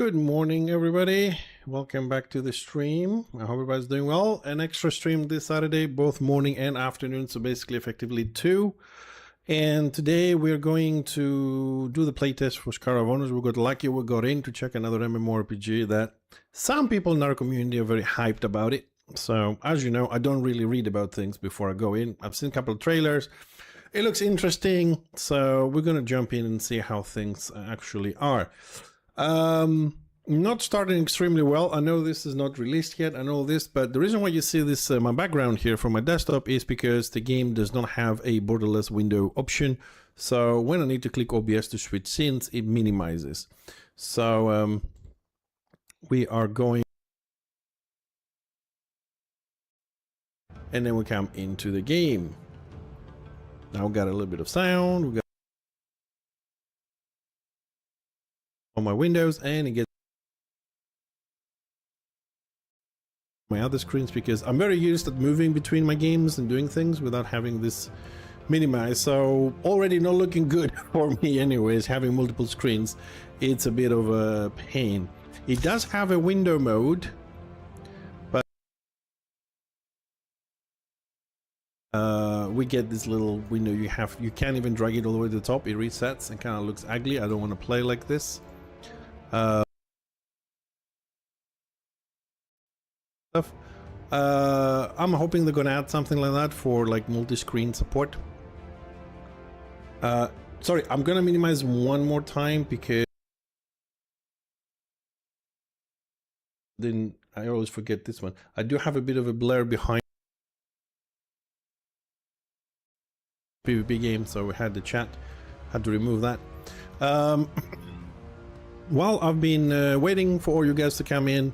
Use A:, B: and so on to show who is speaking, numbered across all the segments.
A: Good morning, everybody. Welcome back to the stream. I hope everybody's doing well. An extra stream this Saturday, both morning and afternoon, so basically effectively two. And today we're going to do the playtest for Scar of Honors. We got lucky, we got in to check another MMORPG that some people in our community are very hyped about it. So as you know, I don't really read about things before I go in. I've seen a couple of trailers. It looks interesting, so we're going to jump in and see how things actually are. Not starting extremely well. I know this is not released yet, I know this, but the reason why you see this my background here from my desktop is because the game does not have a borderless window option. So when I need to click OBS to switch scenes, it minimizes. So we are going, and then we come into the game. Now we got a little bit of sound, we got on my windows, and it gets my other screens because I'm very used at moving between my games and doing things without having this minimized. So already not looking good for me anyways, having multiple screens. It's a bit of a pain. It does have a window mode, but we get this little window. You can't even drag it all the way to the top. It resets and kind of looks ugly. I don't want to play like this. I'm hoping they're gonna add something like that for like multi-screen support. Sorry, I'm gonna minimize one more time because then I always forget this one. I do have a bit of a blur behind PvP game, so we had the chat, had to remove that. While I've been waiting for all you guys to come in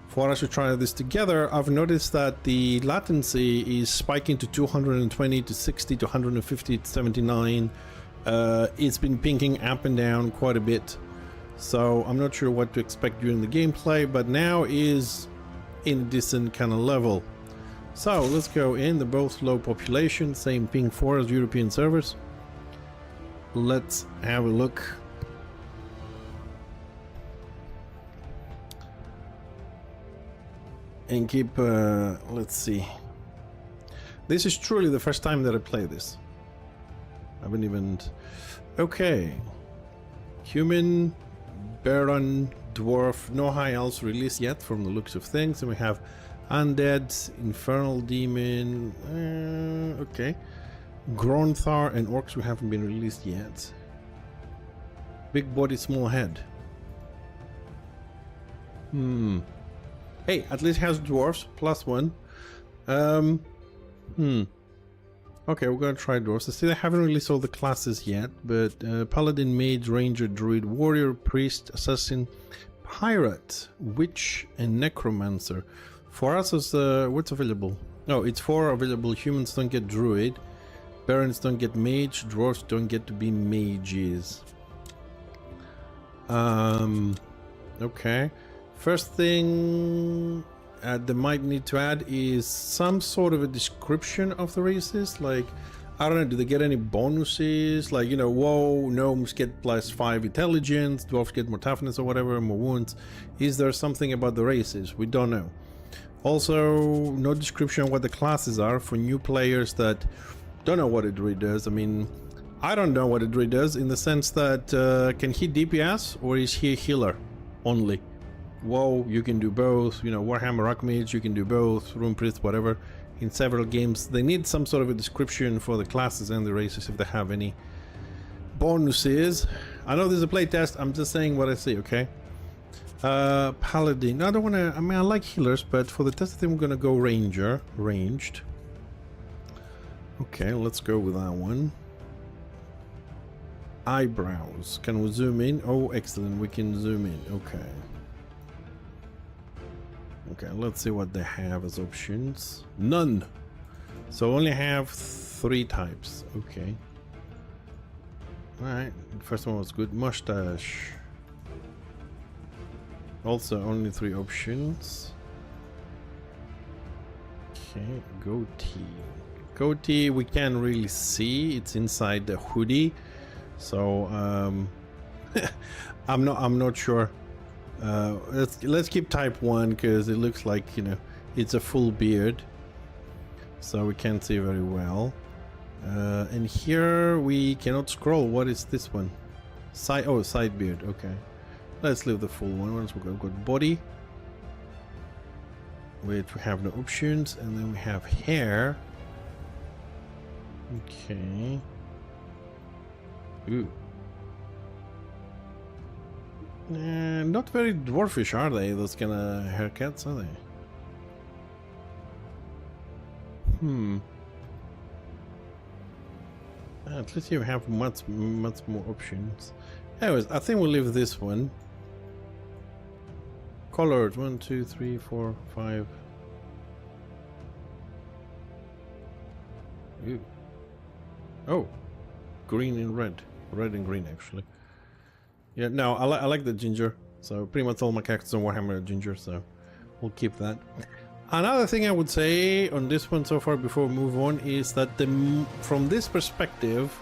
A: for us to try this together, I've noticed that the latency is spiking to 220 to 60 to 150 to 79. It's been pinking up and down quite a bit, so I'm not sure what to expect during the gameplay, but now is in a decent kind of level. So let's go in. They're both low population, same ping 4 as European servers. Let's have a look. And keep, let's see. This is truly the first time that I play this. I haven't even... Okay. Human, Baron, Dwarf, no high elves released yet from the looks of things. And we have Undead, Infernal Demon, okay. Gronthar and Orcs who haven't been released yet. Big body, small head. Hey, at least it has dwarfs, +1. Okay, we're gonna try dwarfs. I see they haven't released all the classes yet, but Paladin, Mage, Ranger, Druid, Warrior, Priest, Assassin, Pirate, Witch, and Necromancer. For us, is what's available? No, it's 4 available. Humans don't get Druid. Barons don't get Mage. Dwarfs don't get to be mages. Okay. First thing they might need to add is some sort of a description of the races. Like, I don't know, do they get any bonuses? Like, you know, whoa, gnomes get +5 intelligence, dwarfs get more toughness or whatever, more wounds. Is there something about the races? We don't know. Also, no description of what the classes are for new players that don't know what a druid does. I mean, I don't know what a druid does in the sense that can he DPS or is he a healer only? Whoa, you can do both, you know, Warhammer Archmage, you can do both, Rune Priest, whatever, in several games. They need some sort of a description for the classes and the races if they have any bonuses. I know there's a playtest, I'm just saying what I see, okay? Paladin, I don't want to, I mean, I like healers, but for the test I think I'm going to go Ranger, ranged. Okay, let's go with that one. Eyebrows, can we zoom in? Oh, excellent, we can zoom in, okay. Okay, let's see what they have as options. None. So only have 3 types. Okay. Alright, the first one was good. Mustache. Also only 3 options. Okay, goatee. Goatee we can't really see. It's inside the hoodie. So I'm not sure Let's keep type 1 because it looks like, you know, it's a full beard. So we can't see very well. And here we cannot scroll. What is this one? Side beard. Okay. Let's leave the full one. Once we've got body, which we have no options, and then we have hair. Okay. Ooh. Not very dwarfish, are they? Those kind of haircuts, are they? At least you have much more options. Anyways, I think we'll leave this one. Colored 1, 2, 3, 4, 5. Ooh. Oh, green and red and green actually. Yeah, no, I like the ginger. So pretty much all my characters on Warhammer are ginger, so we'll keep that. Another thing I would say on this one so far before we move on is that from this perspective,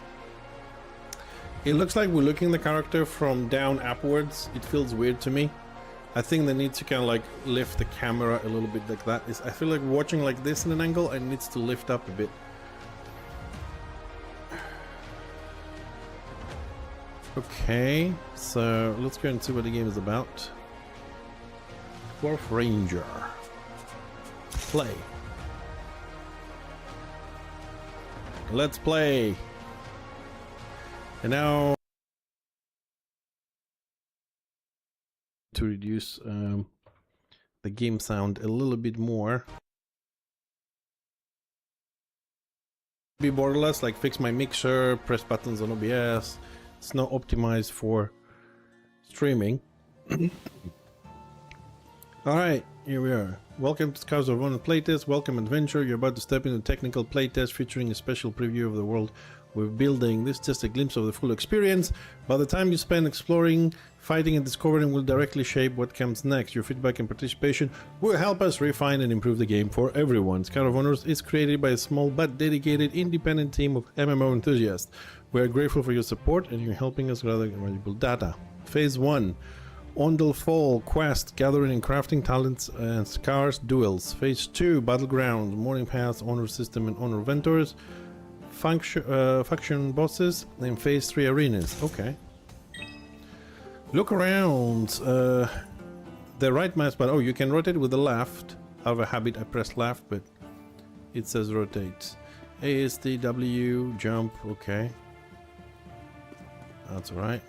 A: it looks like we're looking at the character from down upwards. It feels weird to me. I think they need to kind of like lift the camera a little bit like that. I feel like watching like this in an angle, it needs to lift up a bit. Okay, so let's go and see what the game is about. Dwarf Ranger. Play. Let's play. And now to reduce the game sound a little bit more. Be borderless, like fix my mixer, press buttons on OBS. It's not optimized for streaming. Alright, here we are. Welcome to Scars of Honor playtest. Welcome adventure. You're about to step into a technical playtest featuring a special preview of the world we're building. This is just a glimpse of the full experience. By the time you spend exploring, fighting and discovering will directly shape what comes next. Your feedback and participation will help us refine and improve the game for everyone. Scars of Honor is created by a small but dedicated independent team of MMO enthusiasts. We are grateful for your support and you're helping us gather valuable data. Phase 1. Ondel Fall Quest, gathering and crafting talents and scars duels. Phase 2, Battlegrounds, Morning Paths, Honor System and Honor Ventures, faction bosses, and Phase 3 arenas. Okay. Look around. The right mouse button. Oh, you can rotate with the left. Out of a habit, I press left, but it says rotate. ASD, W, jump. Okay. That's alright.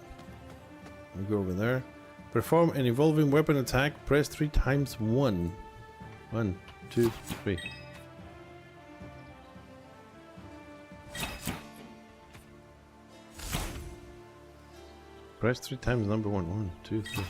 A: We go over there. Perform an evolving weapon attack. Press 3 times 1. 1, 2, 3. Press 3 times number 1. 1, 2, 3.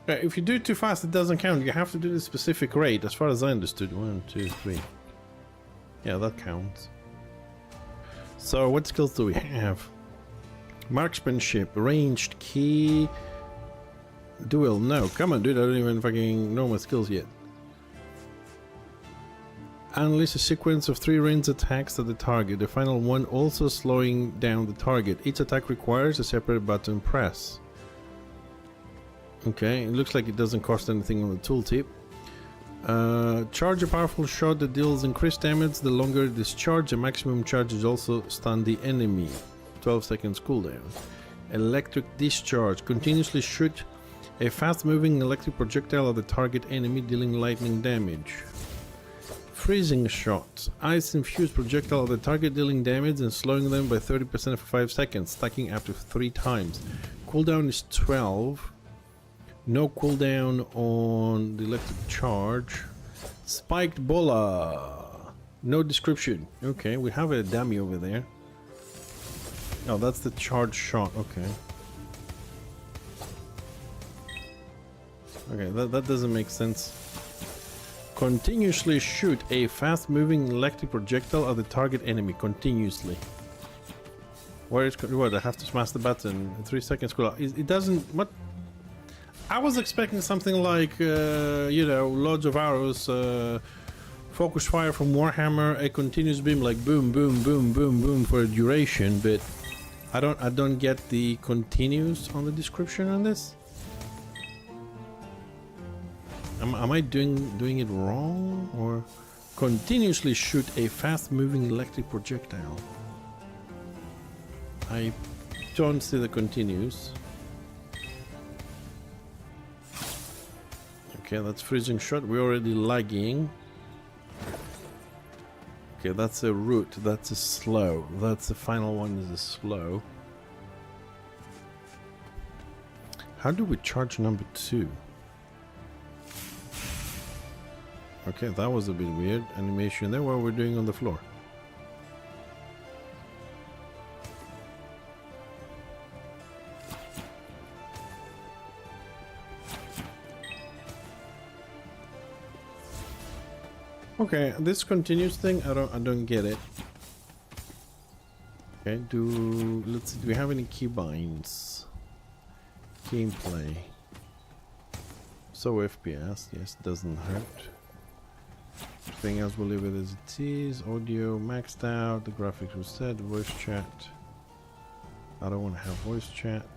A: If you do it too fast, it doesn't count. You have to do the specific rate, as far as I understood. 1, 2, 3. Yeah, that counts. So, what skills do we have? Marksmanship, ranged, key, duel. No, come on, dude. I don't even fucking know my skills yet. Unleash a sequence of 3 ranged attacks at the target. The final one also slowing down the target. Each attack requires a separate button press. Okay, it looks like it doesn't cost anything on the tooltip. Charge a powerful shot that deals increased damage. The longer it is charged, the maximum charge is also stun the enemy. 12 seconds cooldown. Electric discharge. Continuously shoot a fast-moving electric projectile at the target enemy, dealing lightning damage. Freezing shot. Ice-infused projectile at the target, dealing damage and slowing them by 30% for 5 seconds, stacking up to 3 times. Cooldown is 12. No cooldown on the electric charge. Spiked bola. No description. Okay, we have a dummy over there. Oh, that's the charge shot. Okay. Okay, that doesn't make sense. Continuously shoot a fast-moving electric projectile at the target enemy. Continuously. What? I have to smash the button. 3 seconds cooldown. It doesn't. What? I was expecting something like, you know, loads of arrows, focus fire from Warhammer, a continuous beam, like boom, boom, boom, boom, boom for a duration, but I don't get the continuous on the description on this. Am I doing it wrong, or continuously shoot a fast-moving electric projectile? I don't see the continuous. Okay, that's freezing shot. We're already lagging. Okay, that's a root. That's a slow. That's the final one is a slow. How do we charge number 2? Okay, that was a bit weird animation there. What we're doing on the floor. Okay, this continuous thing, I don't get it. Okay, let's see, do we have any keybinds? Gameplay. So FPS, yes, doesn't hurt. Everything else we'll leave it as it is. Audio maxed out, the graphics was set, voice chat. I don't want to have voice chat.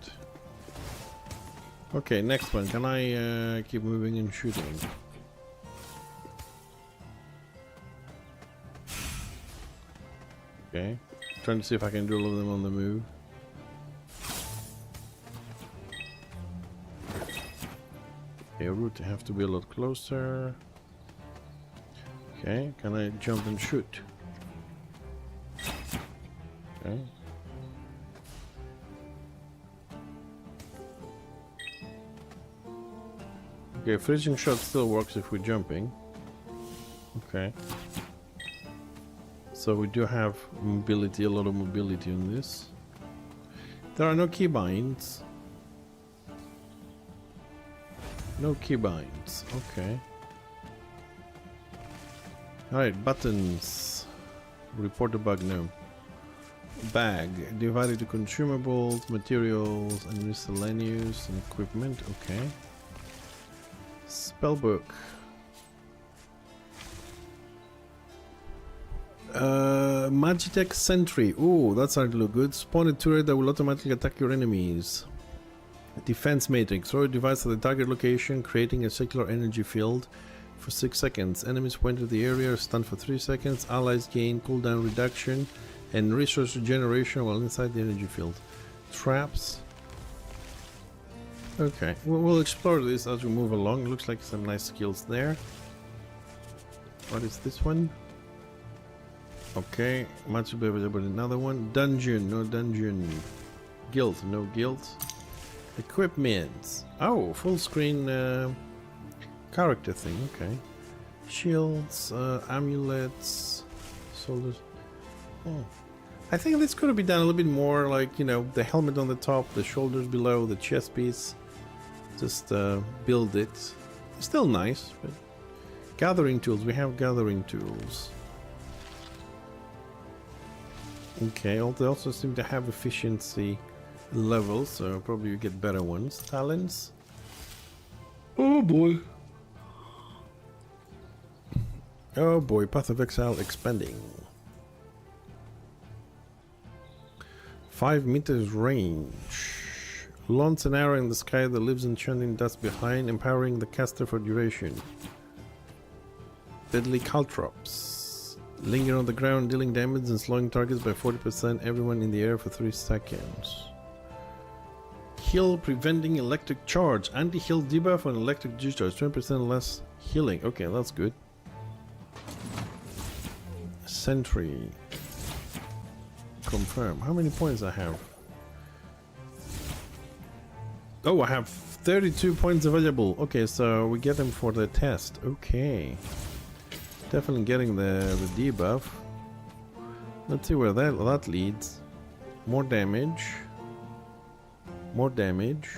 A: Okay, next one. Can I keep moving and shooting? Okay, trying to see if I can do all of them on the move. Okay, route have to be a lot closer. Okay, can I jump and shoot? Okay. Okay, freezing shot still works if we're jumping. Okay. So we do have mobility, a lot of mobility on this. There are no keybinds. No keybinds, okay. Alright, buttons. Report a bug, no. Bag, divided to consumables, materials, and miscellaneous, and equipment, okay. Spellbook. Magitech Sentry. Ooh, that's starting to look good. Spawn a turret that will automatically attack your enemies. Defense Matrix. Throw a device at the target location, creating a circular energy field for 6 seconds. Enemies who enter the area are stunned for 3 seconds. Allies gain cooldown reduction and resource regeneration while inside the energy field. Traps. Okay, we'll explore this as we move along. Looks like some nice skills there. What is this one? Okay, much be available. Another one. Dungeon, no dungeon. Guild, no guild. Equipment. Oh, full screen character thing. Okay. Shields, amulets, soldiers. Oh, I think this could have been done a little bit more, like, you know, the helmet on the top, the shoulders below, the chest piece. Just build it. Still nice, but gathering tools. We have gathering tools. Okay, they also seem to have efficiency levels, so probably you get better ones. Talents. Oh boy. Oh boy, Path of Exile expanding. 5 meters range. Launch an arrow in the sky that leaves enchanting dust behind, empowering the caster for duration. Deadly caltrops. Linger on the ground, dealing damage and slowing targets by 40%, everyone in the air for 3 seconds. Heal, preventing electric charge. Anti-heal debuff on electric discharge, 20% less healing. Okay, that's good. Sentry. Confirm. How many points I have? Oh, I have 32 points available. Okay, so we get them for the test. Okay. Definitely getting the debuff. Let's see where that leads. More damage. More damage.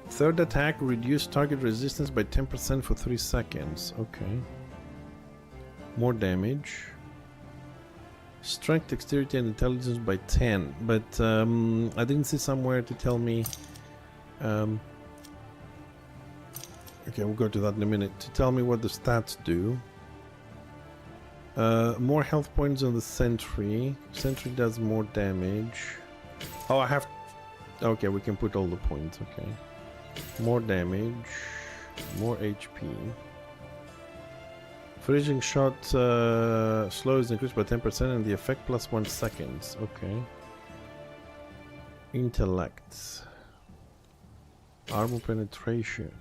A: Third attack, reduce target resistance by 10% for 3 seconds. Okay. More damage. Strength, dexterity, and intelligence by 10. But I didn't see somewhere to tell me Okay, we'll go to that in a minute. To tell me what the stats do. More health points on the sentry. Sentry does more damage. Oh, I have... Okay, we can put all the points, okay. More damage. More HP. Freezing shot slow is increased by 10% and the effect plus 1 second. Okay. Intellect. Armor penetration.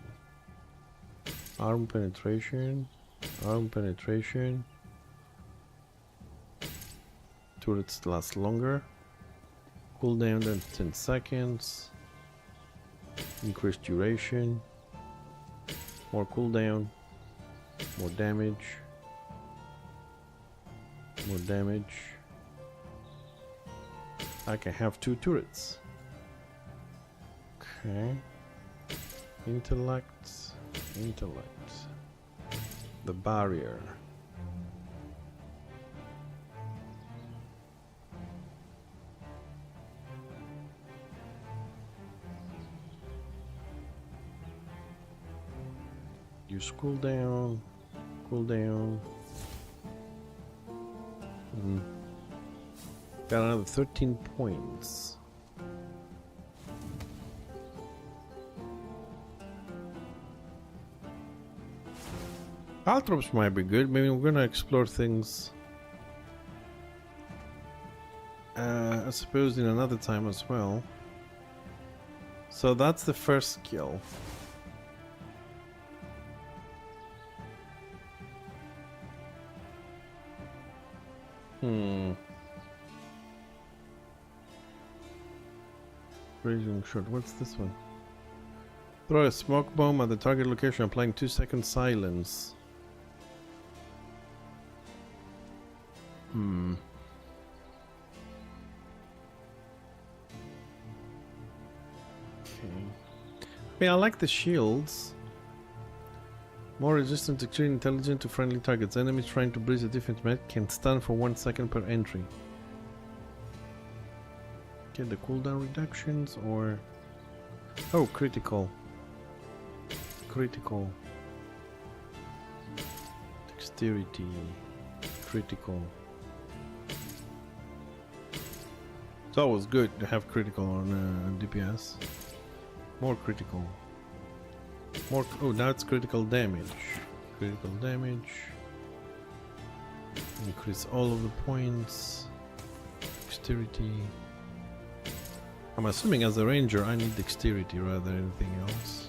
A: Armor penetration. Armor penetration. Turrets last longer. Cooldown than 10 seconds. Increased duration. More cooldown. More damage. More damage. I can have 2 turrets. Okay. Intellect. Intellect. The barrier. Use cooldown. Cooldown. Got another 13 points. Caltrops might be good. Maybe we're gonna explore things. I suppose in another time as well. So that's the first skill. Freezing shot. What's this one? Throw a smoke bomb at the target location, applying 2-second silence. Okay. I mean, I like the shields. More resistant to extreme intelligent to friendly targets. Enemies trying to breach a defense map can stun for 1 second per entry. Get the cooldown reductions or... Oh, critical. Critical. Dexterity. Critical. It's always good to have critical on DPS. More critical. More. Oh, now it's critical damage. Critical damage. Increase all of the points. Dexterity. I'm assuming as a ranger I need dexterity rather than anything else.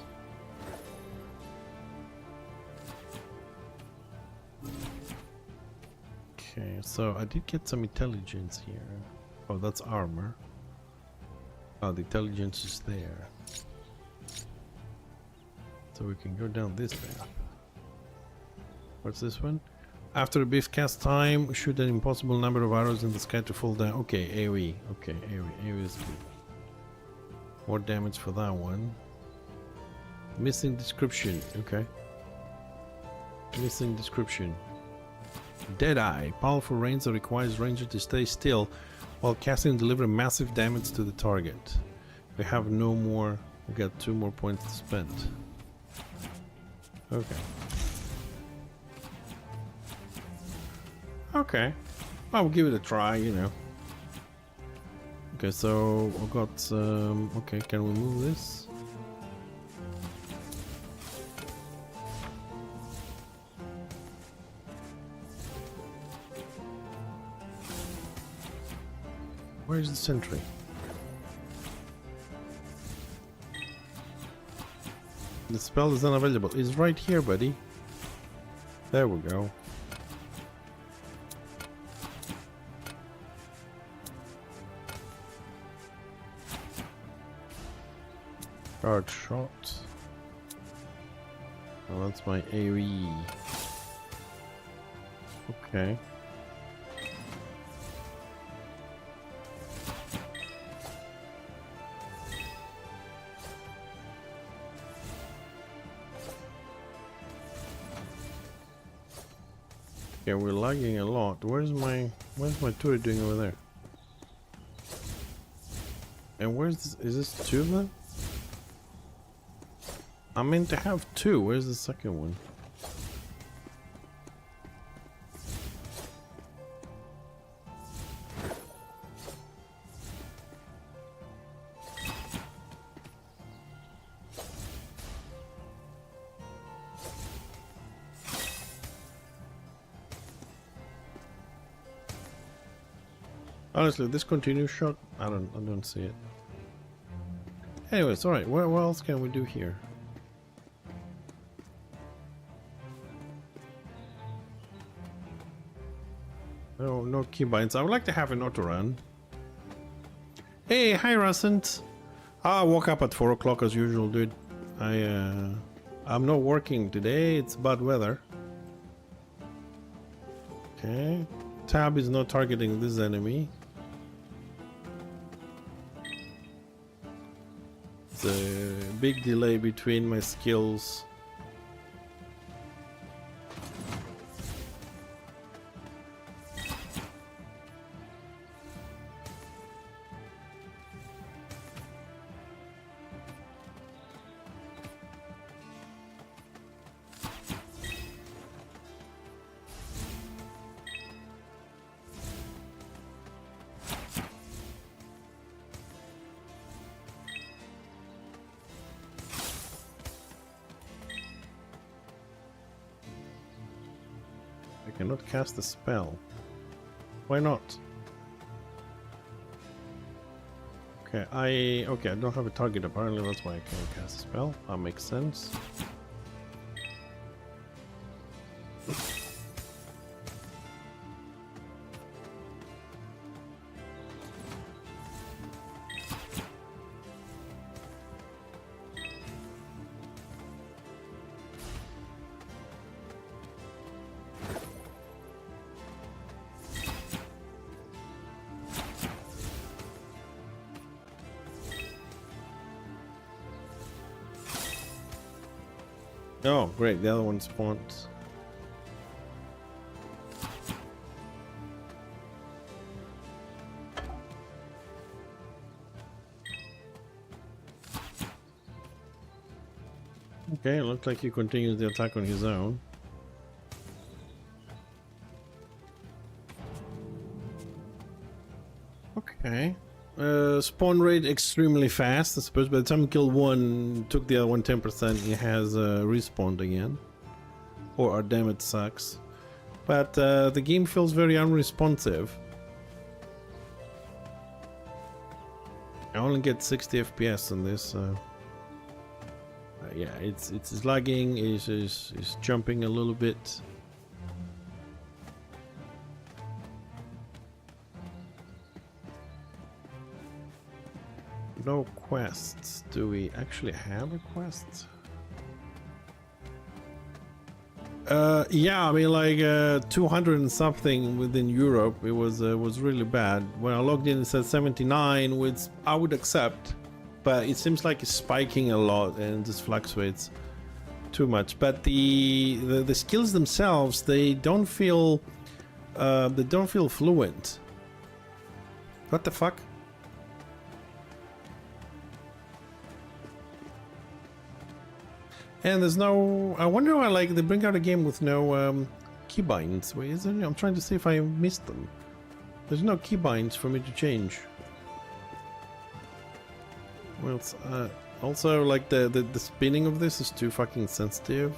A: Okay, so I did get some intelligence here. Oh, that's armor. Oh, the intelligence is there. So we can go down this path. What's this one? After a beef cast time, shoot an impossible number of arrows in the sky to fall down. Okay, AoE. Okay, AoE. AoE is good. More damage for that one. Missing description. Okay. Missing description. Deadeye. Powerful rains that requires ranger to stay still while casting and delivering massive damage to the target. We have no more. We got 2 more points to spend. Okay. Okay. I'll give it a try, you know. Okay, so I've got some... Okay, can we move this? Where is the sentry? The spell is unavailable. It's right here, buddy. There we go. Guard shot. Oh, that's my AoE. Okay. Okay, we're lagging a lot. Where's my turret doing over there? And where's this? Is this 2 of them? I meant to have 2. Where's the second one? Honestly, this continuous shot, I don't see it. Anyways, alright, what else can we do here? No keybinds. I would like to have an auto run. Hey, hi Russent. I woke up at 4 o'clock as usual, dude. I'm not working today, it's bad weather. Okay. Tab is not targeting this enemy. It's a big delay between my skills. I cannot cast a spell. Why not? Okay, I don't have a target apparently, that's why I can't cast a spell. That makes sense. Oh, great, the other one spawns. Okay, it looks like he continues the attack on his own. Okay. Spawn rate extremely fast. I suppose by the time you kill one, took the other one 10%, he has respawned again. Or our damage sucks. But the game feels very unresponsive. I only get 60 FPS on this. Yeah, it's lagging. It's jumping a little bit. No quests. Do we actually have a quest? Yeah, I mean like 200 and something within Europe. It was really bad. When I logged in, it said 79, which I would accept, but it seems like it's spiking a lot and just fluctuates too much. But the skills themselves, they don't feel fluent. What the fuck? And there's no... I wonder why, like, they bring out a game with no keybinds. Wait, is there? I'm trying to see if I missed them. There's no keybinds for me to change. Well, it's, also, like, the spinning of this is too fucking sensitive.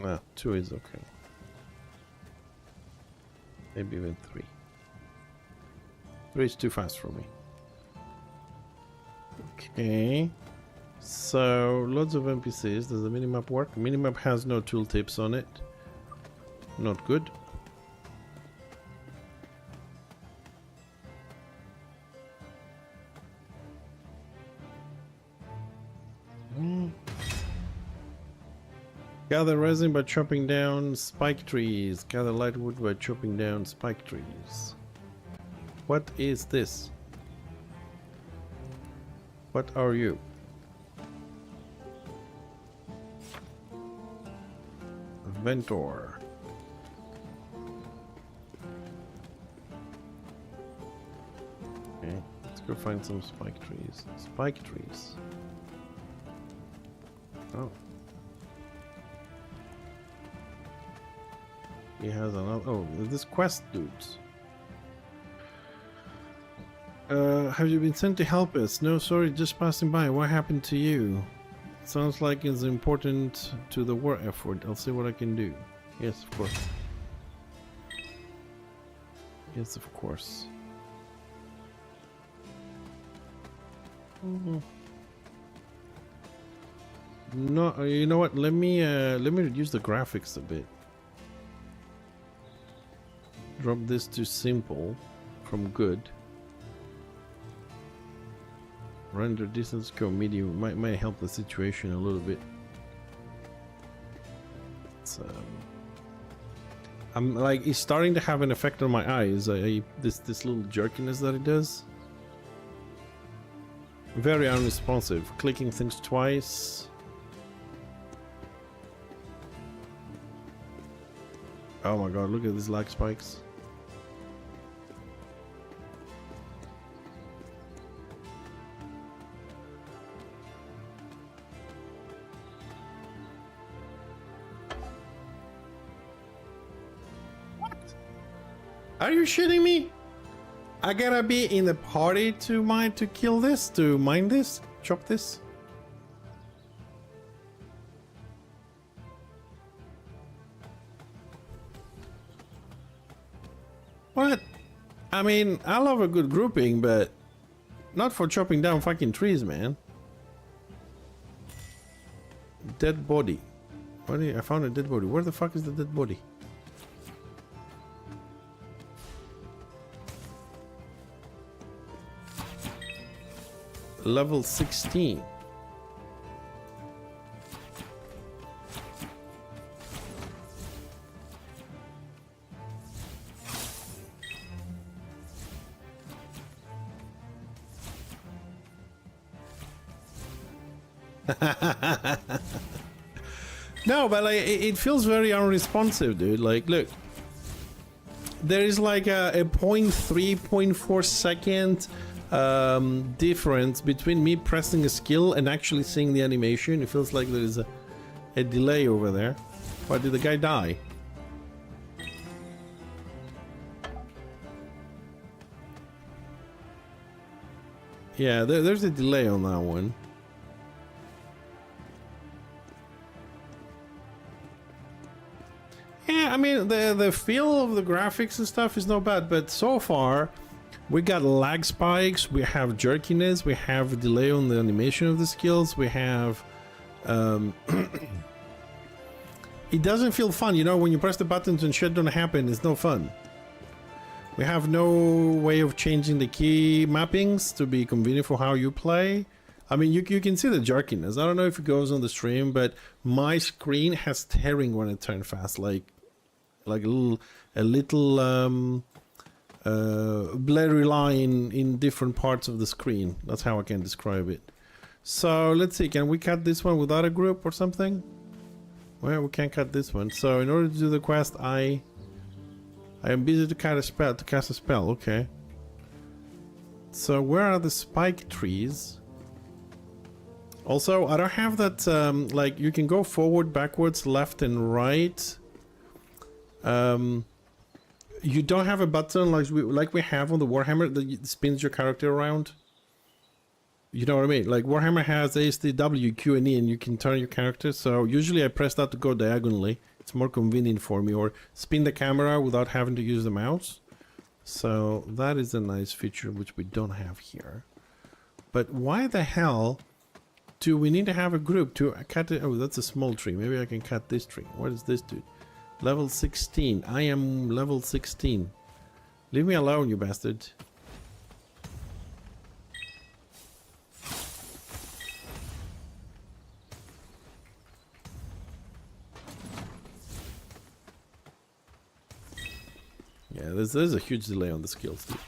A: Ah, 2 is okay. Maybe even 3. 3 is too fast for me. Okay. So, loads of NPCs. Does the minimap work? Minimap has no tooltips on it. Not good. Gather resin by chopping down spike trees. Gather light wood by chopping down spike trees. What is this? What are you? Ventor. Okay, let's go find some spike trees. Spike trees. Oh. He has another. Oh, this quest dudes. Have you been sent to help us? No, sorry, just passing by. What happened to you? Sounds like it's important to the war effort. I'll see what I can do. Yes, of course. Yes, of course. No, you know what? Let me reduce the graphics a bit. Drop this to simple from good. Render distance go medium might help the situation a little bit. It's, I'm like, it's starting to have an effect on my eyes. This little jerkiness that it does. Very unresponsive. Clicking things twice. Oh my god, look at these lag spikes. Are you shitting me? I gotta be in the party to kill this, to mine this, chop this. What? I mean, I love a good grouping, but not for chopping down fucking trees, man. Dead body. What? I found a dead body. Where the fuck is the dead body? Level 16. No, but like it feels very unresponsive, dude. Like, look, there is like a 0.3, 0.4 second difference between me pressing a skill and actually seeing the animation. It feels like there is a delay over there. Why did the guy die? Yeah, there's a delay on that one. Yeah, I mean, the feel of the graphics and stuff is not bad, but so far we got lag spikes, we have jerkiness, we have a delay on the animation of the skills, we have it doesn't feel fun, you know, when you press the buttons and shit don't happen, it's no fun. We have no way of changing the key mappings to be convenient for how you play. I mean, you can see the jerkiness. I don't know if it goes on the stream, but my screen has tearing when I turn fast, like a little blurry line in different parts of the screen. That's how I can describe it. So let's see, can we cut this one without a group or something? Well, we can't cut this one. So in order to do the quest, I am busy to cast a spell. Okay. So where are the spike trees? Also, I don't have that, like, you can go forward, backwards, left and right. You don't have a button like we have on the Warhammer that spins your character around. You know what I mean? Like, Warhammer has ASD, W, Q, and E, and you can turn your character. So usually I press that to go diagonally. It's more convenient for me, or spin the camera without having to use the mouse. So that is a nice feature which we don't have here. But why the hell do we need to have a group to cut it? Oh, that's a small tree. Maybe I can cut this tree. What is this dude? Level 16. I am level 16. Leave me alone, you bastard. Yeah, there's a huge delay on the skills, dude.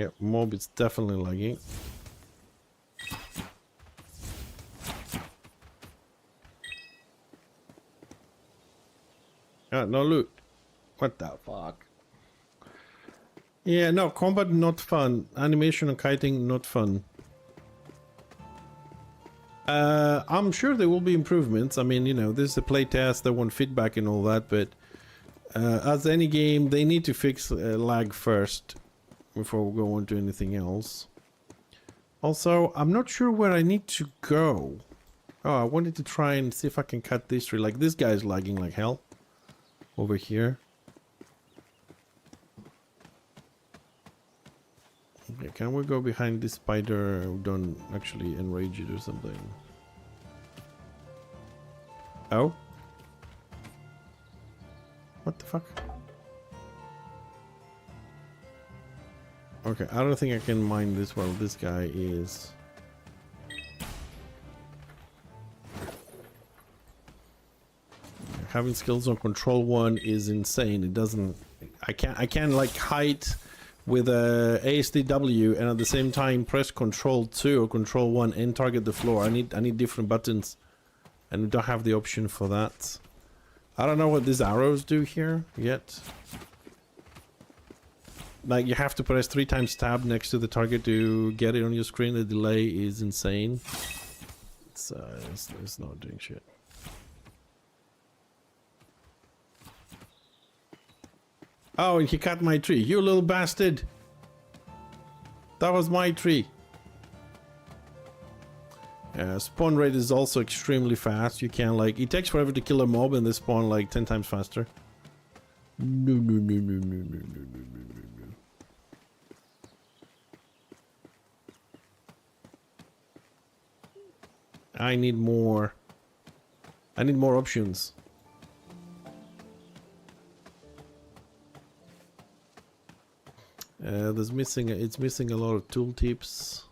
A: Yeah, mob is definitely lagging. No loot. What the fuck? Yeah, no, combat not fun. Animation and kiting not fun. I'm sure there will be improvements. I mean, you know, this is a playtest, they want feedback and all that, but as any game, they need to fix lag first before we go on to anything else. Also, I'm not sure where I need to go. Oh, I wanted to try and see if I can cut this tree. Like, this guy's lagging like hell. Over here. Okay, can we go behind this spider? Don't actually enrage it or something. Oh? What the fuck? Okay, I don't think I can mine this while this guy is... Having skills on control 1 is insane. It doesn't... I can't like hide with a ASDW and at the same time press control 2 or control 1 and target the floor. I need different buttons and we don't have the option for that. I don't know what these arrows do here yet. Like, you have to press 3 times tab next to the target to get it on your screen. The delay is insane. It's not doing shit. Oh, and he cut my tree. You little bastard. That was my tree. Spawn rate is also extremely fast. You can, like, it takes forever to kill a mob and they spawn like 10 times faster. No. I need more options. It's missing a lot of tooltips.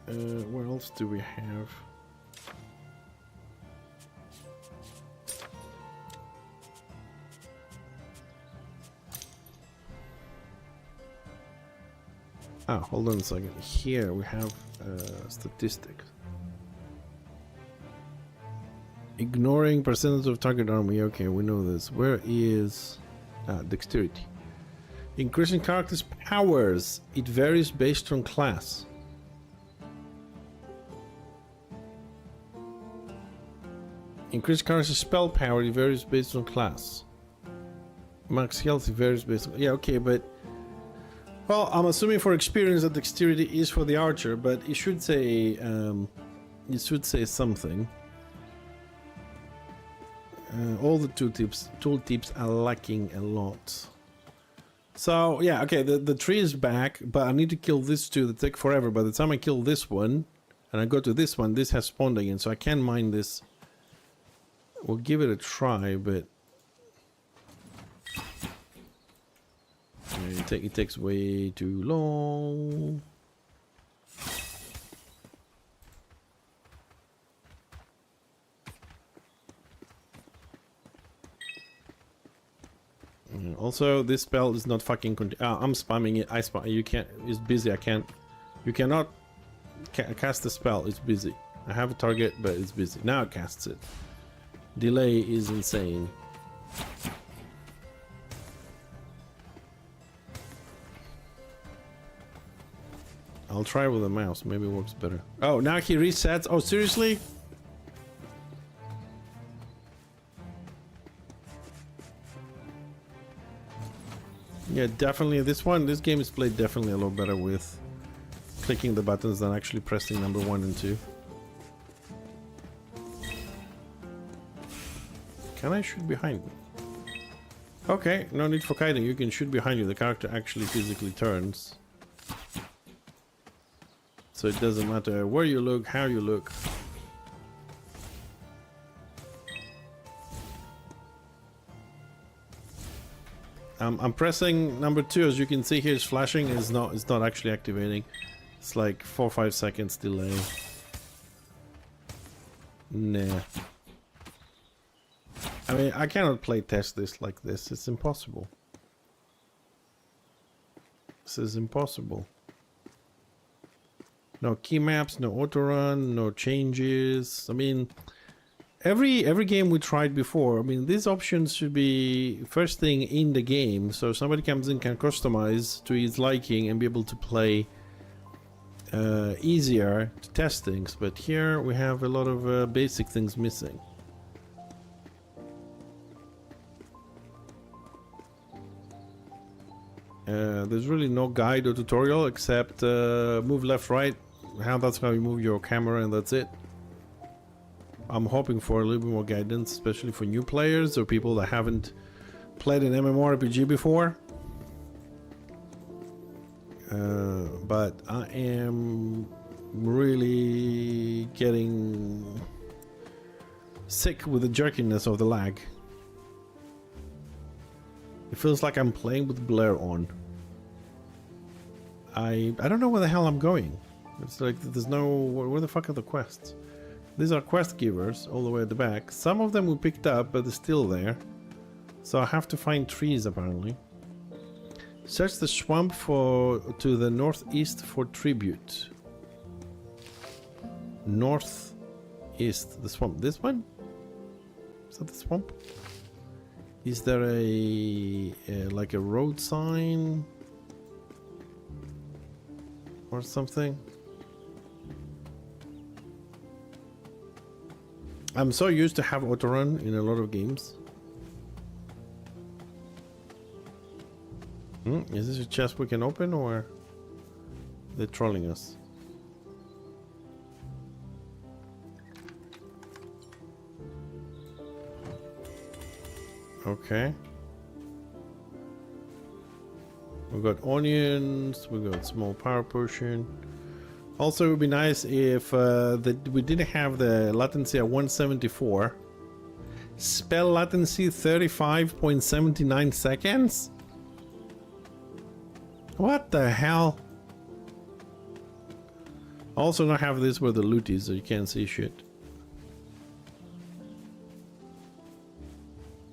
A: What else do we have? Ah, hold on a second. Here we have statistics. Ignoring percentage of target army. Okay, we know this. Where is dexterity? Increasing character's powers. It varies based on class. Increase character's spell power. It varies based on class. Max health. It varies based on... Yeah, okay, but... Well, I'm assuming for experience that dexterity is for the archer, but it should say... it should say something. All the tooltips are lacking a lot. So yeah, okay, the tree is back, but I need to kill this two that take forever. By the time I kill this one and I go to this one, this has spawned again, so I can mine this. We'll give it a try, but it takes way too long. Also, this spell is not fucking. I'm spamming it. You can't. It's busy. I can't. You cannot cast the spell. It's busy. I have a target, but it's busy. Now it casts it. Delay is insane. I'll try with a mouse. Maybe it works better. Oh, now he resets. Oh, seriously? Yeah, definitely. This game is played definitely a lot better with clicking the buttons than actually pressing number 1 and 2. Can I shoot behind me? Okay, no need for kiting. You can shoot behind you. The character actually physically turns. So it doesn't matter where you look, how you look. I'm pressing number 2, as you can see here, it's flashing. It's not actually activating. It's like 4 or 5 seconds delay. Nah. I mean, I cannot play test this like this. It's impossible. This is impossible. No key maps, no autorun, no changes. I mean, every game we tried before, I mean, these options should be first thing in the game, so somebody comes in, can customize to his liking and be able to play easier to test things. But here we have a lot of basic things missing. There's really no guide or tutorial except move left, right, how that's how you move your camera, and that's it. I'm hoping for a little bit more guidance, especially for new players or people that haven't played an MMORPG before. But I am really getting sick with the jerkiness of the lag. It feels like I'm playing with Blair on. I don't know where the hell I'm going. It's like there's no... Where the fuck are the quests? These are quest givers all the way at the back. Some of them we picked up, but they're still there. So I have to find trees apparently. Search the swamp to the northeast for tribute. Northeast, the swamp. This one? Is that the swamp? Is there a like a road sign or something? I'm so used to have autorun in a lot of games. Is this a chest we can open, or they're trolling us? Okay. We got onions, we got small power potion. Also, it would be nice if we didn't have the latency at 174. Spell latency 35.79 seconds? What the hell? Also, not have this where the loot is, so you can't see shit.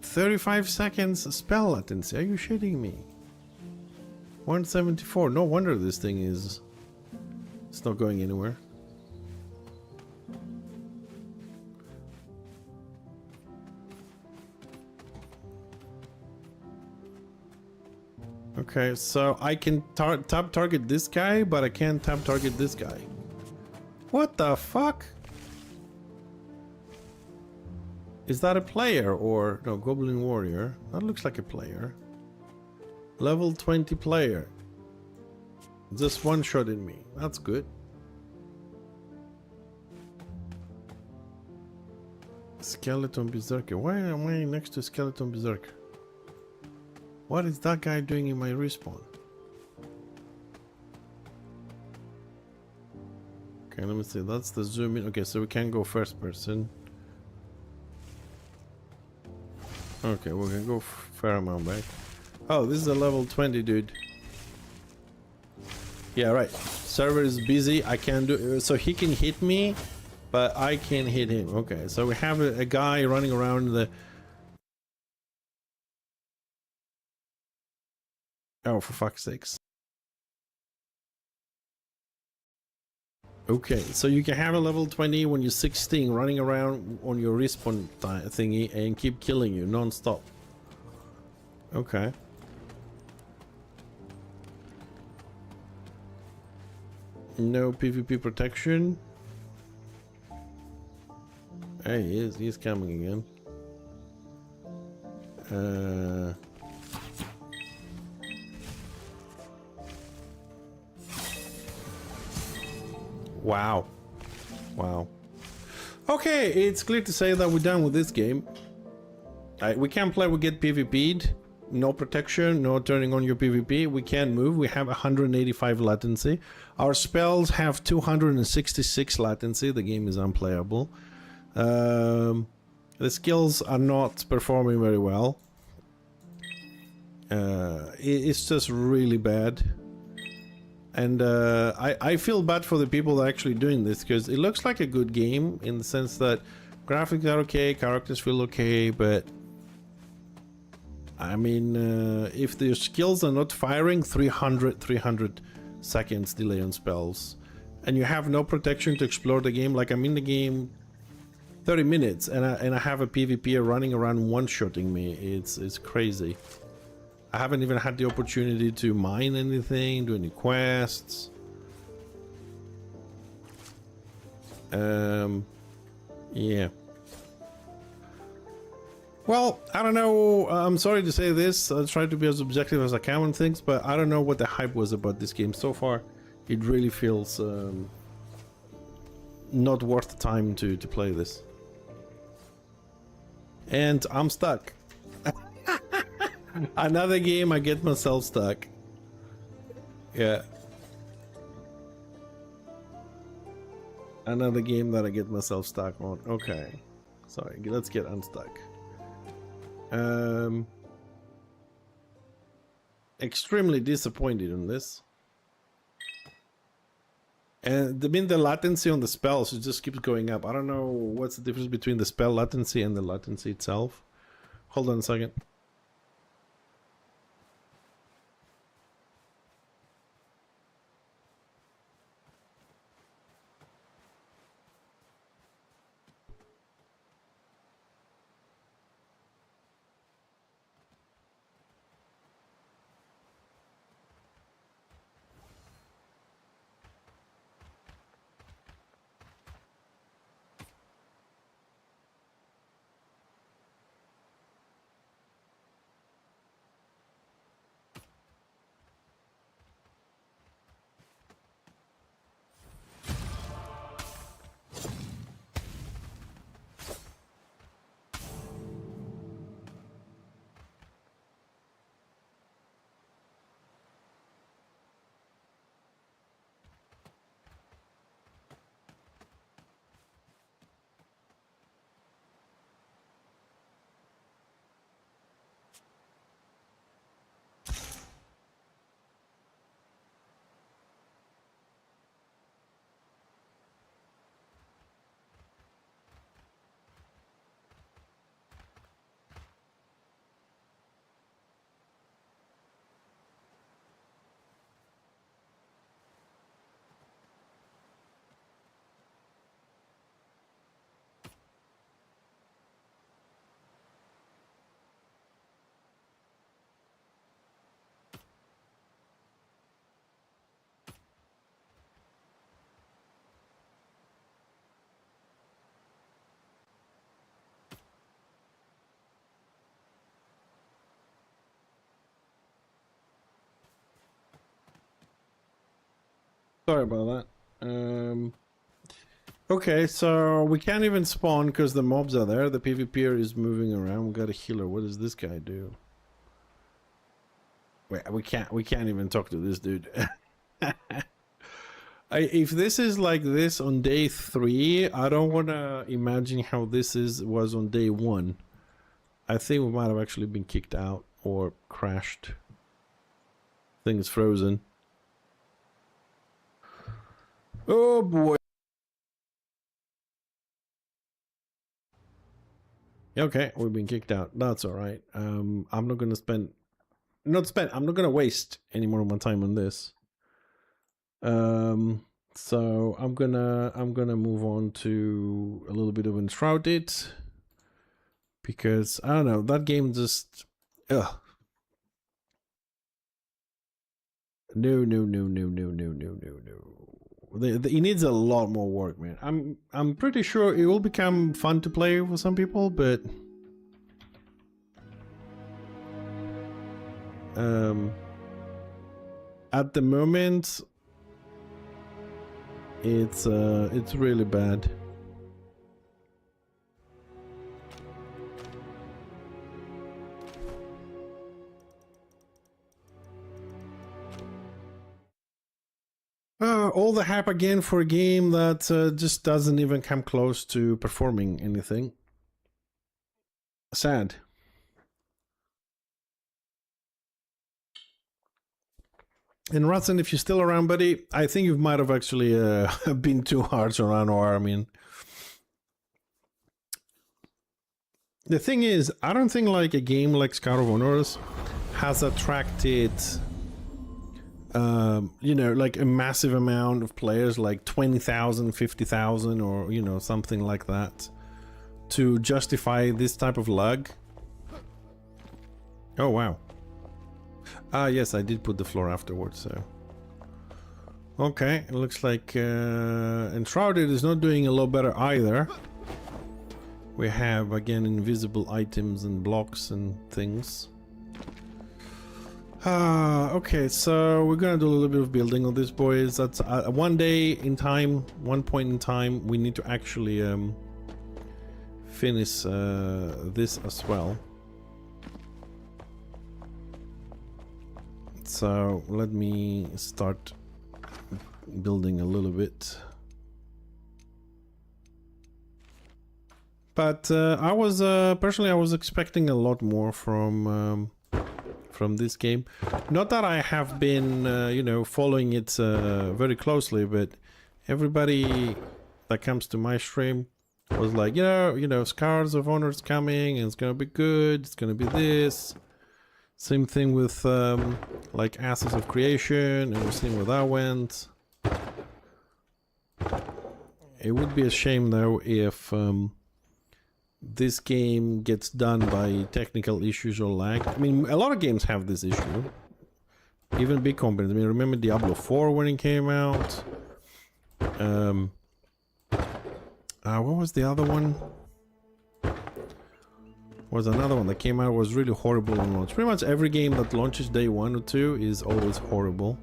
A: 35 seconds spell latency. Are you shitting me? 174. No wonder this thing is... It's not going anywhere. Okay, so I can tap target this guy, but I can't tap target this guy. What the fuck? Is that a player or... No, Goblin Warrior. That looks like a player. Level 20 player. Just one shot in me. That's good. Skeleton Berserker. Why am I next to Skeleton Berserker? What is that guy doing in my respawn? Okay, let me see. That's the zoom in. Okay, so we can go first person. Okay, we can go fair amount back. Oh, this is a level 20 dude. Yeah, right. Server is busy. I can't do... So he can hit me, but I can't hit him. Okay, so we have a guy running around the... Oh, for fuck's sakes. Okay, so you can have a level 20 when you're 16 running around on your respawn thingy and keep killing you non-stop. Okay. No PvP protection. Hey, he's coming again. Wow. Wow. Okay, it's clear to say that we're done with this game. We can't play, we get PvP'd. No protection, no turning on your PvP. We can't move. We have 185 latency. Our spells have 266 latency. The game is unplayable. The skills are not performing very well. It's just really bad. And I feel bad for the people that are actually doing this, because it looks like a good game in the sense that graphics are okay, characters feel okay, but I mean, if the skills are not firing, 300 seconds delay on spells. And you have no protection to explore the game. Like, I'm in the game 30 minutes and I have a PvP running around one-shotting me. It's crazy. I haven't even had the opportunity to mine anything, do any quests. Yeah. Well, I don't know. I'm sorry to say this. I'll try to be as objective as I can on things, but I don't know what the hype was about this game so far. It really feels not worth the time to play this. And I'm stuck. Another game I get myself stuck. Yeah. Another game that I get myself stuck on. Okay. Sorry, let's get unstuck. Extremely disappointed on this. And the latency on the spells, it just keeps going up. I don't know what's the difference between the spell latency and the latency itself. Hold on a second. Sorry about that. Okay, so we can't even spawn because the mobs are there. The PvPer is moving around. We got a healer. What does this guy do? Wait, we can't even talk to this dude. If this is like this on day 3, I don't want to imagine how this was on day 1. I think we might have actually been kicked out or crashed. Thing is frozen. Oh boy. Okay, we've been kicked out. That's all right. I'm not gonna I'm not gonna waste any more of my time on this. So I'm gonna move on to a little bit of Enshrouded because I don't know, that game just ugh. No. It needs a lot more work, man. I'm pretty sure it will become fun to play for some people, but at the moment it's really bad. All the hype again for a game that just doesn't even come close to performing anything. Sad. And Ratson, if you're still around, buddy, I think you might have actually been too hard around, or I mean, The thing is, I don't think like a game like Scar of Honors has attracted, you know, like a massive amount of players, like 20,000, 50,000, or, you know, something like that, to justify this type of lag. Oh, wow. Ah, yes, I did put the floor afterwards, so... Okay, it looks like Enshrouded is not doing a lot better either. We have, again, invisible items and blocks and things. Okay, so we're gonna do a little bit of building on this, boys. That's one day in time, one point in time, we need to actually finish this as well. So let me start building a little bit. But I was personally, I was expecting a lot more from this game. Not that I have been, you know, following it very closely, but everybody that comes to my stream was like, you know, Scars of Honor's coming, and it's gonna be good. It's gonna be this. Same thing with like Ashes of Creation, and we're seeing where that went. It would be a shame though if this game gets done by technical issues or lag. I mean, a lot of games have this issue. Even big companies. I mean, remember Diablo 4 when it came out? What was the other one? Was another one that came out, was really horrible on launch. Pretty much every game that launches day 1 or 2 is always horrible.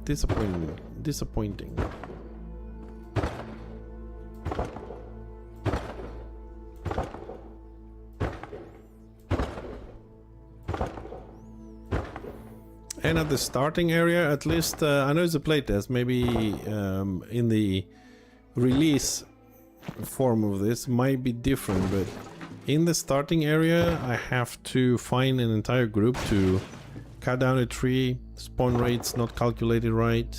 A: Disappointing. And at the starting area, at least, I know it's a playtest, maybe in the release form of this might be different, but in the starting area I have to find an entire group to cut down a tree. Spawn rates not calculated right.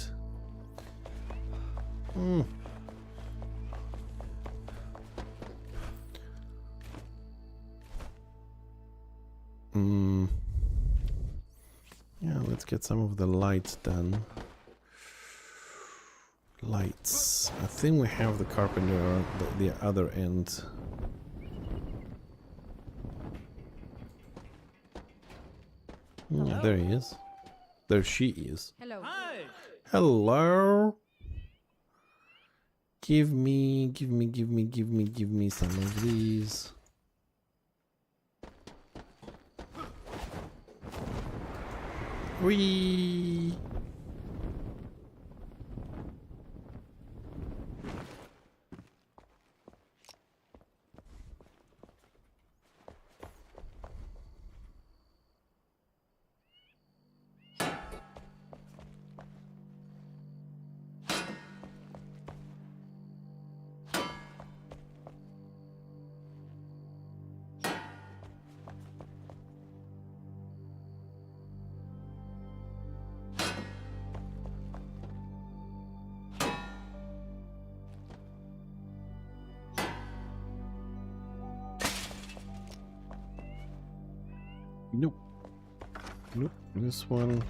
A: Yeah, let's get some of the lights done. Lights. I think we have the carpenter on the other end. Yeah, there he is. There she is.
B: Hello.
C: Hi.
A: Hello. Give me some of these. Whee! Nope. Nope. This one.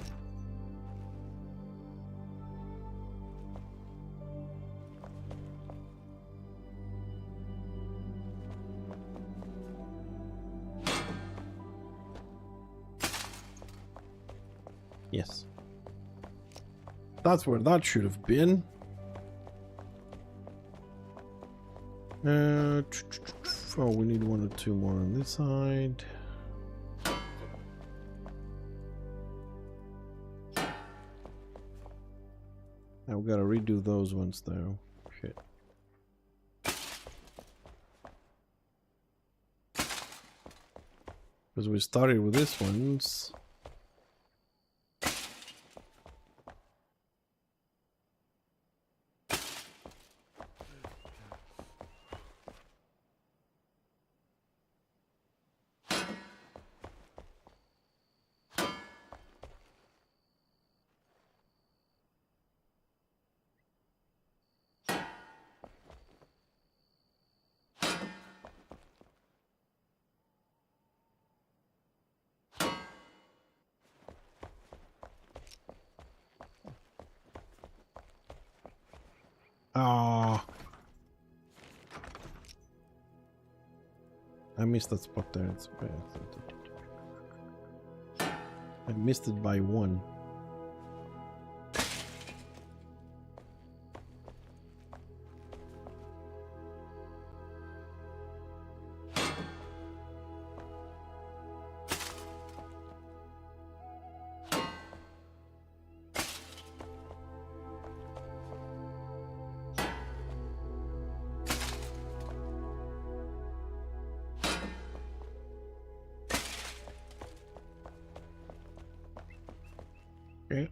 A: Yes. That's where that should have been. Oh, we need 1 or 2 more on this side. Now we gotta redo those ones though. Shit. Because we started with this ones. Ah. I missed that spot there. It's bad. I missed it by 1. Okay.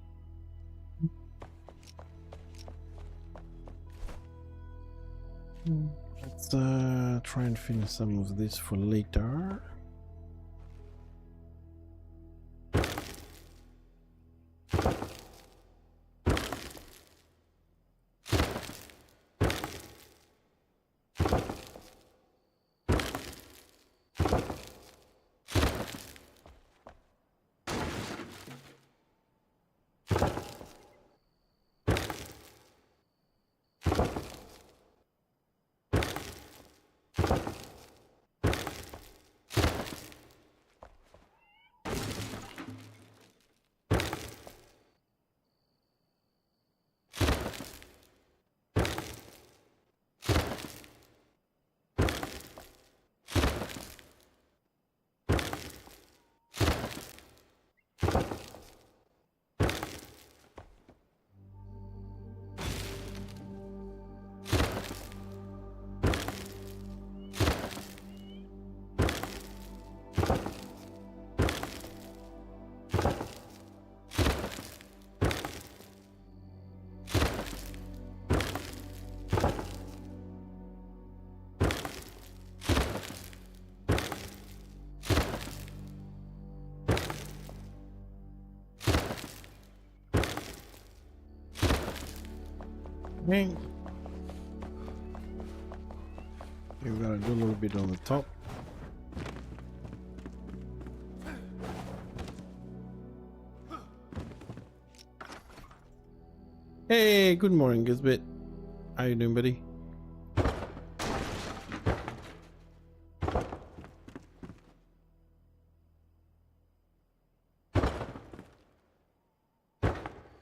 A: Let's try and finish some of this for later. Okay. You gotta do a little bit on the top. Hey, good morning, Gizbit. How you doing, buddy?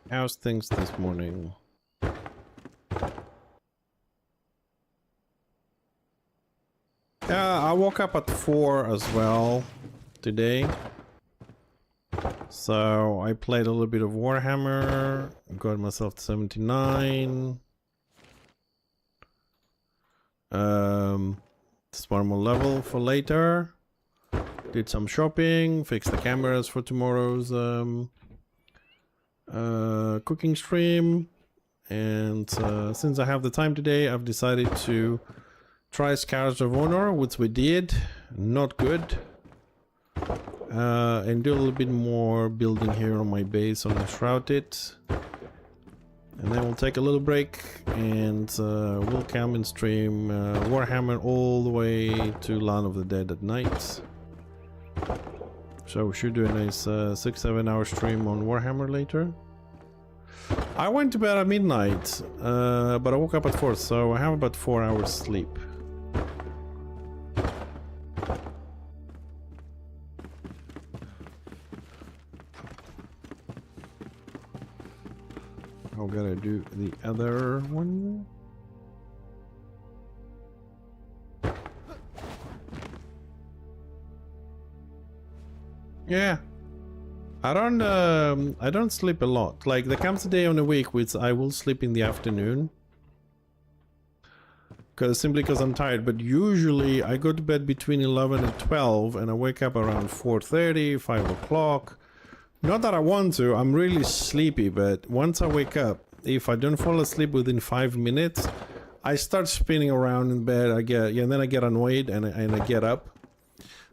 A: How's things this morning? Yeah, I woke up at 4 as well today. So I played a little bit of Warhammer, got myself to 79. Just one more level for later. Did some shopping, fixed the cameras for tomorrow's cooking stream. And since I have the time today, I've decided to try Scars of Honor, which we did. Not good. And do a little bit more building here on my base on Enshrouded. And then we'll take a little break and we'll come and stream Warhammer all the way to Land of the Dead at night. So we should do a nice 6-7 hour stream on Warhammer later. I went to bed at midnight, but I woke up at 4, so I have about 4 hours sleep. I'm gonna do the other one. Yeah, I don't sleep a lot. Like there comes a day on a week which I will sleep in the afternoon, simply because I'm tired. But usually I go to bed between 11 and 12, and I wake up around 4:30, 5 o'clock. Not that I want to, I'm really sleepy, but once I wake up, if I don't fall asleep within 5 minutes, I start spinning around in bed. And then I get annoyed and I get up.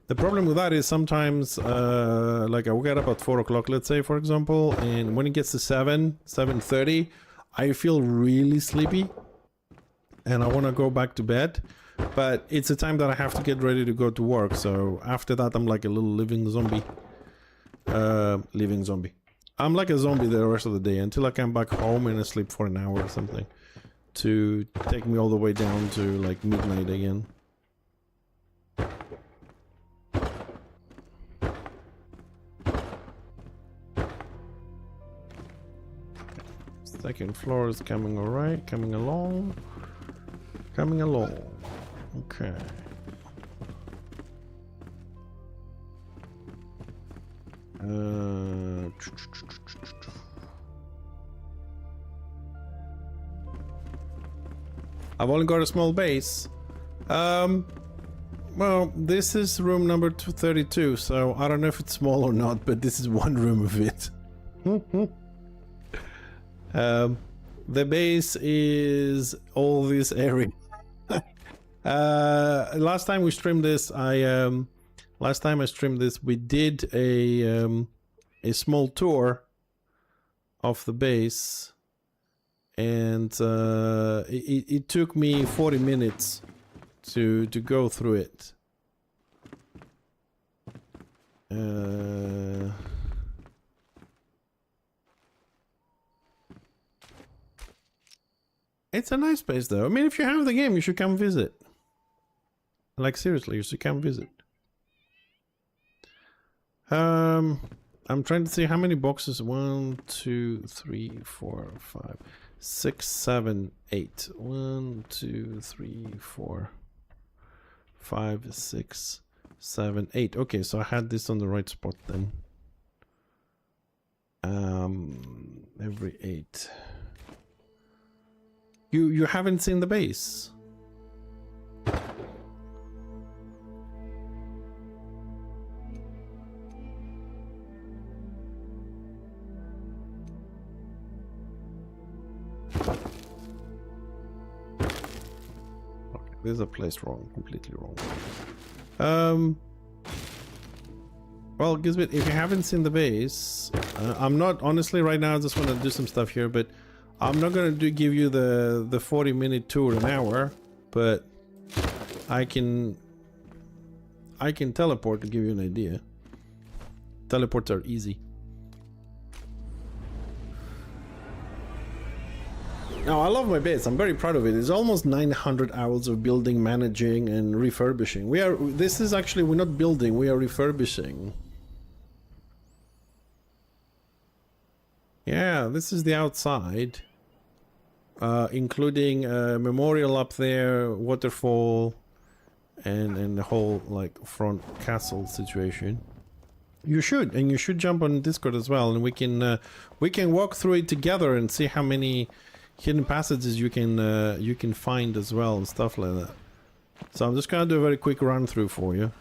A: The problem with that is sometimes, like I will get up at 4 o'clock, let's say, for example, and when it gets to 7:30, I feel really sleepy and I want to go back to bed. But it's a time that I have to get ready to go to work. So after that, I'm like a little living zombie. I'm like a zombie the rest of the day until I come back home and I sleep for an hour or something. to take me all the way down to like midnight again. Second floor is coming alright, coming along. Coming along. Okay. I've only got a small base. Well, this is room number 232, so I don't know if it's small or not, but this is one room of it. The base is all this area. Last time we streamed this, last time I streamed this, we did a small tour of the base, and it took me 40 minutes to go through it. It's a nice place though. I mean, if you have the game, you should come visit. Like seriously, you should come visit. I'm trying to see how many boxes. 1, 2, 3, 4, 5, 6, 7, 8. 1, 2, 3, 4, 5, 6, 7, 8. Okay, so I had this on the right spot then. Every 8. You haven't seen the base. Okay, there's a place wrong, completely wrong. Well, Gizbit, if you haven't seen the base, I'm not, honestly, right now I just want to do some stuff here, but I'm not going to give you the 40-minute tour an hour, but I can teleport to give you an idea. Teleports are easy. Now, I love my base. I'm very proud of it. It's almost 900 hours of building, managing, and refurbishing. This is actually, we're not building, we are refurbishing. Yeah, this is the outside. Including a memorial up there, waterfall, and the whole like front castle situation. You should jump on Discord as well, and we can walk through it together and see how many hidden passages you can find as well and stuff like that. So I'm just gonna do a very quick run through for you.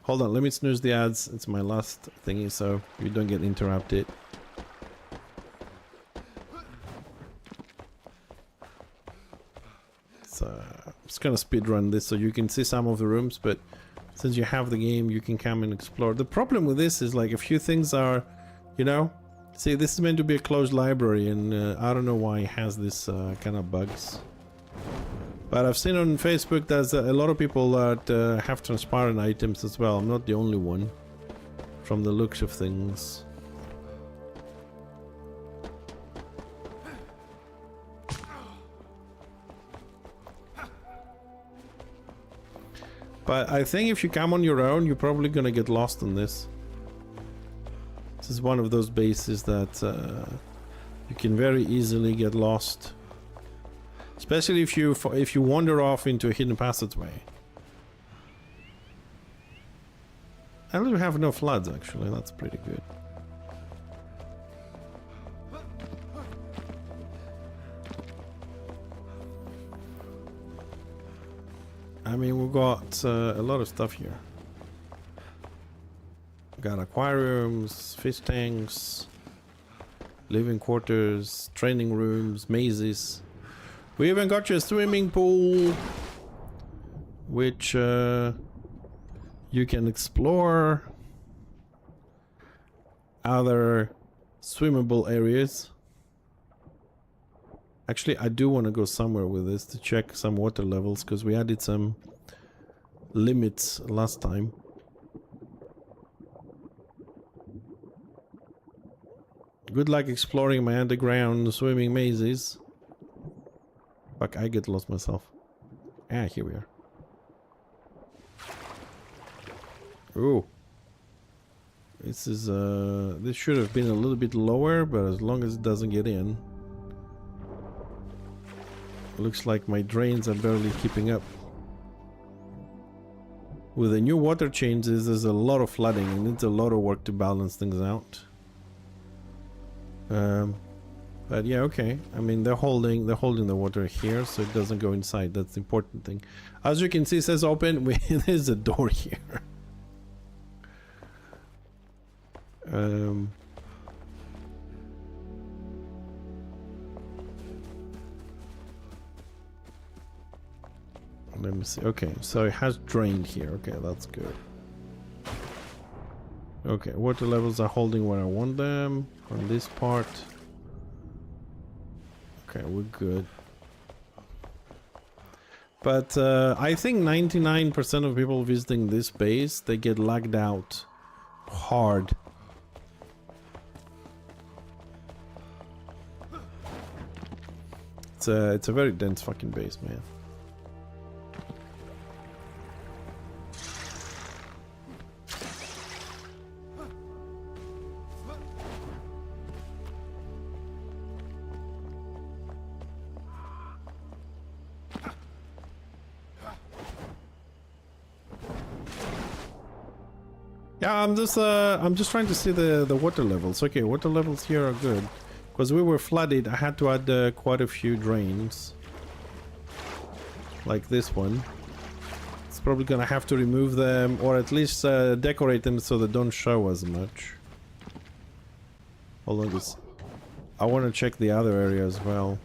A: Hold on, let me snooze the ads. It's my last thingy, so you don't get interrupted. So I'm just gonna speed run this so you can see some of the rooms, but since you have the game, you can come and explore. The problem with this is like a few things are, you know, see, this is meant to be a closed library, and I don't know why it has this kind of bugs. But I've seen on Facebook there's a lot of people that have transparent items as well. I'm not the only one, from the looks of things. But I think if you come on your own, you're probably gonna get lost in this. This is one of those bases that you can very easily get lost, especially if you wander off into a hidden passageway. At least we have no floods, actually. That's pretty good. I mean, we've got a lot of stuff here. We've got aquariums, fish tanks, living quarters, training rooms, mazes. We even got you a swimming pool, which you can explore. Other swimmable areas. Actually, I do want to go somewhere with this to check some water levels, because we added some limits last time. Good luck exploring my underground swimming mazes. Fuck, I get lost myself. Ah, here we are. Ooh. This is, this should have been a little bit lower, but as long as it doesn't get in. Looks like my drains are barely keeping up. With the new water changes, there's a lot of flooding and it's a lot of work to balance things out. But yeah, okay. I mean, they're holding the water here, so it doesn't go inside. That's the important thing. As you can see, it says open. There's a door here. Let me see. Okay, so it has drained here. Okay, that's good. Okay, water levels are holding where I want them on this part. Okay, we're good. But I think 99% of people visiting this base, they get lagged out hard. It's a very dense fucking base, man. Yeah, I'm just trying to see the water levels. Okay, water levels here are good. Because we were flooded, I had to add quite a few drains. Like this one. It's probably gonna have to remove them, or at least decorate them so they don't show as much. Hold on, I want to check the other area as well.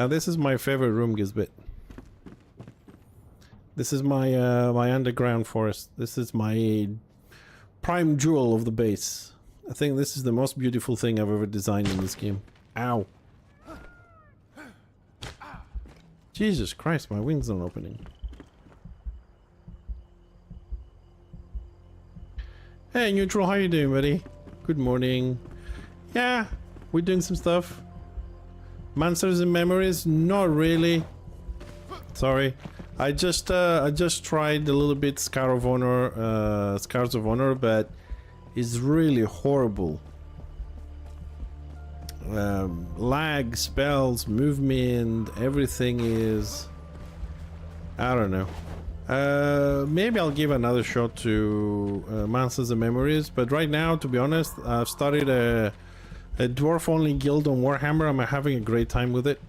A: This is my favorite room, Gizbit. This is my my underground forest. This is my prime jewel of the base. I think this is the most beautiful thing I've ever designed in this game. Ow. Jesus Christ, my wind's not opening. Hey, Neutral, how you doing, buddy? Good morning. Yeah, we're doing some stuff. Monsters and Memories? Not really. Sorry. I just tried a little bit Scars of Honor, but it's really horrible. Lag, spells, movement, everything is... I don't know. Maybe I'll give another shot to Monsters and Memories, but right now, to be honest, I've started a dwarf-only guild on Warhammer. I'm having a great time with it.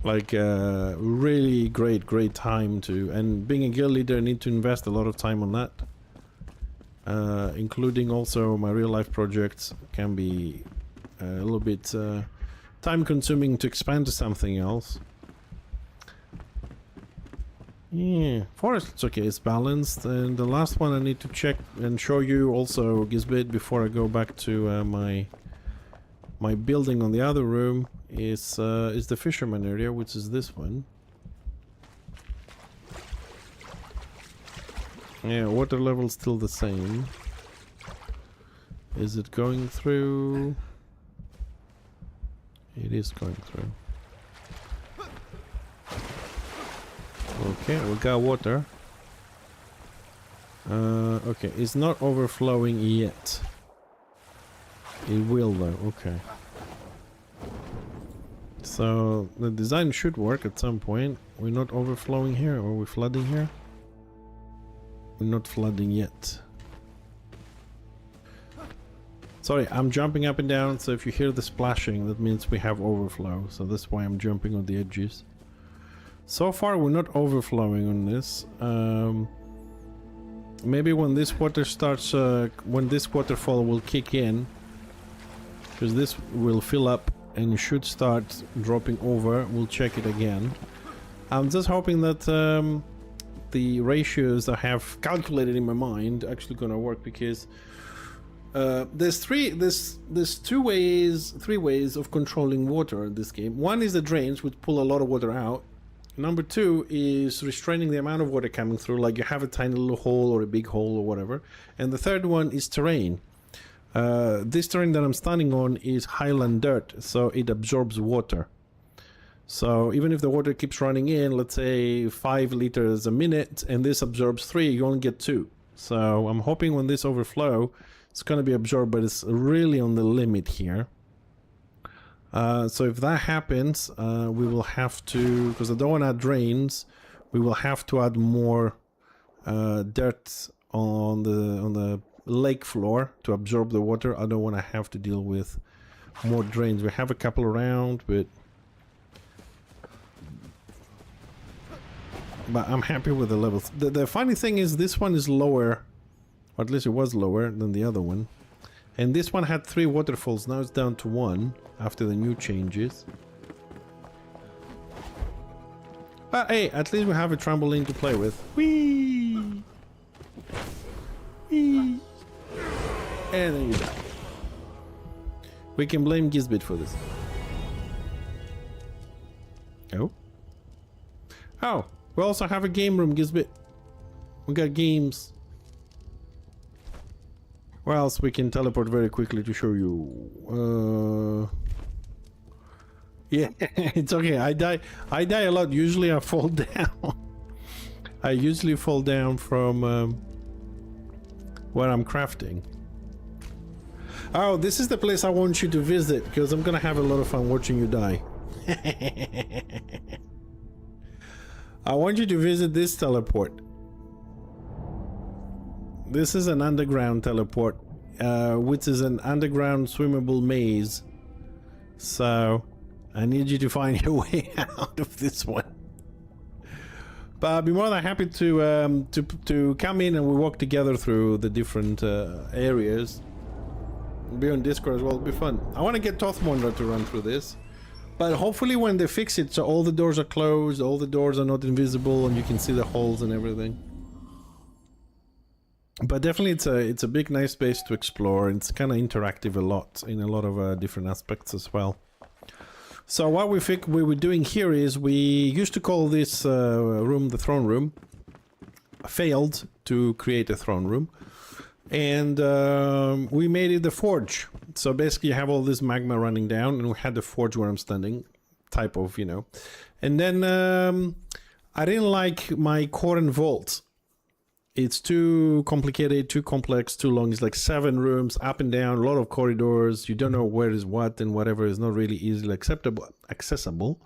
A: Like, really great time to... And being a guild leader, I need to invest a lot of time on that. Including also my real-life projects can be a little bit time-consuming to expand to something else. Yeah, forest, it's okay, it's balanced. And the last one I need to check and show you also, Gizbit, before I go back to my building on the other room is the fisherman area, which is this one. Yeah, water level still the same. Is it going through? It is going through. Okay, we got water. Okay, it's not overflowing yet. It will though, okay. So the design should work at some point. We're not overflowing here, or we're flooding here? We're not flooding yet. Sorry, I'm jumping up and down, so if you hear the splashing, that means we have overflow. So that's why I'm jumping on the edges. So far we're not overflowing on this. Maybe when this water starts, when this waterfall will kick in, because this will fill up and should start dropping over. We'll check it again. I'm just hoping that the ratios I have calculated in my mind actually gonna work, because There's three ways of controlling water in this game. One is the drains, which pull a lot of water out. Number two is restraining the amount of water coming through, like you have a tiny little hole or a big hole or whatever. And the third one is terrain. This terrain that I'm standing on is highland dirt, so it absorbs water. So even if the water keeps running in, let's say 5 liters a minute, and this absorbs 3, you only get 2. So I'm hoping when this overflow, it's going to be absorbed, but it's really on the limit here. So if that happens, we will have to, because I don't want to add drains, we will have to add more dirt on the lake floor to absorb the water. I don't want to have to deal with more drains. We have a couple around, but I'm happy with the levels. The funny thing is this one is lower, or at least it was lower than the other one. And this one had 3 waterfalls, now it's down to 1 after the new changes. But hey, at least we have a trampoline to play with. Whee! Whee! And then you die. We can blame Gizbit for this. Oh? Oh, we also have a game room, Gizbit. We got games. Where else we can teleport very quickly to show you? Yeah, it's okay. I die a lot. Usually I fall down. I usually fall down from where I'm crafting. Oh, this is the place I want you to visit because I'm gonna have a lot of fun watching you die. I want you to visit this teleport. This is an underground teleport, which is an underground swimmable maze. So I need you to find your way out of this one. But I'll be more than happy to come in and we walk together through the different areas. Be on Discord as well. It'll be fun. I want to get Tothmonder to run through this, but hopefully when they fix it so all the doors are closed, all the doors are not invisible, and you can see the holes and everything. But definitely it's a big nice space to explore, and it's kind of interactive a lot in a lot of different aspects as well. So what we were doing here is we used to call this room the throne room. Failed to create a throne room, and we made it the forge. So basically you have all this magma running down, and we had the forge where I'm standing, type of, you know. And then I didn't like my core and vault. It's too complicated, too complex, too long. It's like 7 rooms, up and down, a lot of corridors. You don't know where is what, and whatever is not really easily accessible.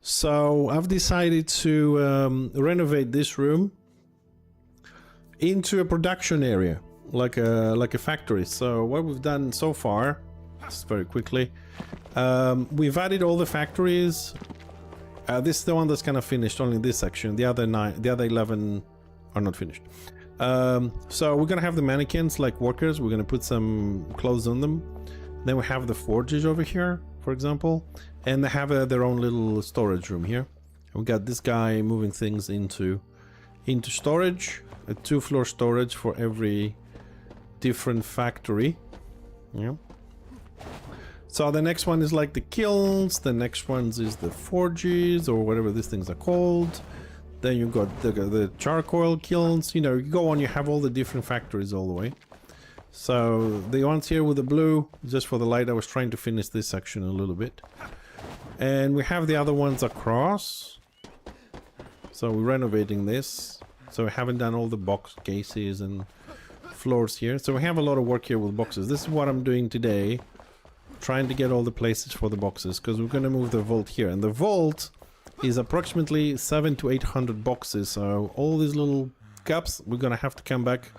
A: So I've decided to renovate this room into a production area, like a factory. So what we've done so far, just very quickly, we've added all the factories. This is the one that's kind of finished, only this section. The other 11 are not finished. So we're gonna have the mannequins like workers. We're gonna put some clothes on them. Then we have the forges over here, for example, and they have their own little storage room here. And we got this guy moving things into storage, a 2-floor storage for every different factory. Yeah. So the next one is like the kilns. The next ones is the forges, or whatever these things are called. Then you got the charcoal kilns. You know, you go on, you have all the different factories all the way. So the ones here with the blue, just for the light, I was trying to finish this section a little bit. And we have the other ones across. So we're renovating this. So we haven't done all the box cases and floors here. So we have a lot of work here with boxes. This is what I'm doing today. Trying to get all the places for the boxes, because we're going to move the vault here. And the vault is approximately 700 to 800 boxes. So all these little gaps, we're going to have to come back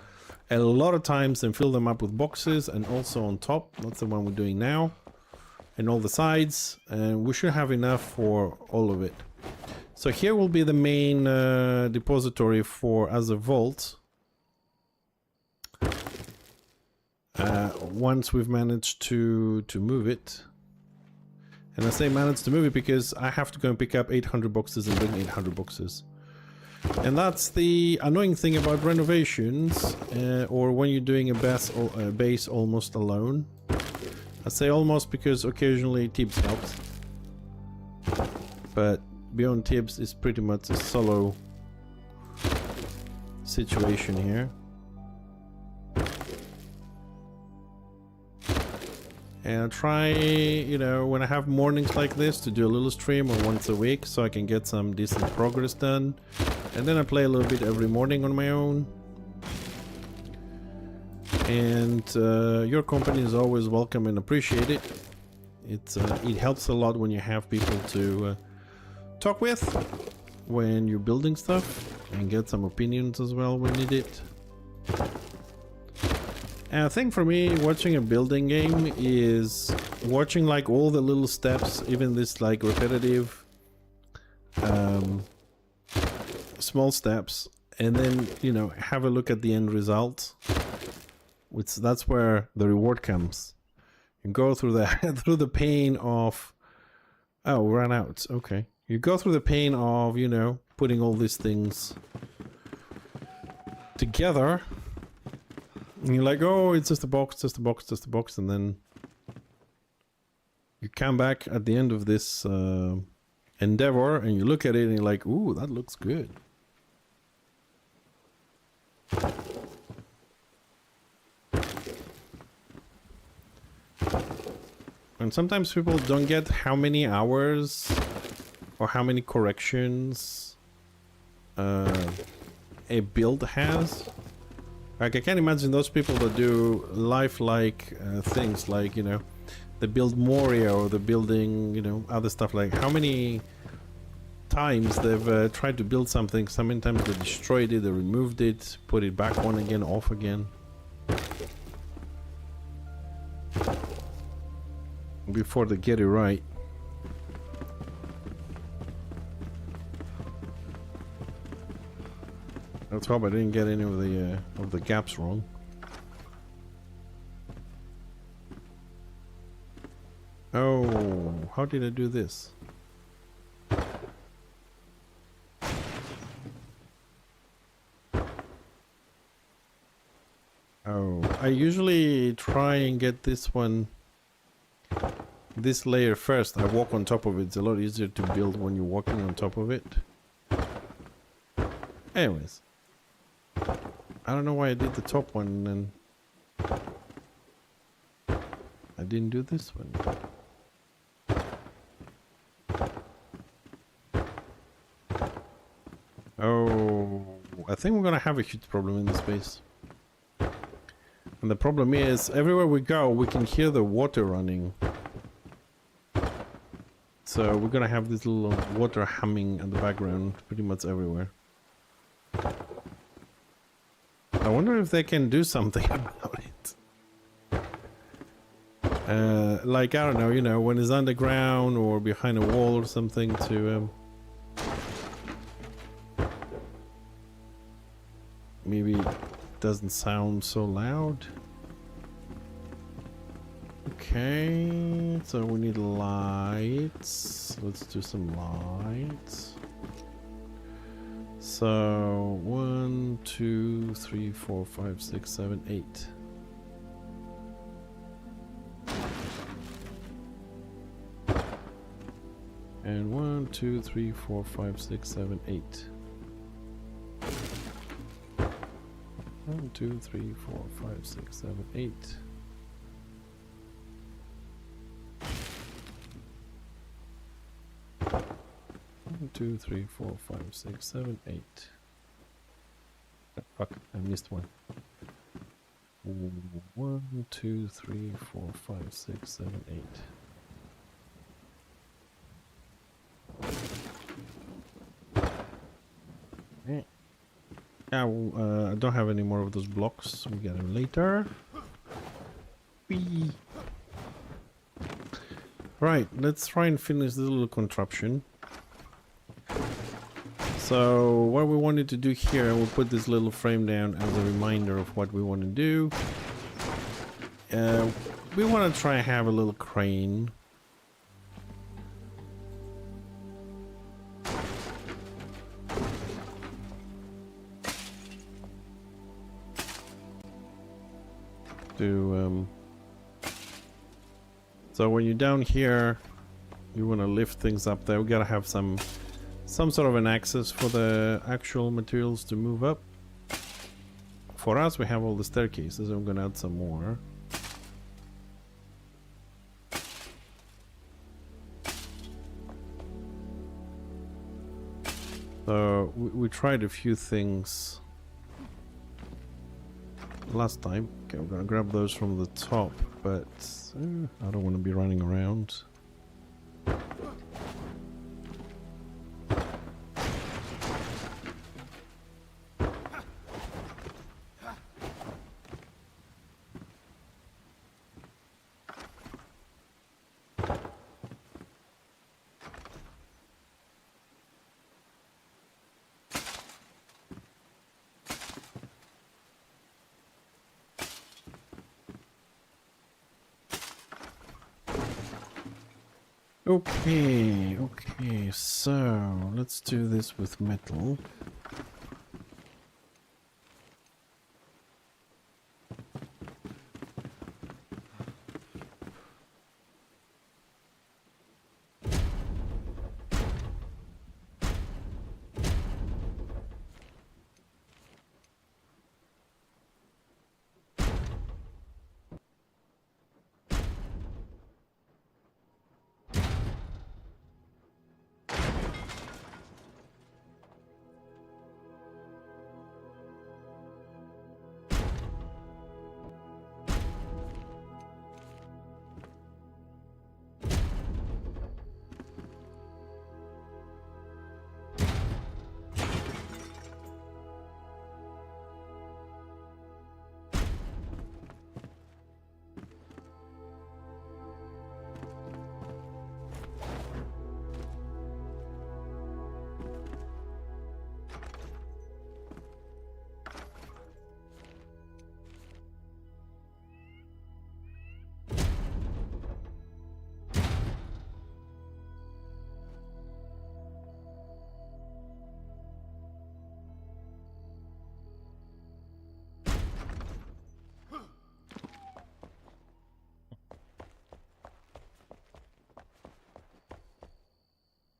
A: a lot of times and fill them up with boxes, and also on top. That's the one we're doing now, and all the sides, and we should have enough for all of it. So here will be the main depository for as a vault. Once we've managed to move it. And I say managed to move it because I have to go and pick up 800 boxes and bring 800 boxes. And that's the annoying thing about renovations, or when you're doing a base almost alone. I say almost because occasionally tips helps. But beyond tips is pretty much a solo situation here. And I try, you know, when I have mornings like this to do a little stream or once a week so I can get some decent progress done. And then I play a little bit every morning on my own. And your company is always welcome and appreciated. It helps a lot when you have people to talk with when you're building stuff and get some opinions as well when needed. And I think for me, watching a building game is watching like all the little steps, even this like repetitive small steps, and then, you know, have a look at the end result, which that's where the reward comes. You go through the through the pain of, oh, we ran out. Okay, you go through the pain of, you know, putting all these things together. And you're like, oh, it's just a box, just a box, just a box, and then you come back at the end of this endeavor and you look at it and you're like, ooh, that looks good. And sometimes people don't get how many hours or how many corrections a build has. Like, I can't imagine those people that do lifelike things, like, you know, they build Moria or they're building, you know, other stuff. Like, how many times they've tried to build something, so many times they destroyed it, they removed it, put it back on again, off again. Before they get it right. Let's hope I didn't get any of the gaps wrong. Oh, how did I do this? Oh, I usually try and get this one, this layer first. I walk on top of it. It's a lot easier to build when you're walking on top of it. Anyways. I don't know why I did the top one and then I didn't do this one. Oh, I think we're gonna have a huge problem in this base. And the problem is, everywhere we go, we can hear the water running. So we're gonna have this little water humming in the background pretty much everywhere. I wonder if they can do something about it. Like, I don't know, you know, when it's underground or behind a wall or something to... maybe it doesn't sound so loud. Okay, so we need lights. Let's do some lights. So 1, 2, 3, 4, 5, 6, 7, 8. And 1, 2, 3, 4, 5, 6, 7, 8. 1, 2, 3, 4, 5, 6, 7, 8. 1, 2, 3, 4, 5, 6, 7, 8. Oh, fuck, I missed one. 1, 2, 3, 4, 5, 6, 7, 8. Yeah, well, I don't have any more of those blocks. We get them later. Whee. Right, let's try and finish this little contraption. So what we wanted to do here, we'll put this little frame down as a reminder of what we want to do. We want to try and have a little crane. to... So when you're down here, you want to lift things up there. We gotta have some sort of an access for the actual materials to move up. For us, we have all the staircases. I'm gonna add some more. So we tried a few things last time. Okay, we're gonna grab those from the top, but I don't want to be running around. Okay, so let's do this with metal.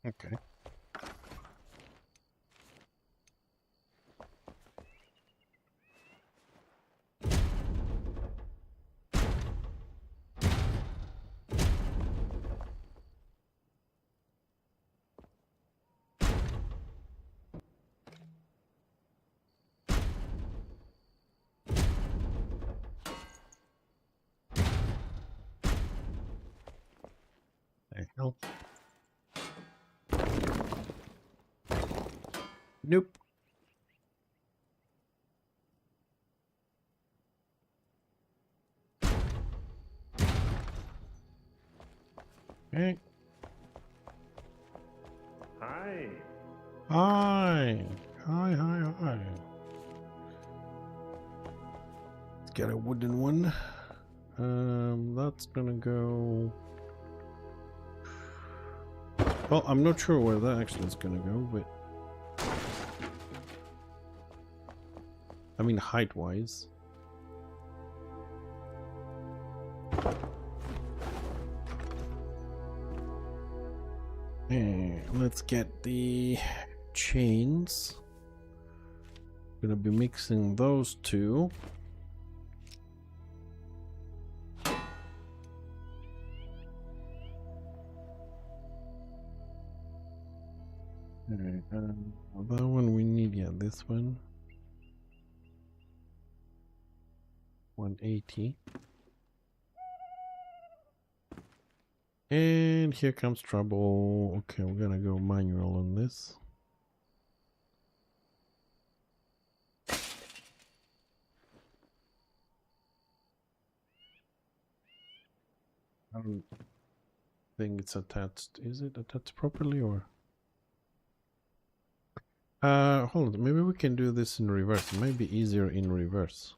A: Okay. There you go. Nope. Okay.
B: Hi.
A: Hi. Hi. Let's get a wooden one. That's gonna go... Well, I'm not sure where that actually is gonna go, but... I mean, height-wise. Let's get the chains. Gonna be mixing those two. Alright, that one we need, yeah, this one. 180. And here comes trouble. Okay, we're gonna go manual on this. I don't think it's attached. Is it attached properly or? Hold on. Maybe we can do this in reverse. It might be easier in reverse.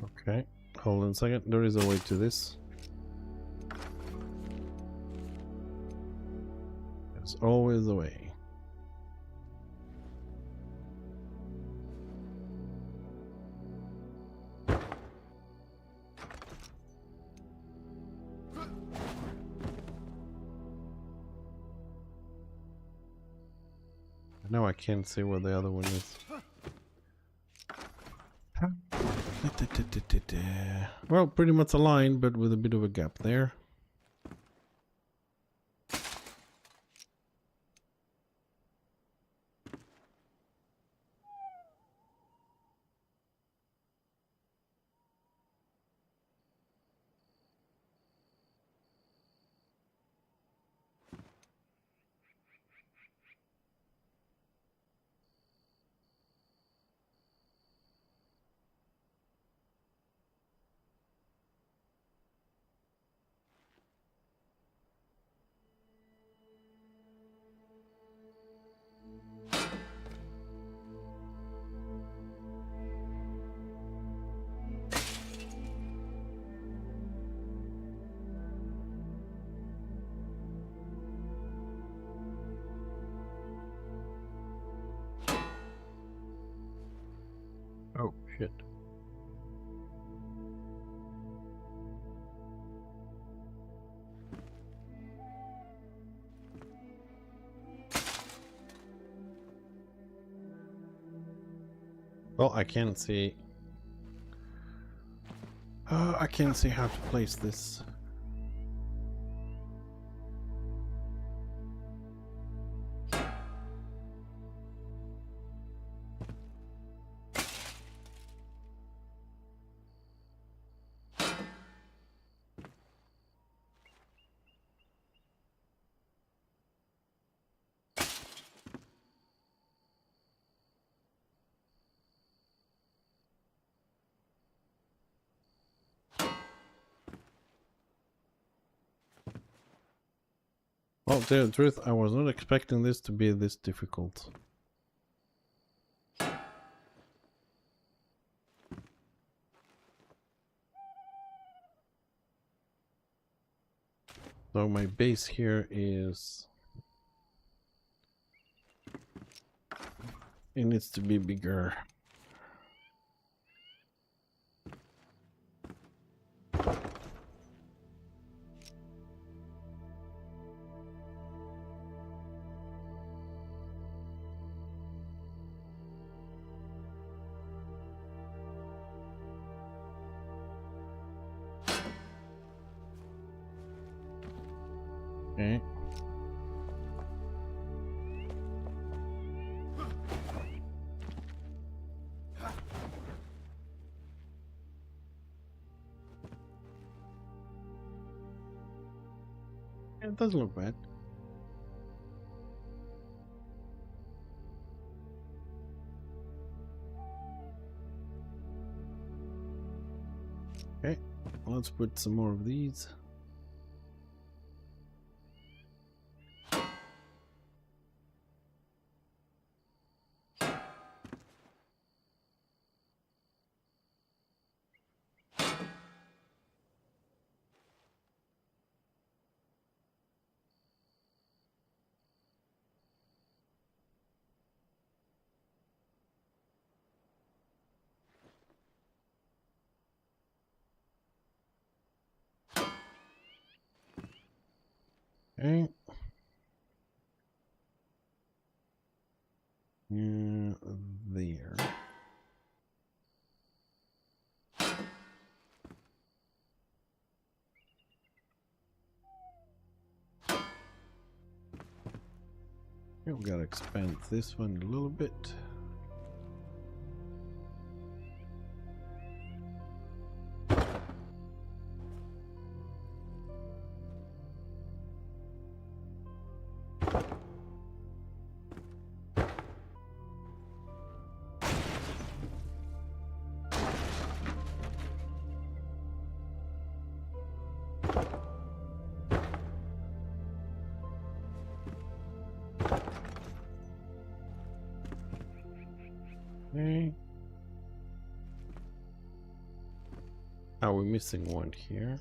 A: Okay, hold on a second. There is a way to this. There's always a way. Now I can't see where the other one is. Well, pretty much aligned, but with a bit of a gap there. Oh, shit. Well, I can't see. I can't see how to place this. Well, to tell you the truth, I was not expecting this to be this difficult. So my base here is... it needs to be bigger. Okay. It doesn't look bad. Okay, let's put some more of these. Okay. There. We gotta expand this one a little bit. Okay. Oh, we're missing one here.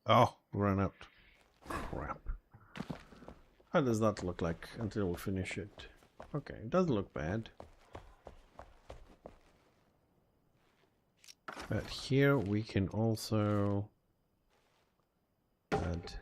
A: Oh, run out. Crap. How does that look like until we finish it? Okay, it doesn't look bad. But here we can also add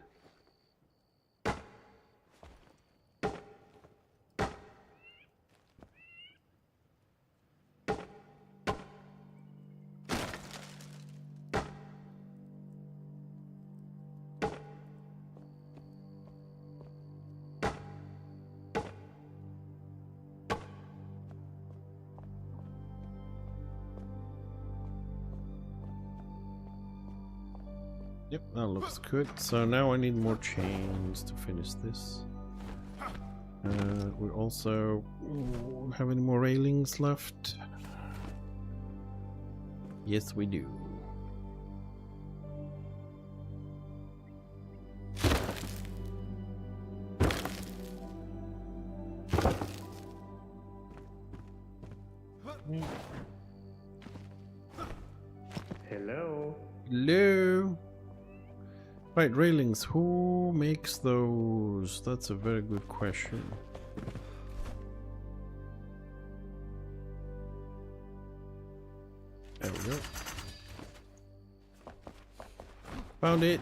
A: Yep, that looks good. So now I need more chains to finish this. We also have any more railings left? Yes, we do.
B: Hello.
A: Hello. Right, railings. Who makes those? That's a very good question. There we go. Found it.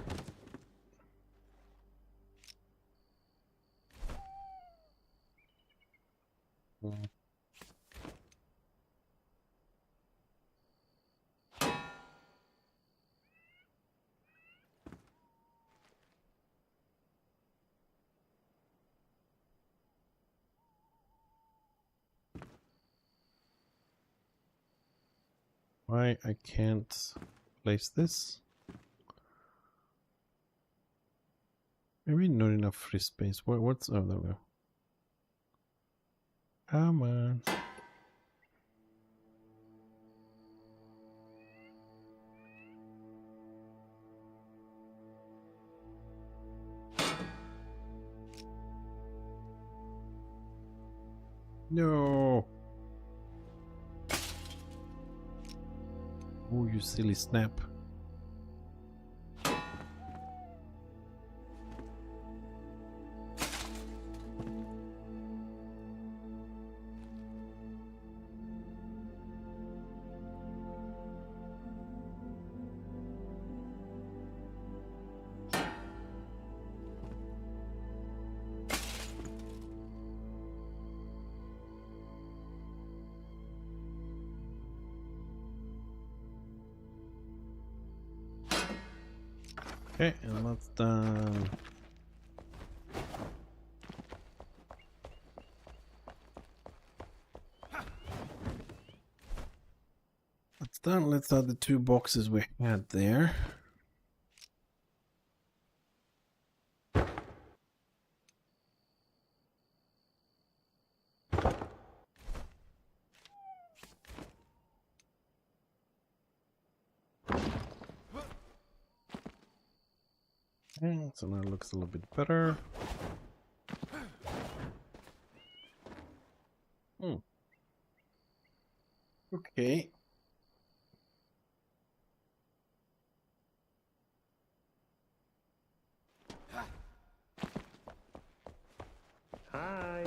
A: Why I can't place this? Maybe not enough free space. What's oh there we go. Come on. No. Oh, you silly snap. Okay, and that's done. That's done. Let's add the 2 boxes we had there. Okay, so now it looks a little bit better. Okay.
B: Hi.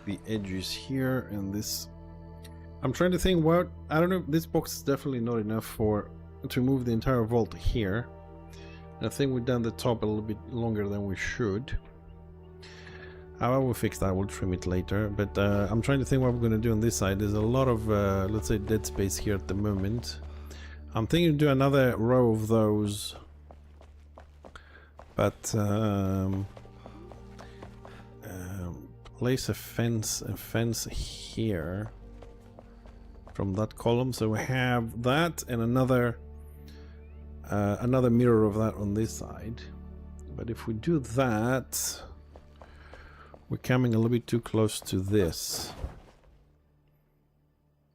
A: The edges here and this. I'm trying to think what I don't know. This box is definitely not enough to move the entire vault here. I think we've done the top a little bit longer than we should. I will fix that. We'll trim it later. But I'm trying to think what we're going to do on this side. There's a lot of let's say dead space here at the moment. I'm thinking to do another row of those. But place a fence here. from that column. So we have that and another mirror of that on this side. But if we do that, we're coming a little bit too close to this,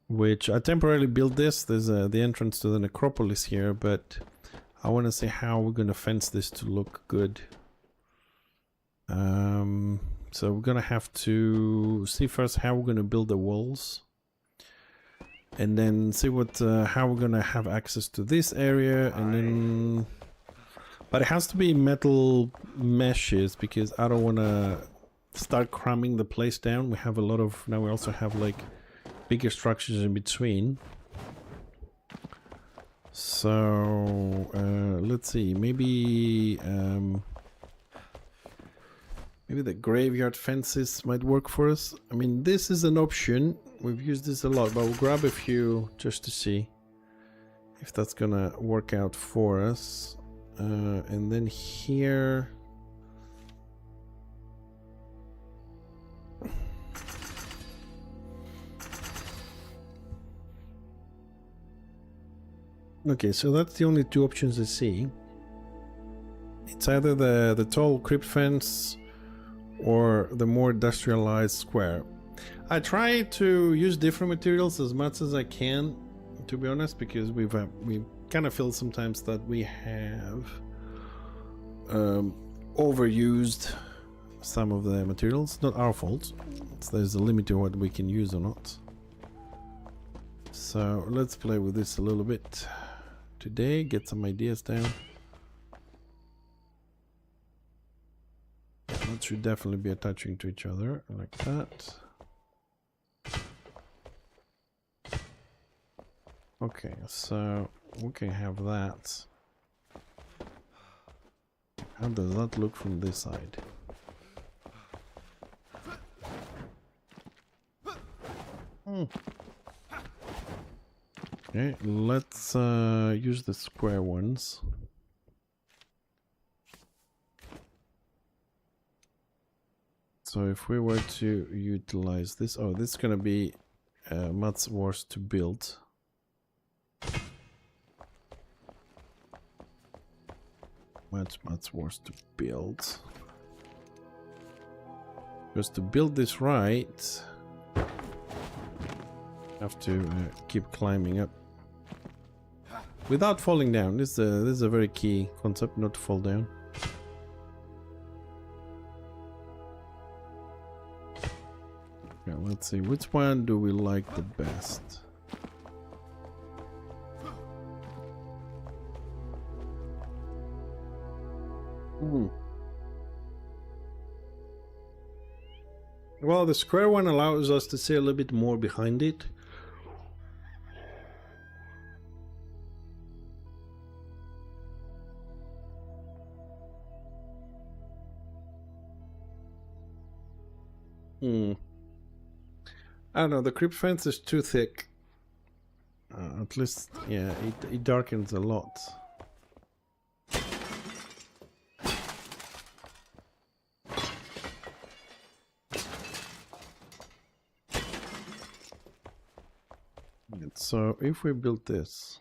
A: which I temporarily built this. There's the entrance to the necropolis here, but I want to see how we're going to fence this to look good. So we're going to have to see first how we're going to build the walls, and then see what how we're going to have access to this area, and then... But it has to be metal meshes, because I don't want to start cramming the place down. We have a lot of... Now we also have like bigger structures in between. So let's see, maybe maybe the graveyard fences might work for us. I mean, this is an option. We've used this a lot, but we'll grab a few just to see if that's gonna work out for us. And then here... Okay, so that's the only two options I see. It's either the tall crypt fence or the more industrialized square. I try to use different materials as much as I can, to be honest, because we kind of feel sometimes that we have overused some of the materials. Not our fault. There's a limit to what we can use or not. So let's play with this a little bit today, get some ideas down. That should definitely be attaching to each other like that. Okay, so we can have that. How does that look from this side? Okay, let's use the square ones. So if we were to utilize this, oh, this is gonna be much worse to build. Much worse to build. Because to build this right, have to keep climbing up without falling down. This is a very key concept, not to fall down. Okay, let's see, which one do we like the best? Well, the square one allows us to see a little bit more behind it. I don't know, the crypt fence is too thick. At least, yeah, it darkens a lot. So if we build this,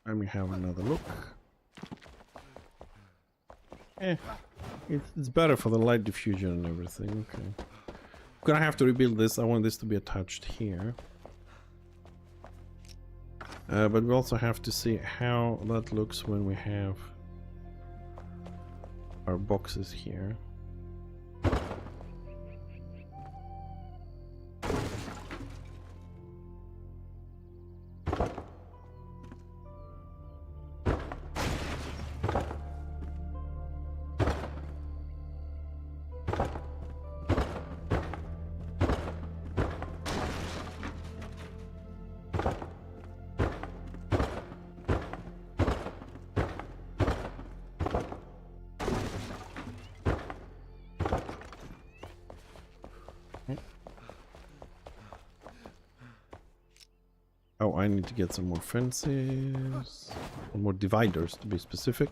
A: let me have another look. It's better for the light diffusion and everything. Okay. I'm gonna have to rebuild this. I want this to be attached here. But we also have to see how that looks when we have our boxes here. Oh, I need to get some more fences. Or more dividers, to be specific.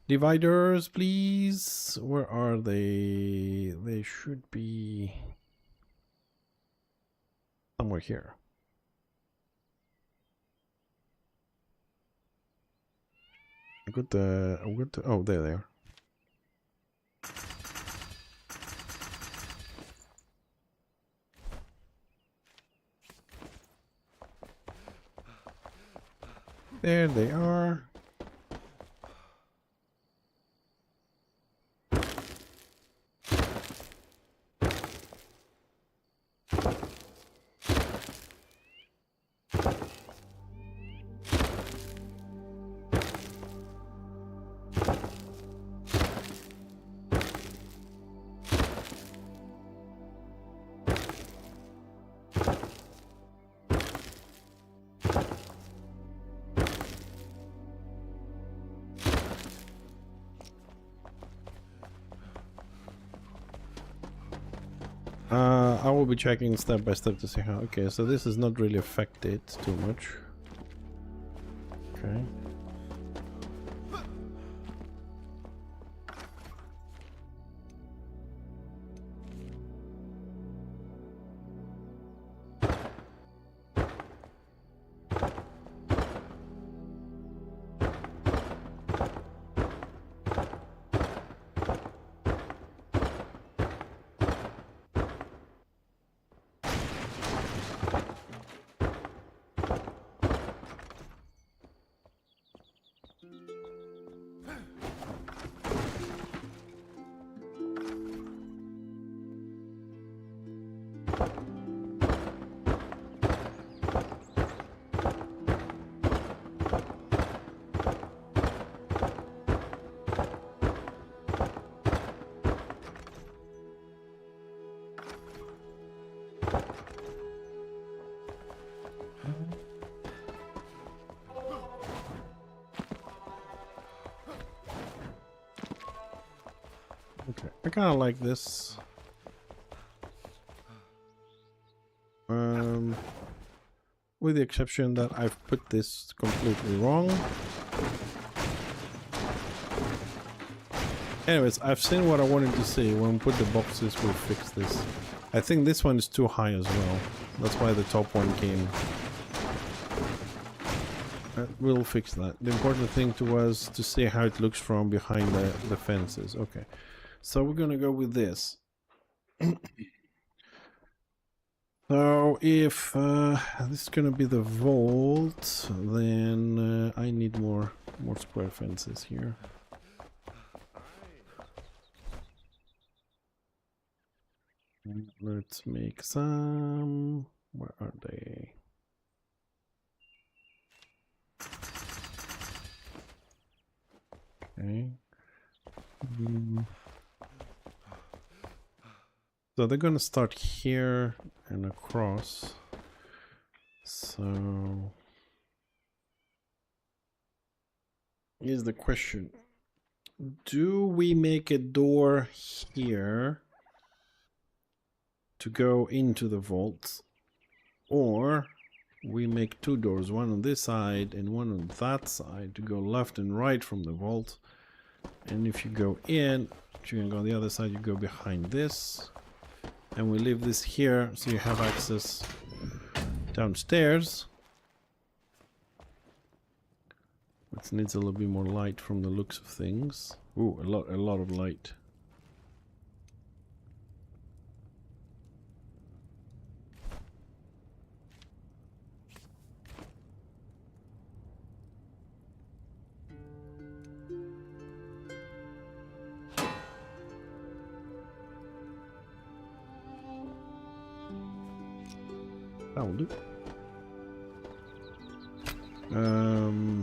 A: Dividers, please. Where are they? They should be somewhere here. Oh, there they are. There they are. I will be checking step by step to see how. Okay, so this is not really affected too much. Okay. Okay, I kind of like this. With the exception that I've put this completely wrong. Anyways, I've seen what I wanted to see. When we put the boxes, we'll fix this. I think this one is too high as well. That's why the top one came. We'll fix that. The important thing to us to see how it looks from behind the fences. Okay, so we're gonna go with this. So if this is gonna be the vault, then I need more square fences here. Let's make some. Where are they? Okay. So they're gonna start here and across. So here's the question. Do we make a door here to go into the vault? Or we make two doors, one on this side and one on that side, to go left and right from the vault. And if you go in, you can go on the other side, you go behind this. And we leave this here so you have access downstairs. It needs a little bit more light from the looks of things. Ooh, a lot of light. That'll do.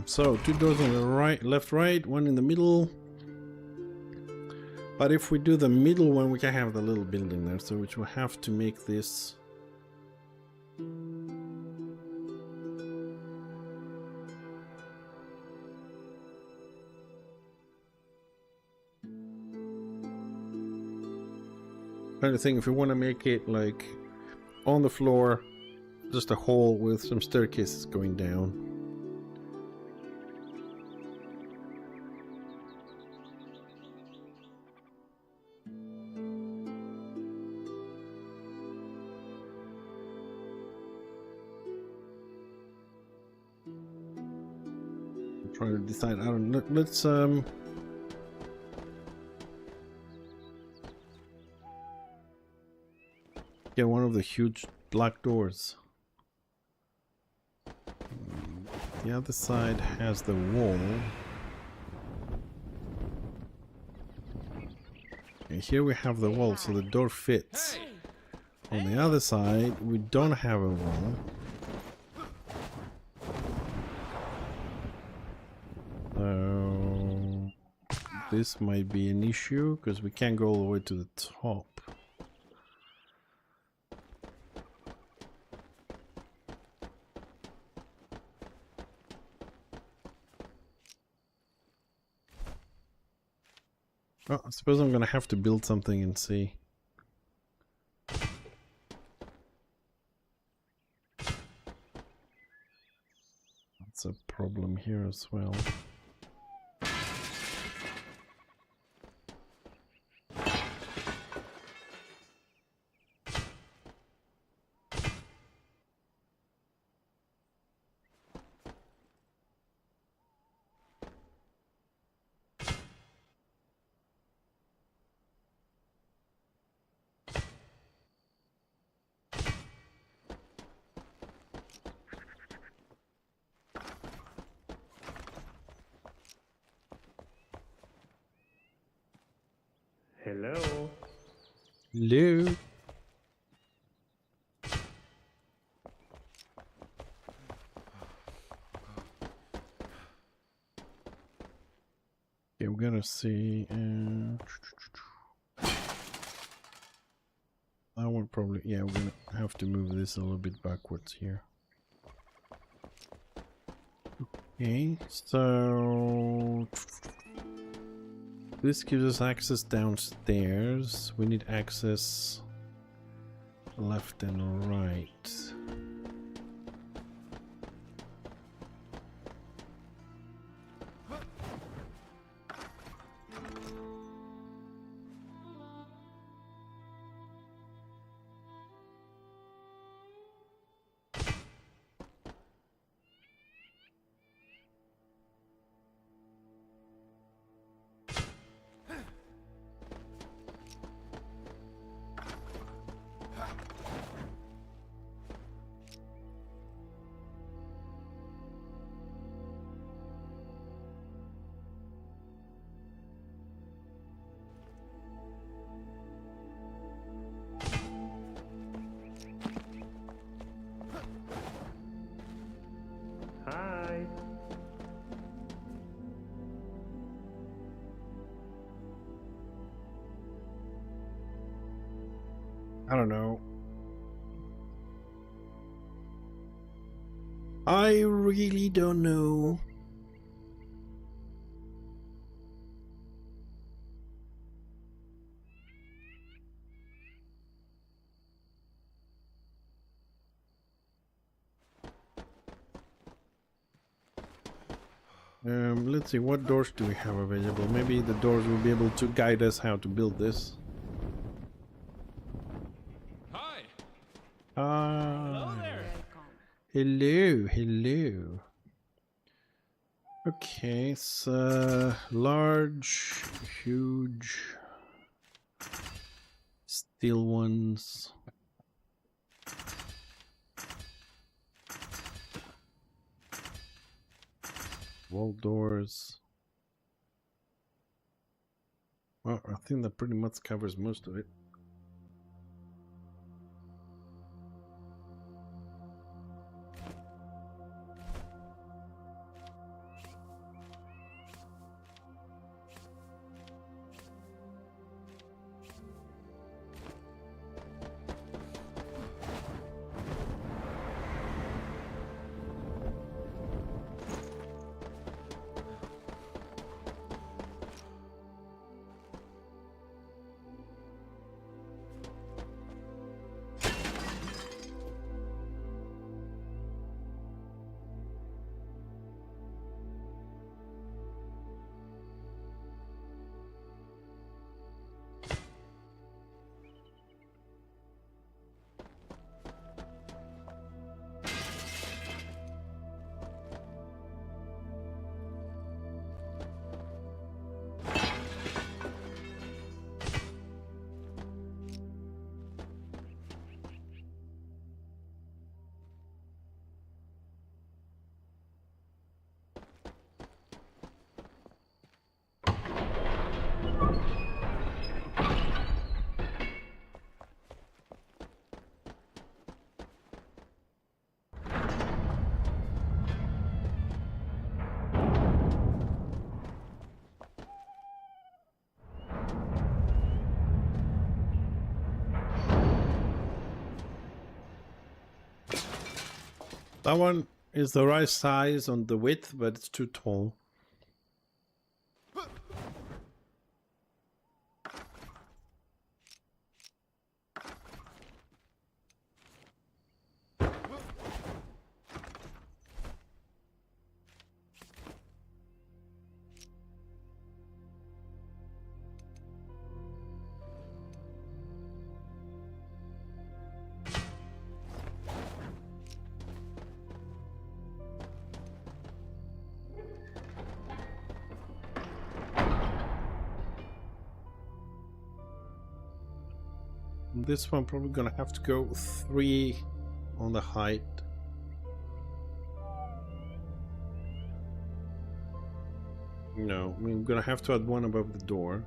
A: So 2 doors on the right, left, right, one in the middle. But if we do the middle one, we can have the little building there, so which will have to make this. Kind of thing, if we want to make it like on the floor, just a hall with some staircases going down. I'm trying to decide. I don't know. Let's get one of the huge black doors. The other side has the wall. And here we have the wall, so the door fits. On the other side, we don't have a wall. So this might be an issue because we can't go all the way to the top. Oh, I suppose I'm gonna have to build something and see. That's a problem here as well.
B: Hello.
A: Hello. Okay, we're gonna see. I will probably, yeah, we're gonna have to move this a little bit backwards here. Okay, so this gives us access downstairs. We need access left and right.
B: Hi.
A: I don't know. I really don't know. Let's see, what doors do we have available? Maybe the doors will be able to guide us how to build this.
C: Hi.
A: Ah.
C: Hello there.
A: Hello, hello. Okay, so large, huge, steel ones. Wall doors. Well, I think that pretty much covers most of it. That one is the right size on the width, but it's too tall. This one probably gonna have to go 3 on the height. No, we're gonna have to add 1 above the door.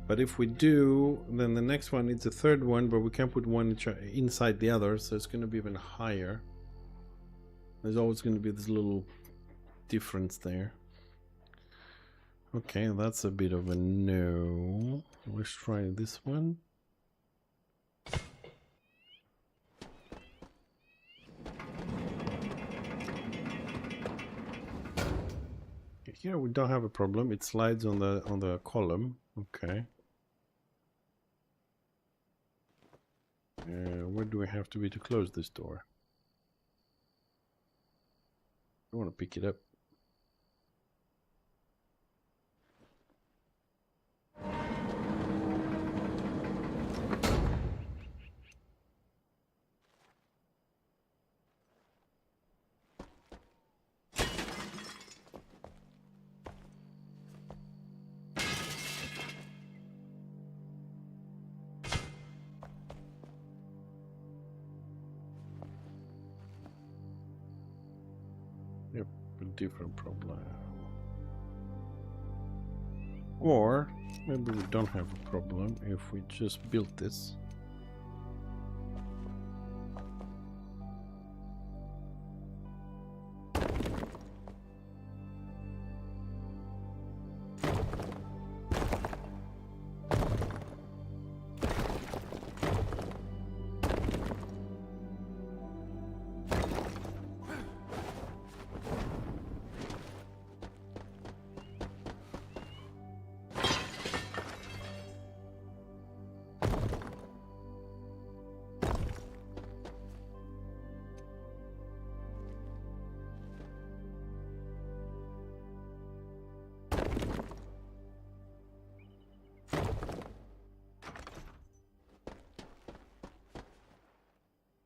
A: But if we do, then the next one needs a 3rd one, but we can't put one inside the other, so it's gonna be even higher. There's always gonna be this little difference there. Okay, that's a bit of a no. Let's try this one. Here we don't have a problem. It slides on the column. Okay. Where do we have to be to close this door? I want to pick it up. Yep, a different problem. Or maybe we don't have a problem if we just build this.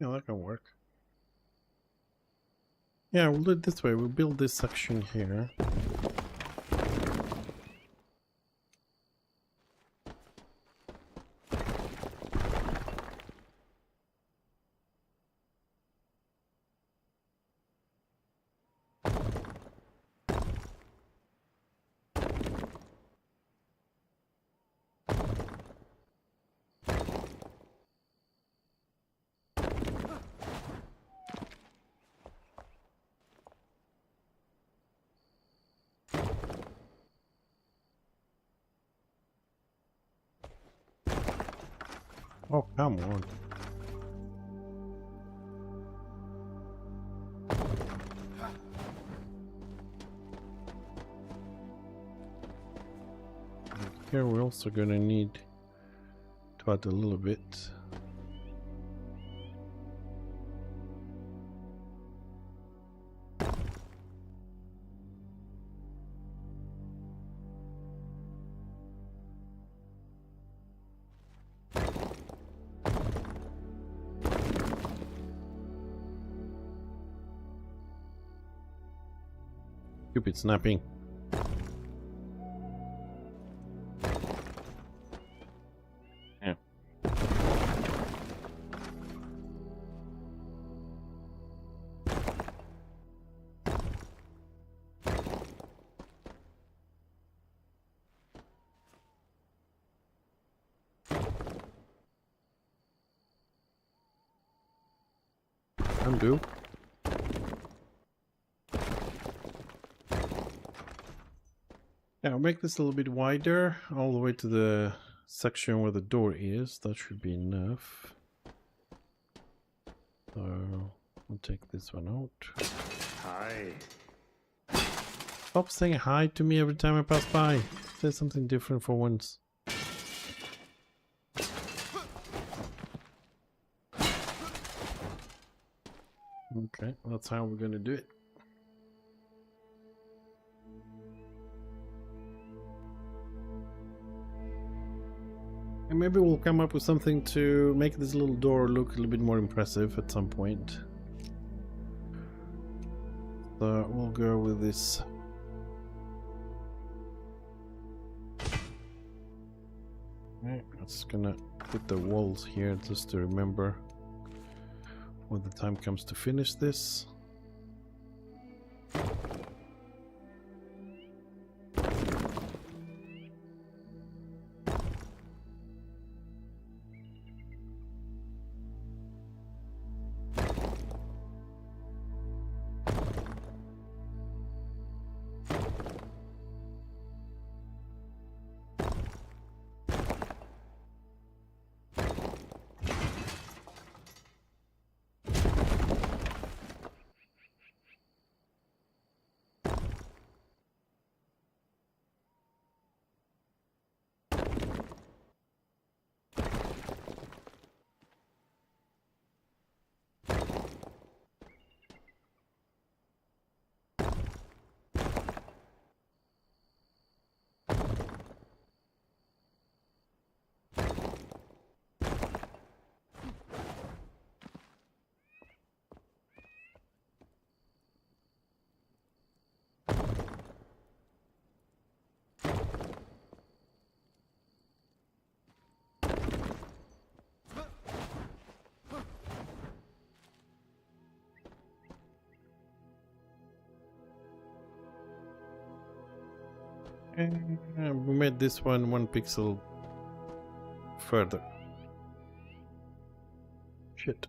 A: Yeah, that can work. Yeah, we'll do it this way. We'll build this section here. Oh, come on. Here we're also gonna need to add a little bit. Stupid snapping. Yeah. Undo. Yeah, I'll make this a little bit wider, all the way to the section where the door is. That should be enough. So I'll take this one out.
B: Hi.
A: Stop saying hi to me every time I pass by. Say something different for once. Okay, that's how we're gonna do it. And maybe we'll come up with something to make this little door look a little bit more impressive at some point. So we'll go with this. Okay, just gonna put the walls here just to remember when the time comes to finish this. And we made this one 1 pixel further. Shit.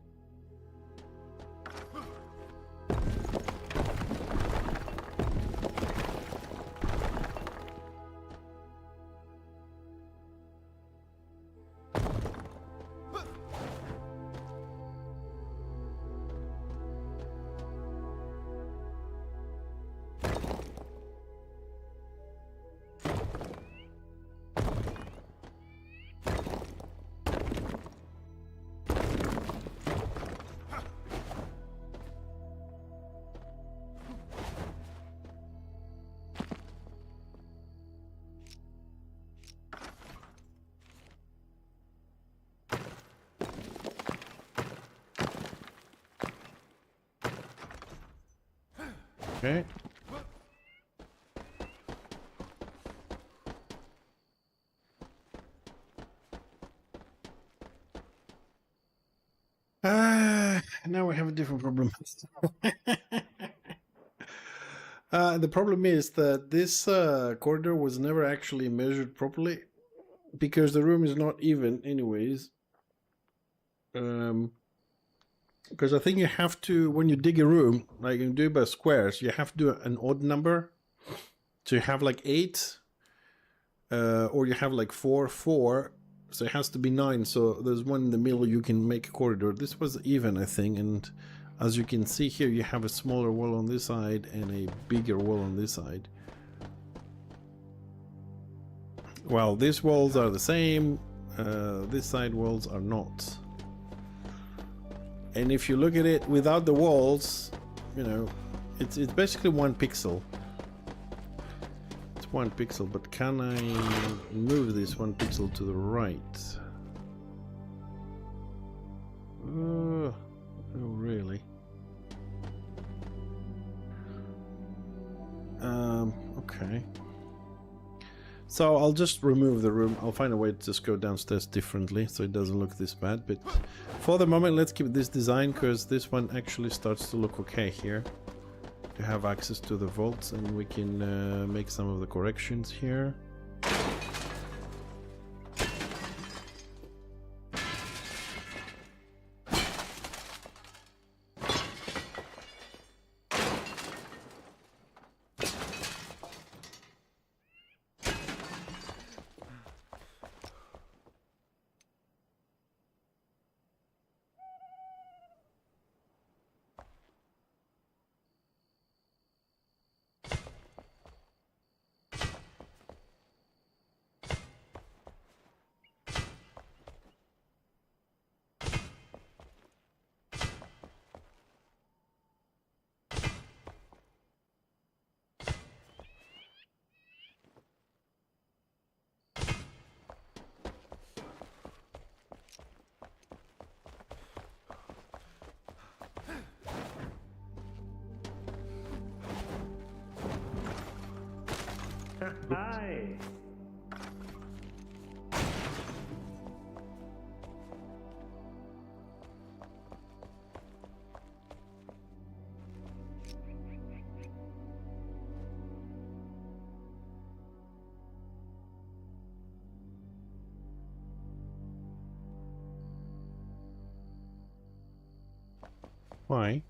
A: Okay. Now we have a different problem. The problem is that this corridor was never actually measured properly because the room is not even anyways. Because I think you have to, when you dig a room, like you do it by squares, you have to do an odd number. So you have like 8, or you have like 4, 4. So it has to be 9. So there's one in the middle you can make a corridor. This was even, I think, and as you can see here, you have a smaller wall on this side and a bigger wall on this side. Well, these walls are the same. This side walls are not. And if you look at it without the walls, you know, it's basically 1 pixel. It's 1 pixel, but can I move this 1 pixel to the right? Oh, really? Okay. So I'll just remove the room. I'll find a way to just go downstairs differently so it doesn't look this bad. But for the moment, let's keep this design because this one actually starts to look okay here. To have access to the vaults and we can make some of the corrections here.
B: Hi.
A: Why?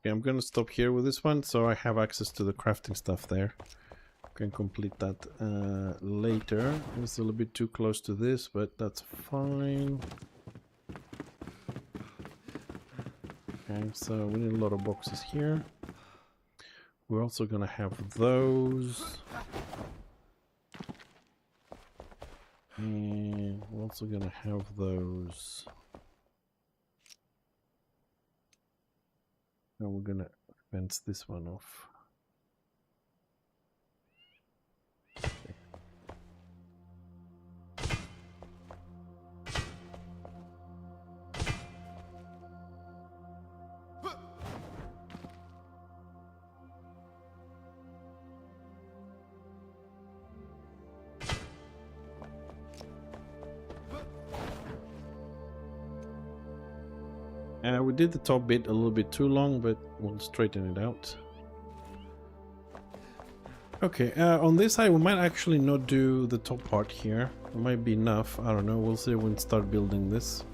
A: Okay, I'm gonna stop here with this one, so I have access to the crafting stuff there. Can complete that later. It's a little bit too close to this, but that's fine. Okay, so we need a lot of boxes here. We're also gonna have those. And we're also gonna have those. Now we're gonna fence this one off. We did the top bit a little bit too long, but we'll straighten it out. Okay, on this side we might actually not do the top part here. It might be enough, I don't know, we'll see when we start building this.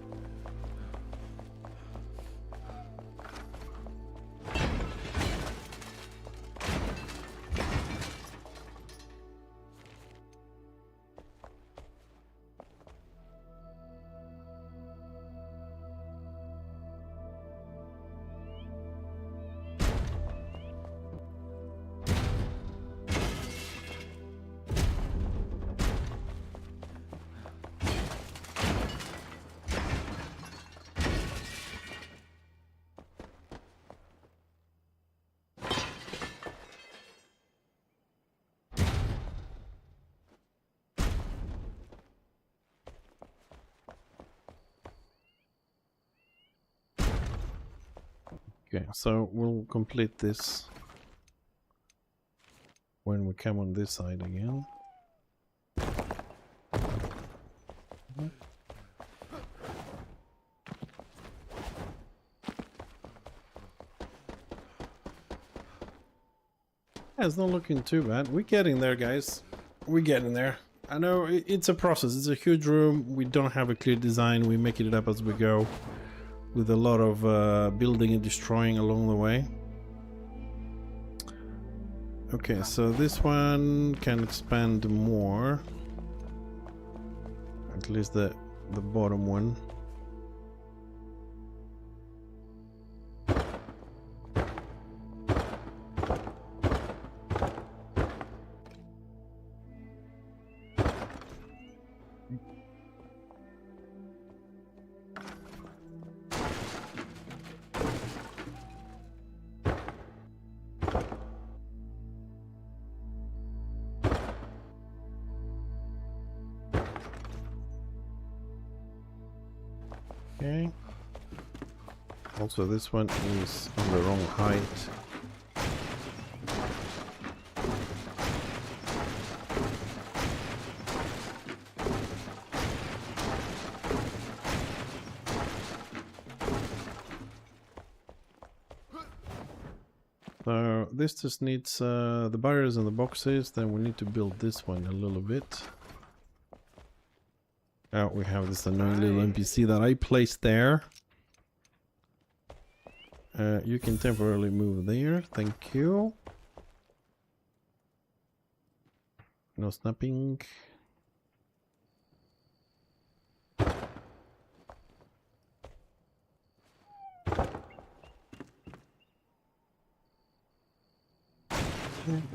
A: Okay, so we'll complete this when we come on this side again. Yeah, it's not looking too bad. We're getting there, guys. We're getting there. I know it's a process. It's a huge room. We don't have a clear design. We're making it up as we go, with a lot of building and destroying along the way. Okay, so this one can expand more. At least the bottom one. Okay. Also, this one is on the wrong height. So this just needs the barriers and the boxes. Then we need to build this one a little bit. We have this annoying little NPC that I placed there. You can temporarily move there, thank you. No snapping.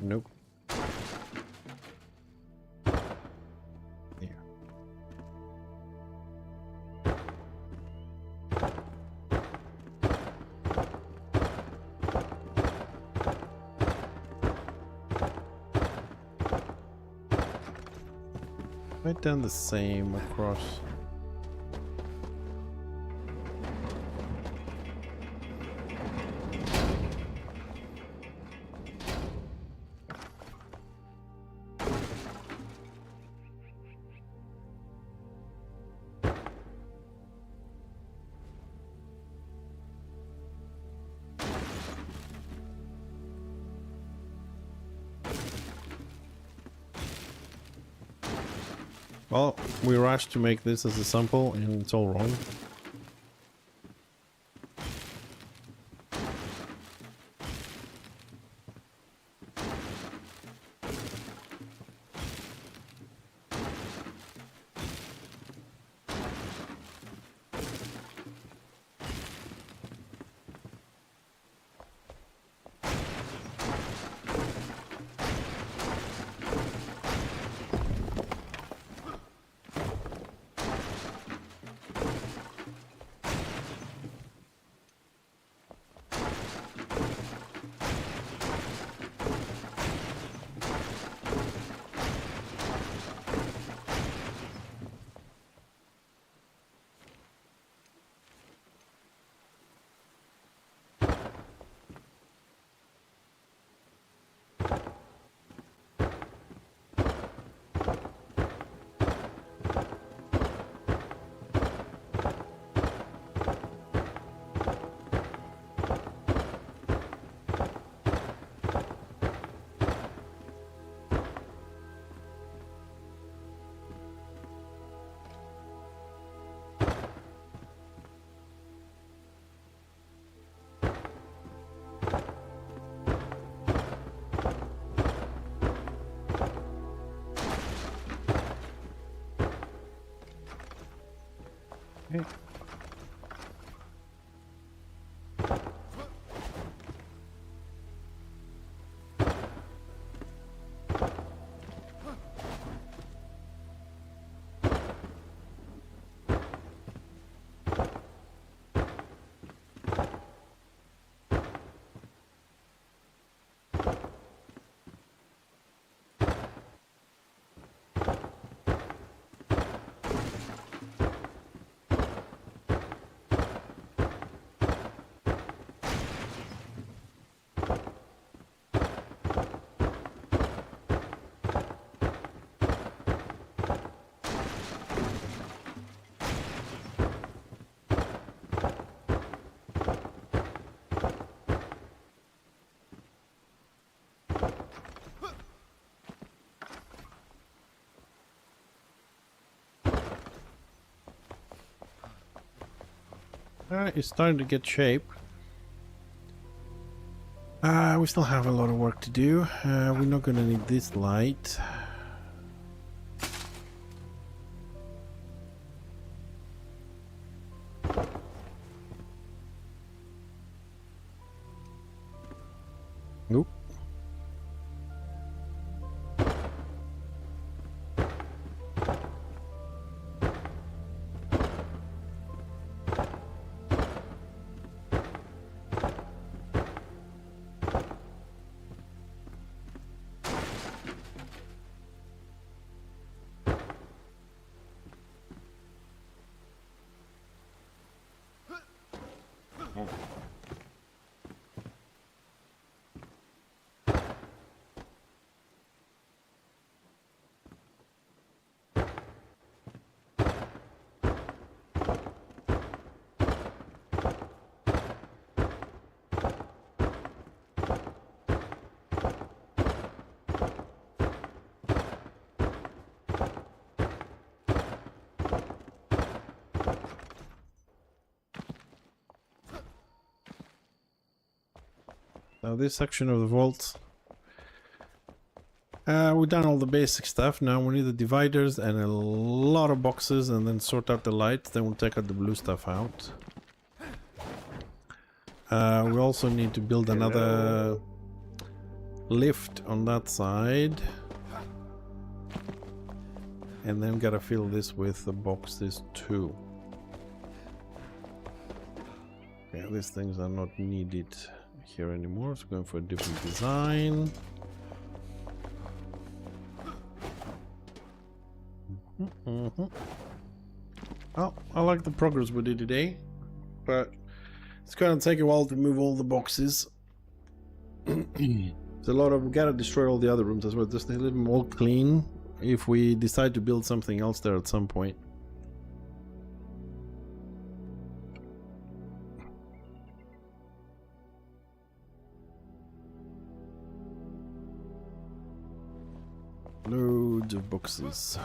A: Nope. Yeah. Right down the same across. Well, we rushed to make this as a sample and it's all wrong. Okay. It's starting to get shape. We still have a lot of work to do. We're not gonna need this light. Nope. Now this section of the vault, we've done all the basic stuff. Now we need the dividers and a lot of boxes, and then sort out the lights. Then we'll take out the blue stuff out. We also need to build another lift on that side. And then gotta fill this with the boxes too. Yeah, these things are not needed here anymore, so going for a different design. Oh, I like the progress we did today, but it's gonna take a while to move all the boxes. There's a lot of, we gotta destroy all the other rooms as well, just to leave them all clean if we decide to build something else there at some point. Loads of boxes.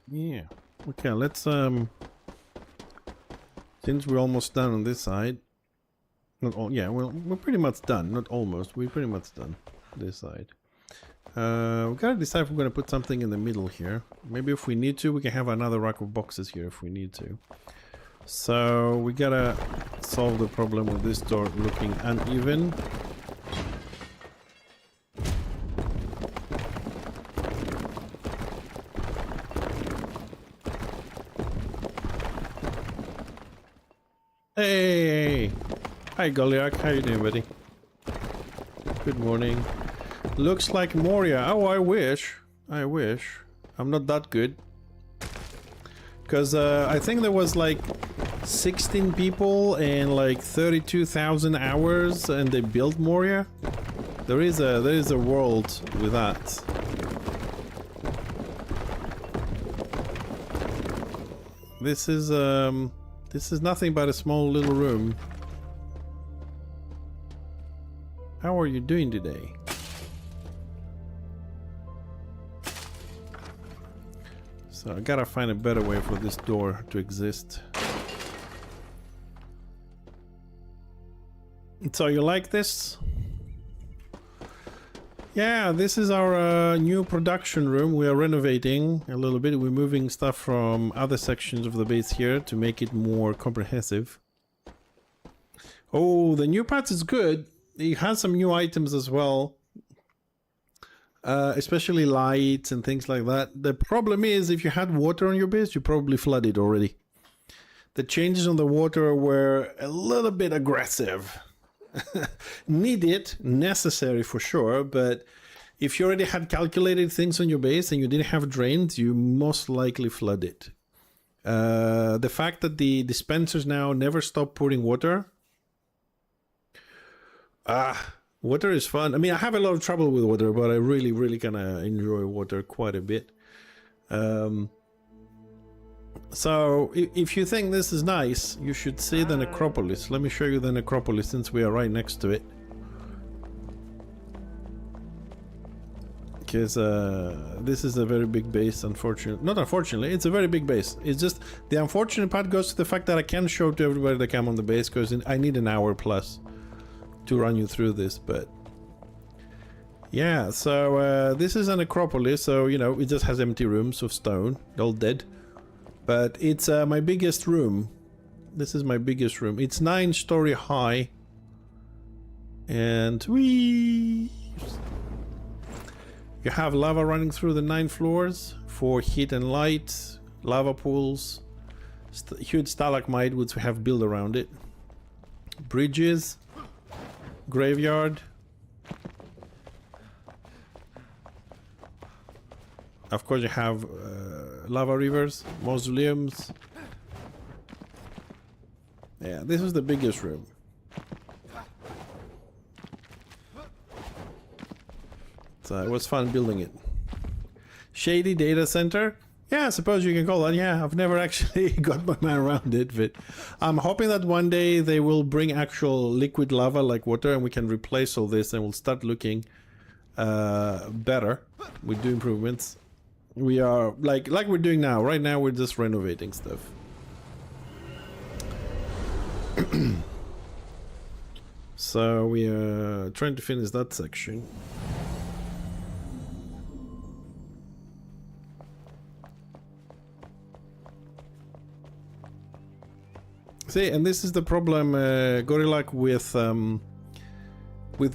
A: Yeah. Okay, let's since we're almost done on this side. Not all, yeah, well, we're pretty much done. Not almost, we're pretty much done this side. We gotta decide if we're gonna put something in the middle here. Maybe if we need to, we can have another rack of boxes here if we need to. So we gotta solve the problem with this door looking uneven. Hey! Hi Goliath, how you doing, buddy? Good morning. Looks like Moria. Oh, I wish. I wish. I'm not that good. Because I think there was like 16 people and like 32,000 hours and they built Moria. There is a world with that. This is nothing but a small little room. How are you doing today? So I gotta find a better way for this door to exist. So you like this? Yeah, this is our new production room. We are renovating a little bit. We're moving stuff from other sections of the base here to make it more comprehensive. Oh, the new parts is good. It has some new items as well. Especially lights and things like that. The problem is if you had water on your base, you probably flooded already. The changes on the water were a little bit aggressive. Needed, necessary for sure, but if you already had calculated things on your base and you didn't have drains, you most likely flooded. The fact that the dispensers now never stop pouring water. Water is fun. I mean, I have a lot of trouble with water, but I really kind of enjoy water quite a bit. So, if you think this is nice, you should see the necropolis. Let me show you the necropolis since we are right next to it. Because this is a very big base, unfortunately. Not unfortunately, it's a very big base. It's just, the unfortunate part goes to the fact that I can't show to everybody that I'm on the base, because I need an hour plus to run you through this, but yeah, so this is a necropolis, so you know, it just has empty rooms of stone, all dead, but it's my biggest room. This is my biggest room. It's 9-story high, and you have lava running through the 9 floors for heat and light, lava pools, huge stalagmite which we have built around it, bridges, graveyard, of course you have lava rivers, mausoleums. Yeah, this is the biggest room. So it was fun building it. Shady data center. Yeah, I suppose you can call that. Yeah, I've never actually got my mind around it, but I'm hoping that one day they will bring actual liquid lava like water and we can replace all this and we'll start looking better. We do improvements. We are like we're doing now. Right now we're just renovating stuff. So we are trying to finish that section. See, and this is the problem, Gorilak, with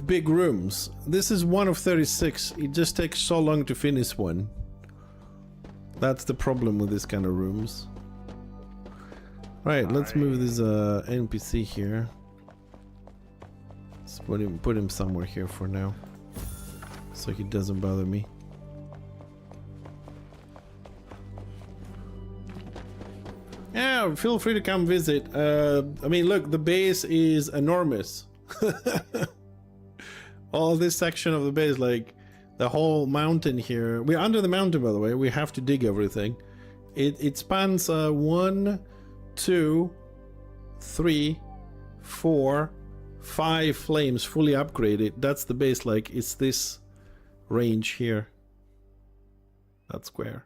A: big rooms. This is one of 36. It just takes so long to finish one. That's the problem with this kind of rooms. Right, let's move this NPC here. Let's put him somewhere here for now, so he doesn't bother me. Yeah, feel free to come visit. I mean, look, the base is enormous. All this section of the base, like the whole mountain here. We're under the mountain, by the way. We have to dig everything. It spans 1, 2, 3, 4, 5 flames fully upgraded. That's the base. Like, it's this range here. That square.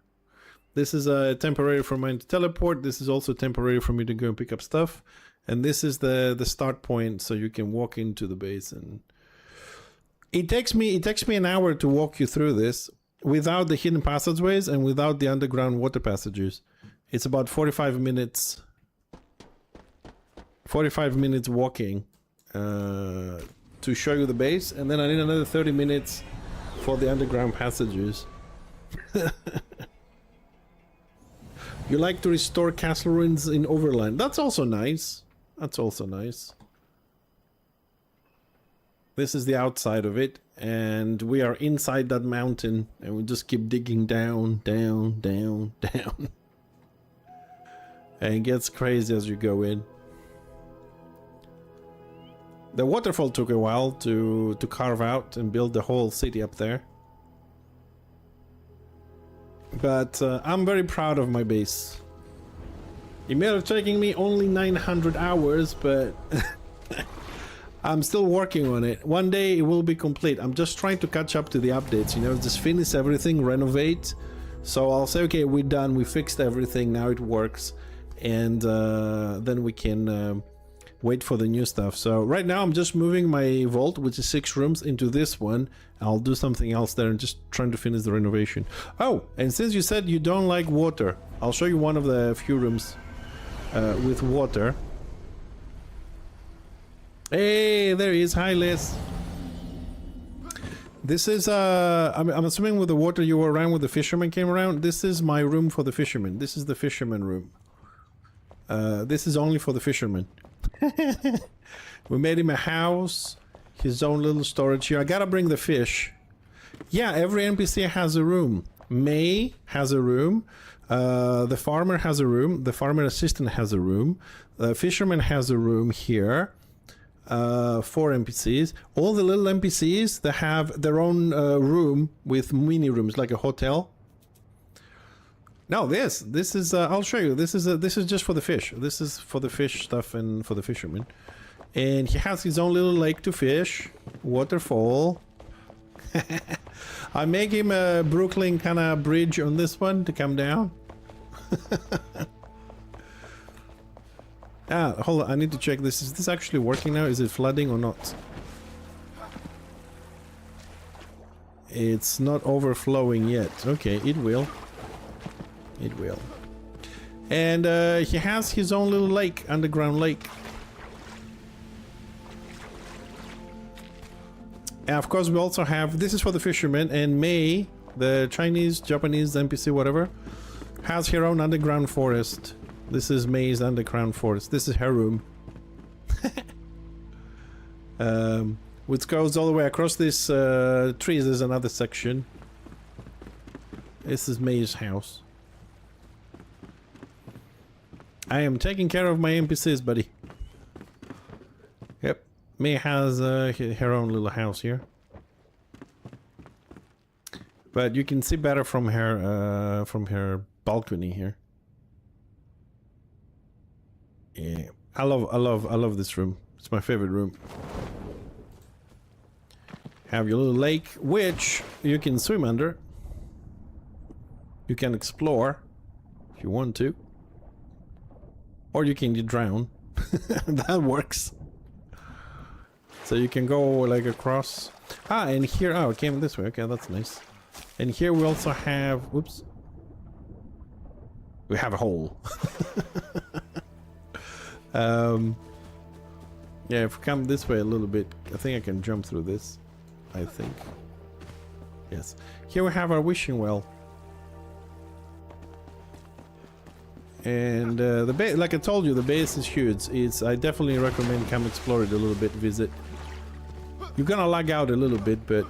A: This is temporary for mine to teleport. This is also temporary for me to go and pick up stuff. And this is the start point, so you can walk into the base. And it takes me an hour to walk you through this without the hidden passageways and without the underground water passages. It's about 45 minutes. 45 minutes walking to show you the base, and then I need another 30 minutes for the underground passages. You like to restore castle ruins in Overland. That's also nice. That's also nice. This is the outside of it, and we are inside that mountain, and we just keep digging down, down, down, down. And it gets crazy as you go in. The waterfall took a while to carve out and build the whole city up there. But I'm very proud of my base. It may have taken me only 900 hours, but I'm still working on it. One day it will be complete. I'm just trying to catch up to the updates, you know, just finish everything, renovate. So I'll say, okay, we're done, we fixed everything, now it works. And then we can wait for the new stuff. So right now I'm just moving my vault, which is 6 rooms, into this one. I'll do something else there and just trying to finish the renovation. Oh, and since you said you don't like water, I'll show you one of the few rooms with water. Hey, there he is. Hi, Liz. This is, I'm assuming with the water you were around when the fisherman came around. This is my room for the fisherman. This is the fisherman room. This is only for the fisherman. We made him a house, his own little storage here. I gotta bring the fish. Yeah, every NPC has a room. May has a room. The farmer has a room. The farmer assistant has a room. The fisherman has a room here. 4 NPCs. All the little NPCs, they have their own room with mini rooms, like a hotel. No, this is I'll show you. This is just for the fish. This is for the fish stuff and for the fisherman. And he has his own little lake to fish, waterfall. I make him a Brooklyn kind of bridge on this one to come down. Ah, hold on, I need to check this. Is this actually working now? Is it flooding or not? It's not overflowing yet. Okay, it will. It will. And he has his own little lake, underground lake. And of course we also have, this is for the fishermen, and May, the Chinese, Japanese NPC, whatever, has her own underground forest. This is May's underground forest. This is her room. Which goes all the way across these trees. There's another section. This is May's house. I am taking care of my NPCs, buddy. Yep. May has her own little house here. But you can see better from her balcony here. Yeah. I love this room. It's my favorite room. Have your little lake, which you can swim under. You can explore if you want to. Or you can drown. That works. So you can go like across. Ah, and here, oh, it came this way. Okay, that's nice. And here we also have, whoops. We have a hole. Yeah, if we come this way a little bit, I think I can jump through this. I think. Yes. Here we have our wishing well. And the base, like I told you, the base is huge. I definitely recommend come explore it a little bit, visit. You're gonna lag out a little bit, but...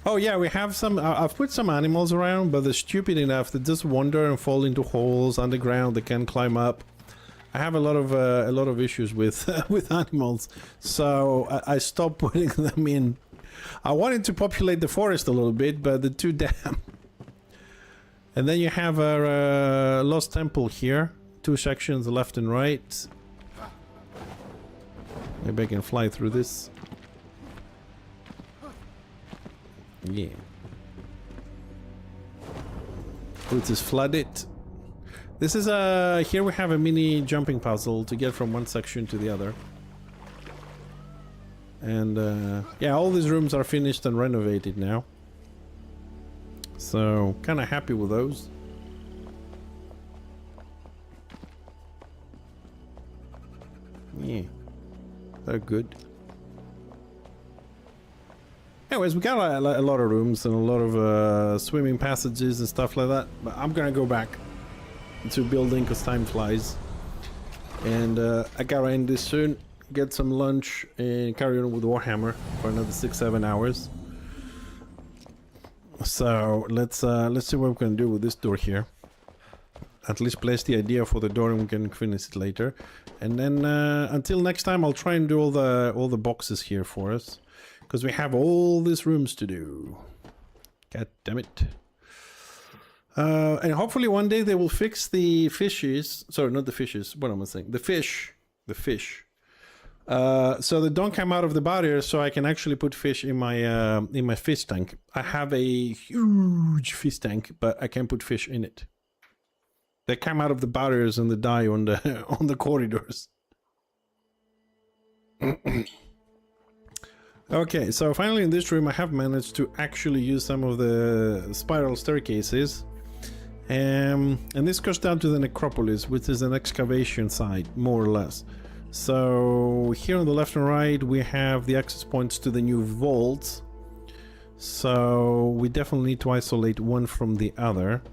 A: Oh yeah, we have some... I've put some animals around, but they're stupid enough to just wander and fall into holes underground. They can climb up. I have a lot of issues with with animals, so I stopped putting them in. I wanted to populate the forest a little bit, but they're too damn. And then you have our lost temple here. 2 sections, left and right. Maybe I can fly through this. Yeah. Which is flooded. This is here we have a mini jumping puzzle to get from one section to the other. And yeah, all these rooms are finished and renovated now. So, kind of happy with those. Yeah, they're good. Anyways, we got a lot of rooms and a lot of swimming passages and stuff like that. But I'm gonna go back to building because time flies. And I gotta end this soon. Get some lunch and carry on with Warhammer for another 6-7 hours. So let's see what we can do with this door here. At least place the idea for the door and we can finish it later. And then until next time, I'll try and do all the boxes here for us, because we have all these rooms to do. God damn it. And hopefully one day they will fix the fishes. Sorry, not the fishes. What am I saying? The fish. The fish. So they don't come out of the barrier, so I can actually put fish in my fish tank. I have a huge fish tank, but I can't put fish in it. They come out of the barriers and they die on the on the corridors. Okay, so finally in this room I have managed to actually use some of the spiral staircases. And this goes down to the necropolis, which is an excavation site, more or less. So here on the left and right we have the access points to the new vaults. So we definitely need to isolate one from the other.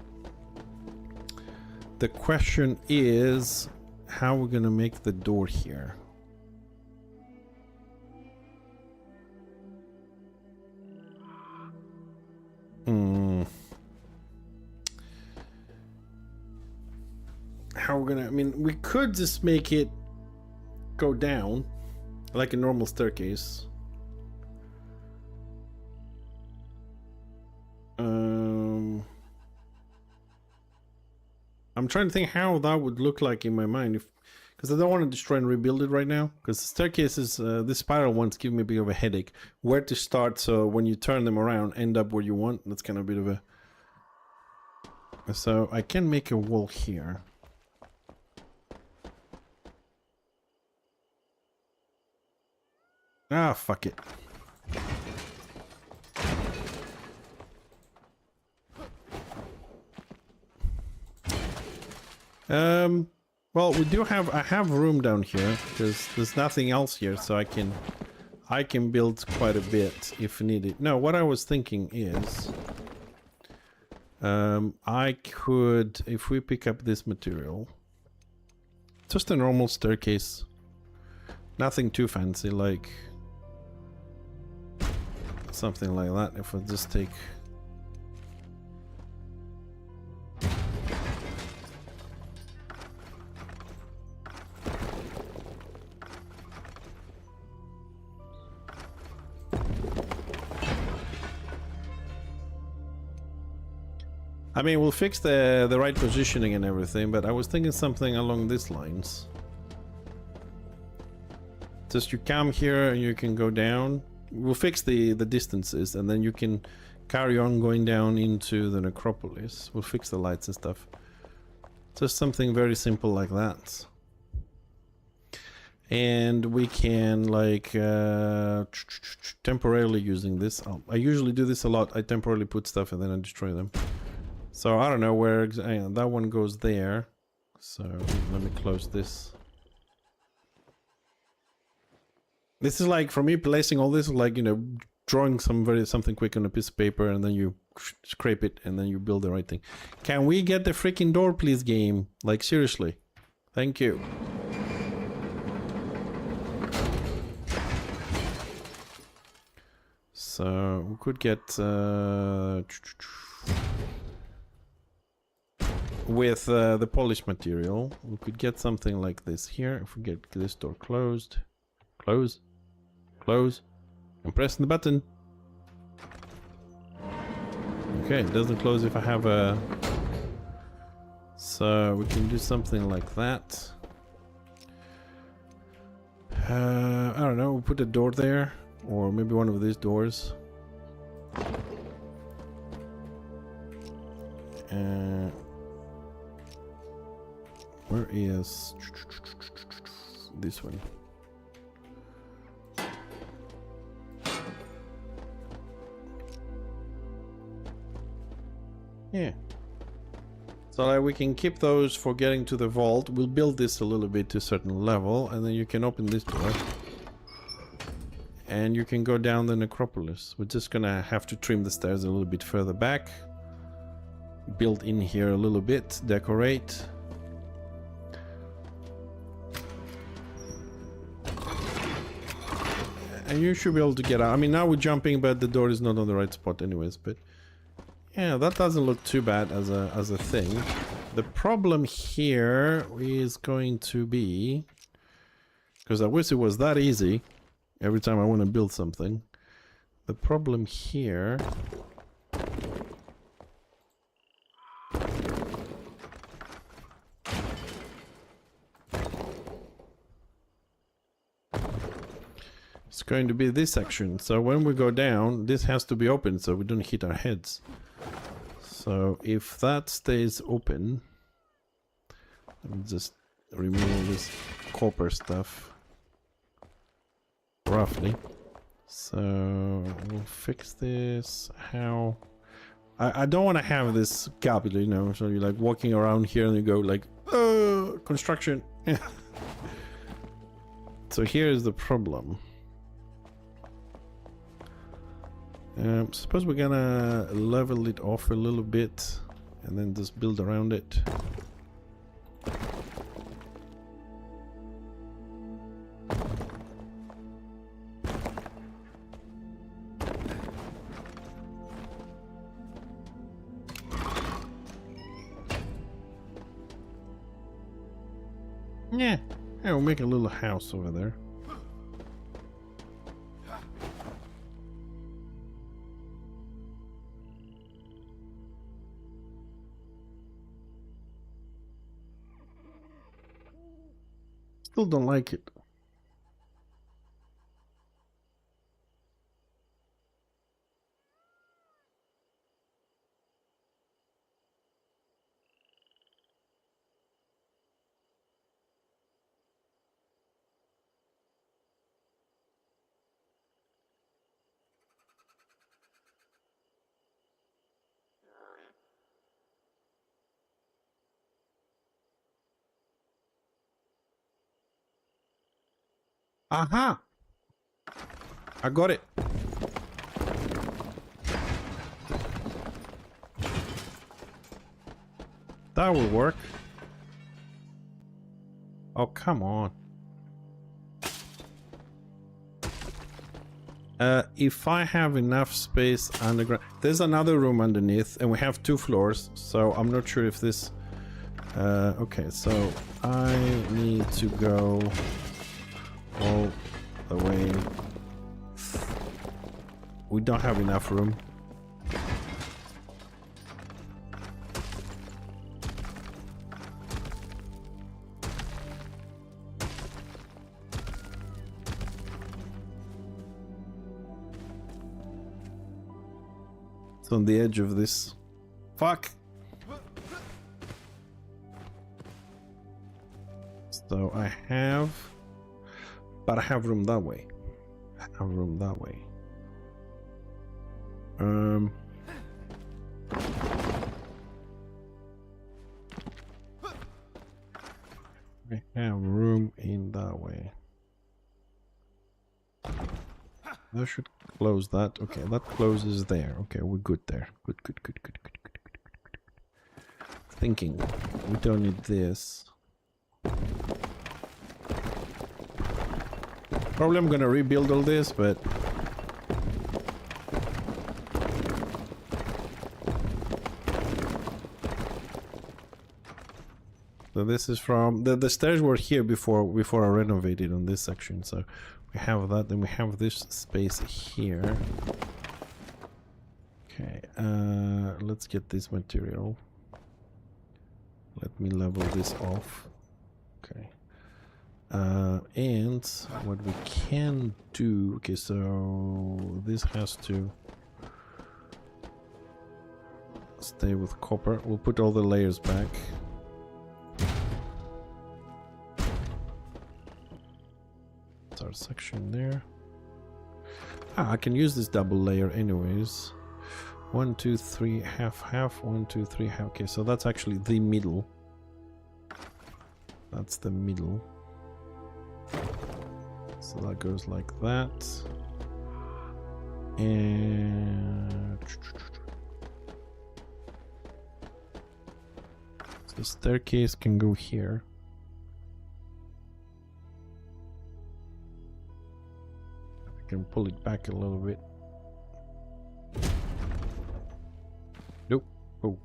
A: The question is how we're gonna make the door here. How we're gonna... I mean, we could just make it go down like a normal staircase. I'm trying to think how that would look like in my mind, because I don't want to destroy and rebuild it right now, because the staircases, the spiral ones give me a bit of a headache. Where to start, so when you turn them around, end up where you want. That's kind of a bit of a... So I can make a wall here. Ah, fuck it. Well, we do have... I have room down here because there's nothing else here, so I can build quite a bit if needed. No, what I was thinking is I could, if we pick up this material, just a normal staircase, nothing too fancy, like something like that. If I just take... I mean, we'll fix the right positioning and everything, but I was thinking something along these lines. Just you come here and you can go down. We'll fix the distances, and then you can carry on going down into the necropolis. We'll fix the lights and stuff. Just something very simple like that. And we can, like, temporarily using this. I usually do this a lot. I temporarily put stuff and then I destroy them. So I don't know where that one goes there. So let me close this. This is like, for me, placing all this is like, you know, drawing something quick on a piece of paper and then you scrape it and then you build the right thing. Can we get the freaking door, please, game? Like, seriously. Thank you. So, we could get... with the polished material, we could get something like this here. If we get this door closed. Close. Close. I'm pressing the button. Okay, it doesn't close if I have a... So, we can do something like that. I don't know, we'll put a door there. Or maybe one of these doors. Where is this one? Yeah. So like we can keep those for getting to the vault. We'll build this a little bit to a certain level, and then you can open this door. And you can go down the necropolis. We're just gonna have to trim the stairs a little bit further back. Build in here a little bit, decorate. And you should be able to get out. I mean, now we're jumping, but the door is not on the right spot anyways, but... Yeah, that doesn't look too bad as a thing. The problem here is going to be... Because I wish it was that easy. Every time I want to build something. The problem here... It's going to be this section. So when we go down, this has to be open so we don't hit our heads. So if that stays open... Let me just remove this copper stuff. Roughly. So we'll fix this. How? I don't want to have this gap, you know, so you're like walking around here and you go like, oh, construction. So here's the problem. Suppose we're gonna level it off a little bit and then just build around it. Yeah, we'll make a little house over there. Still don't like it. Aha! I got it. That will work. Oh, come on. If I have enough space underground... There's another room underneath, and we have 2 floors, so I'm not sure if this... okay, so I need to go all the way... We don't have enough room. It's on the edge of this. Fuck! So I have... But I have room that way. I have room that way. I have room in that way. That should close that. Okay, that closes there. Okay, we're good there. Good, good, good, good, good, good, good, good, good. Thinking. We don't need this. Probably I'm gonna rebuild all this, but... So this is from... The stairs were here before I renovated on this section, so... We have that, then we have this space here. Okay, let's get this material. Let me level this off. Okay. And what we can do... Okay, so this has to stay with copper. We'll put all the layers back. Our section there. I can use this double layer anyways. 1 2 3 half half 1 2 3 half. Okay, so that's actually the middle. That's the middle. So that goes like that. And so the staircase can go here. Can pull it back a little bit. Nope. Oh.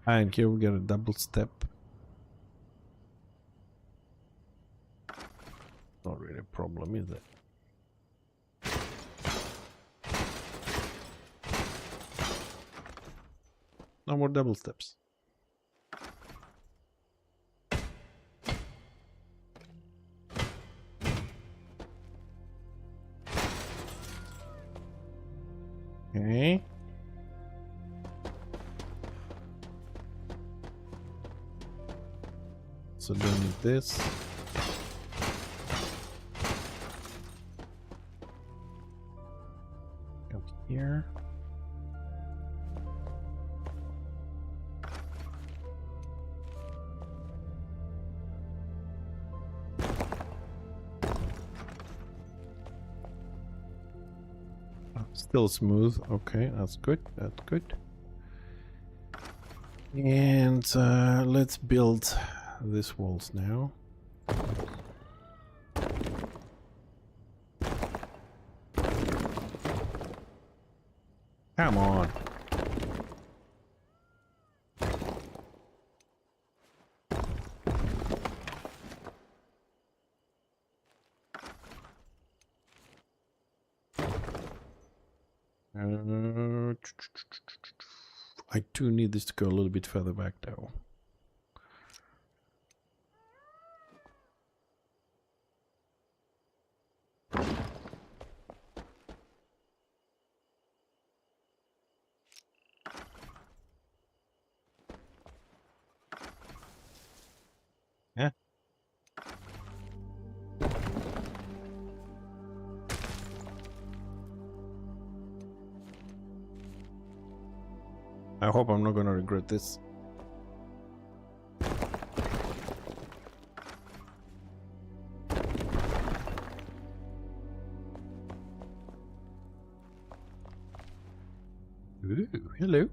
A: And here we get a double step. Not really a problem, is it? No more double steps. Okay. So don't need this. Go here. Still smooth. Okay, that's good. That's good. And let's build these walls now. Come on. I do need this to go a little bit further back though. Yeah. I hope I'm not gonna regret this. Ooh, hello.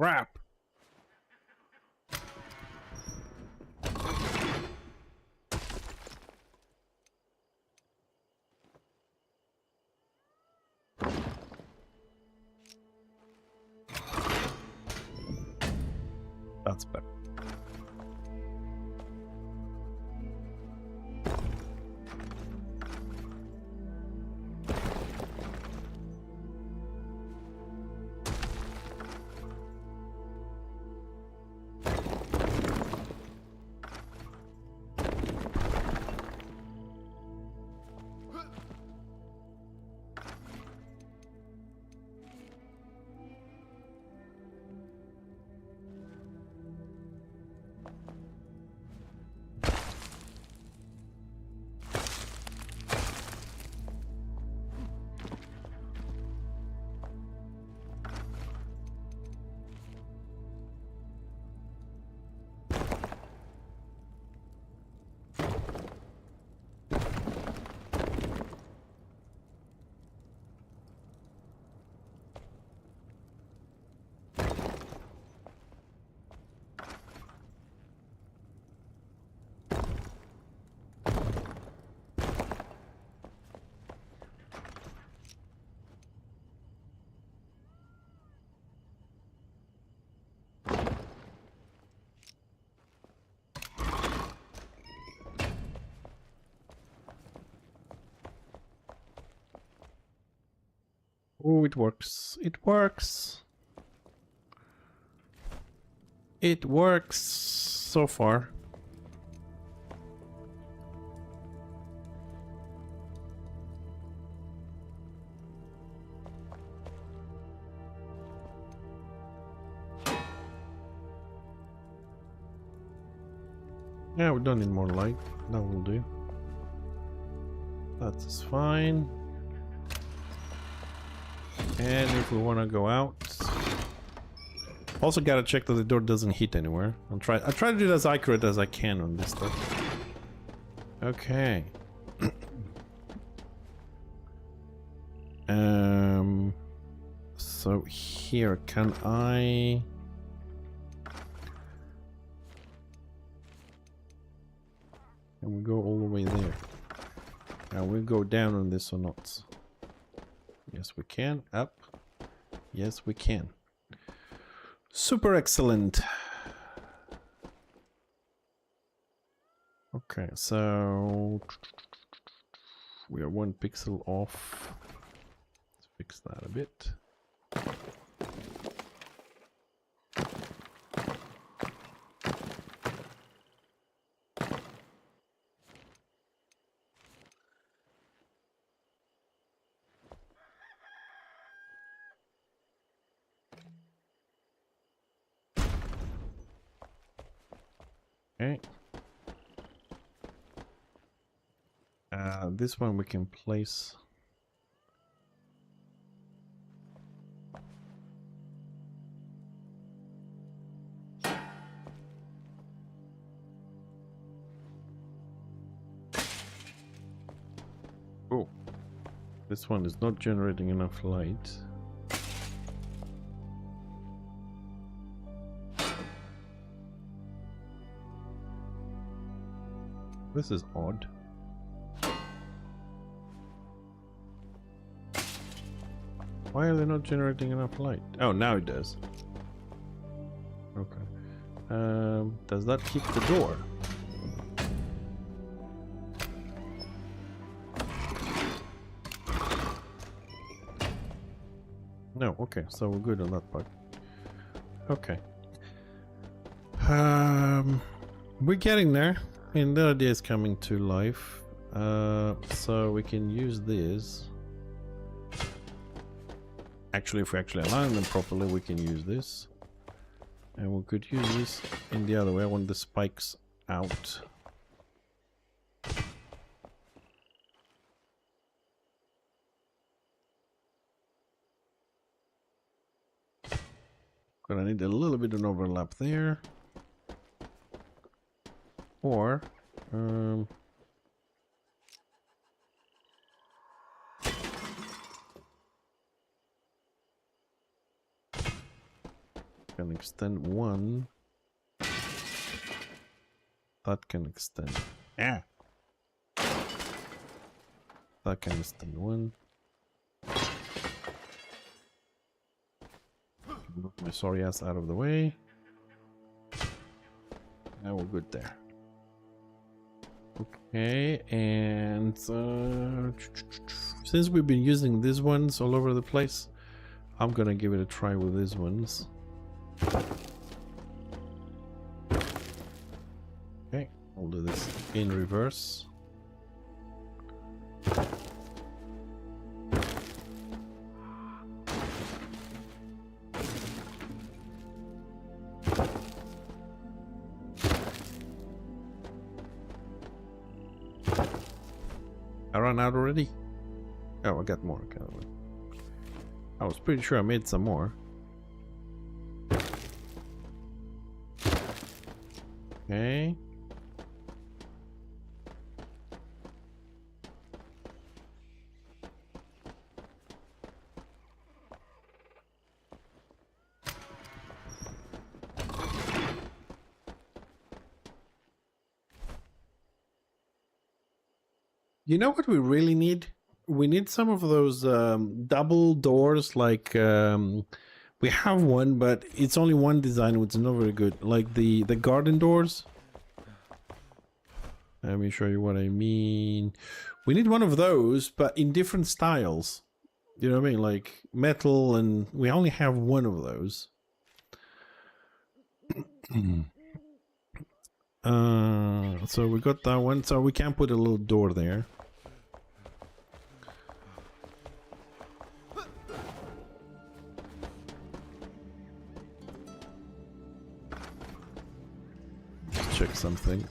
A: Crap. That's better. Oh, it works. It works. It works so far. Yeah, we don't need more light. That will do. That's fine. And if we want to go out, also gotta check that the door doesn't hit anywhere. I try to do it as accurate as I can on this stuff. Okay. So here, can I? Can we go all the way there? Can we go down on this or not? Yes, we can. Up. Yes, we can. Super excellent. Okay, so we are 1 pixel off. Let's fix that a bit. Okay. This one we can place. Oh, this one is not generating enough light. This is odd. Why are they not generating enough light? Oh, now it does. Okay. Does that keep the door? No, okay, so we're good on that part. Okay. We're getting there. I mean, the idea is coming to life. So we can use this. Actually, if we actually align them properly, we can use this. And we could use this in the other way. I want the spikes out. Gonna need a little bit of overlap there. Or can extend one. That can extend. Yeah. That can extend one. Move my sorry ass out of the way. Now we're good there. Okay, and since we've been using these ones all over the place, I'm gonna give it a try with these ones. Okay, I'll do this in reverse. I ran out already? Oh, I got more. Okay. I was pretty sure I made some more. Okay. You know what we really need? We need some of those double doors, like we have one, but it's only one design, which is not very good. Like the garden doors. Let me show you what I mean. We need one of those, but in different styles. You know what I mean? Like metal, and we only have one of those. So we got that one, so we can put a little door there. Check something.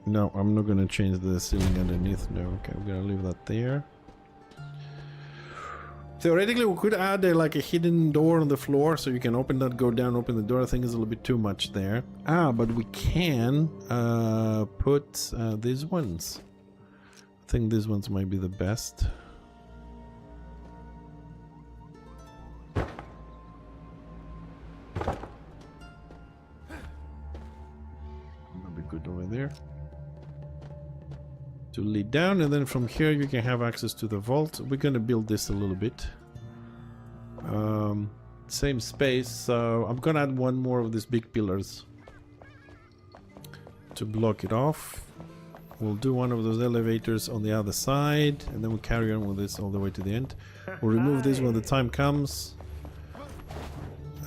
A: No, I'm not gonna change the ceiling underneath. No, okay, we're gonna leave that there. Theoretically, we could add like a hidden door on the floor, so you can open that, go down, open the door. I think it's a little bit too much there. But we can put these ones. I think these ones might be the best. Good over there to lead down, and then from here you can have access to the vault. We're gonna build this a little bit, same space, so I'm gonna add one more of these big pillars to block it off. We'll do one of those elevators on the other side, and then we'll carry on with this all the way to the end. We'll remove this when the time comes.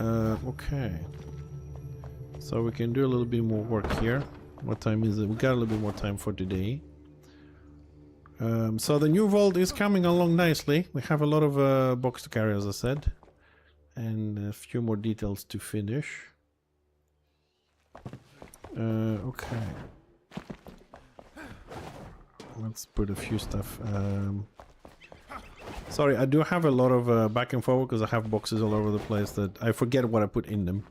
A: Okay, so we can do a little bit more work here. What time is it? We got a little bit more time for today. So the new vault is coming along nicely. We have a lot of box to carry, as I said, and a few more details to finish. Okay. Let's put a few stuff. Sorry, I do have a lot of back and forward because I have boxes all over the place that I forget what I put in them.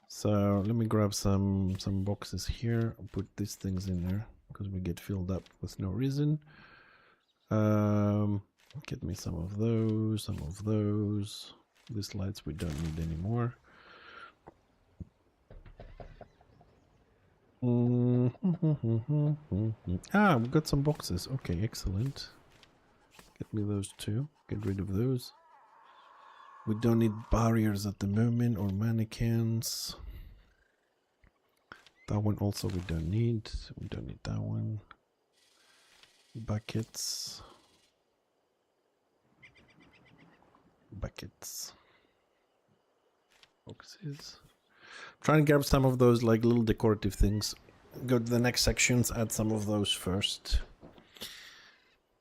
A: So let me grab some boxes here. I'll put these things in there because we get filled up with no reason. Get me some of those, some of those. These lights we don't need anymore. Ah, we got some boxes. Okay, excellent. Get me those too. Get rid of those. We don't need barriers at the moment, or mannequins. That one also we don't need. We don't need that one. Buckets. Buckets. Boxes. Try and grab some of those like little decorative things. Go to the next sections, add some of those first.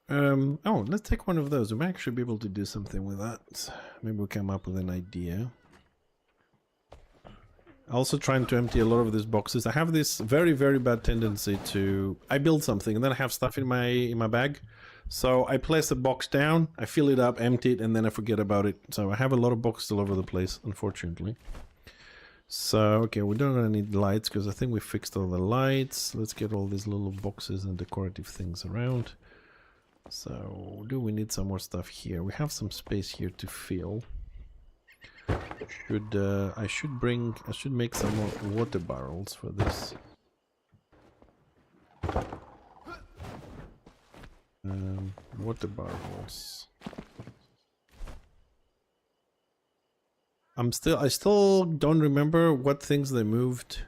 A: Oh, let's take one of those. We might actually be able to do something with that. Maybe we'll come up with an idea. Also trying to empty a lot of these boxes. I have this very, very bad tendency to... I build something and then I have stuff in my bag. So I place a box down, I fill it up, empty it, and then I forget about it. So I have a lot of boxes all over the place, unfortunately. So, okay, we're not gonna need lights because I think we fixed all the lights. Let's get all these little boxes and decorative things around. So, do we need some more stuff here? We have some space here to fill. I should make some more water barrels for this. Water barrels. I still don't remember what things they moved.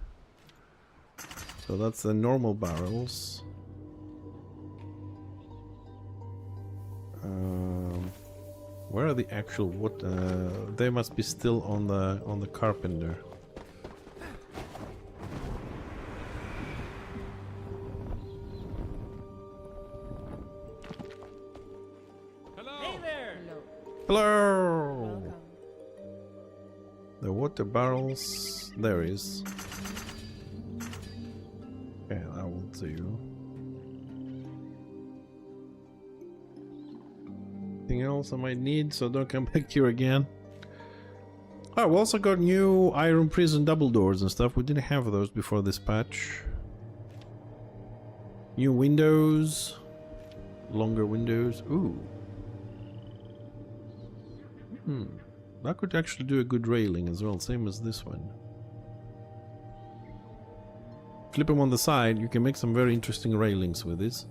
A: So that's the normal barrels. Where are the actual they must be still on the carpenter.
C: Hello.
D: Hey there!
A: Hello!
D: Welcome.
A: The water barrels. There is. Okay, that will do. Anything else I might need, so don't come back here again. Oh, we also got new iron prison double doors and stuff. We didn't have those before this patch. New windows. Longer windows. Ooh. That could actually do a good railing as well, same as this one. Flip them on the side, you can make some very interesting railings with this.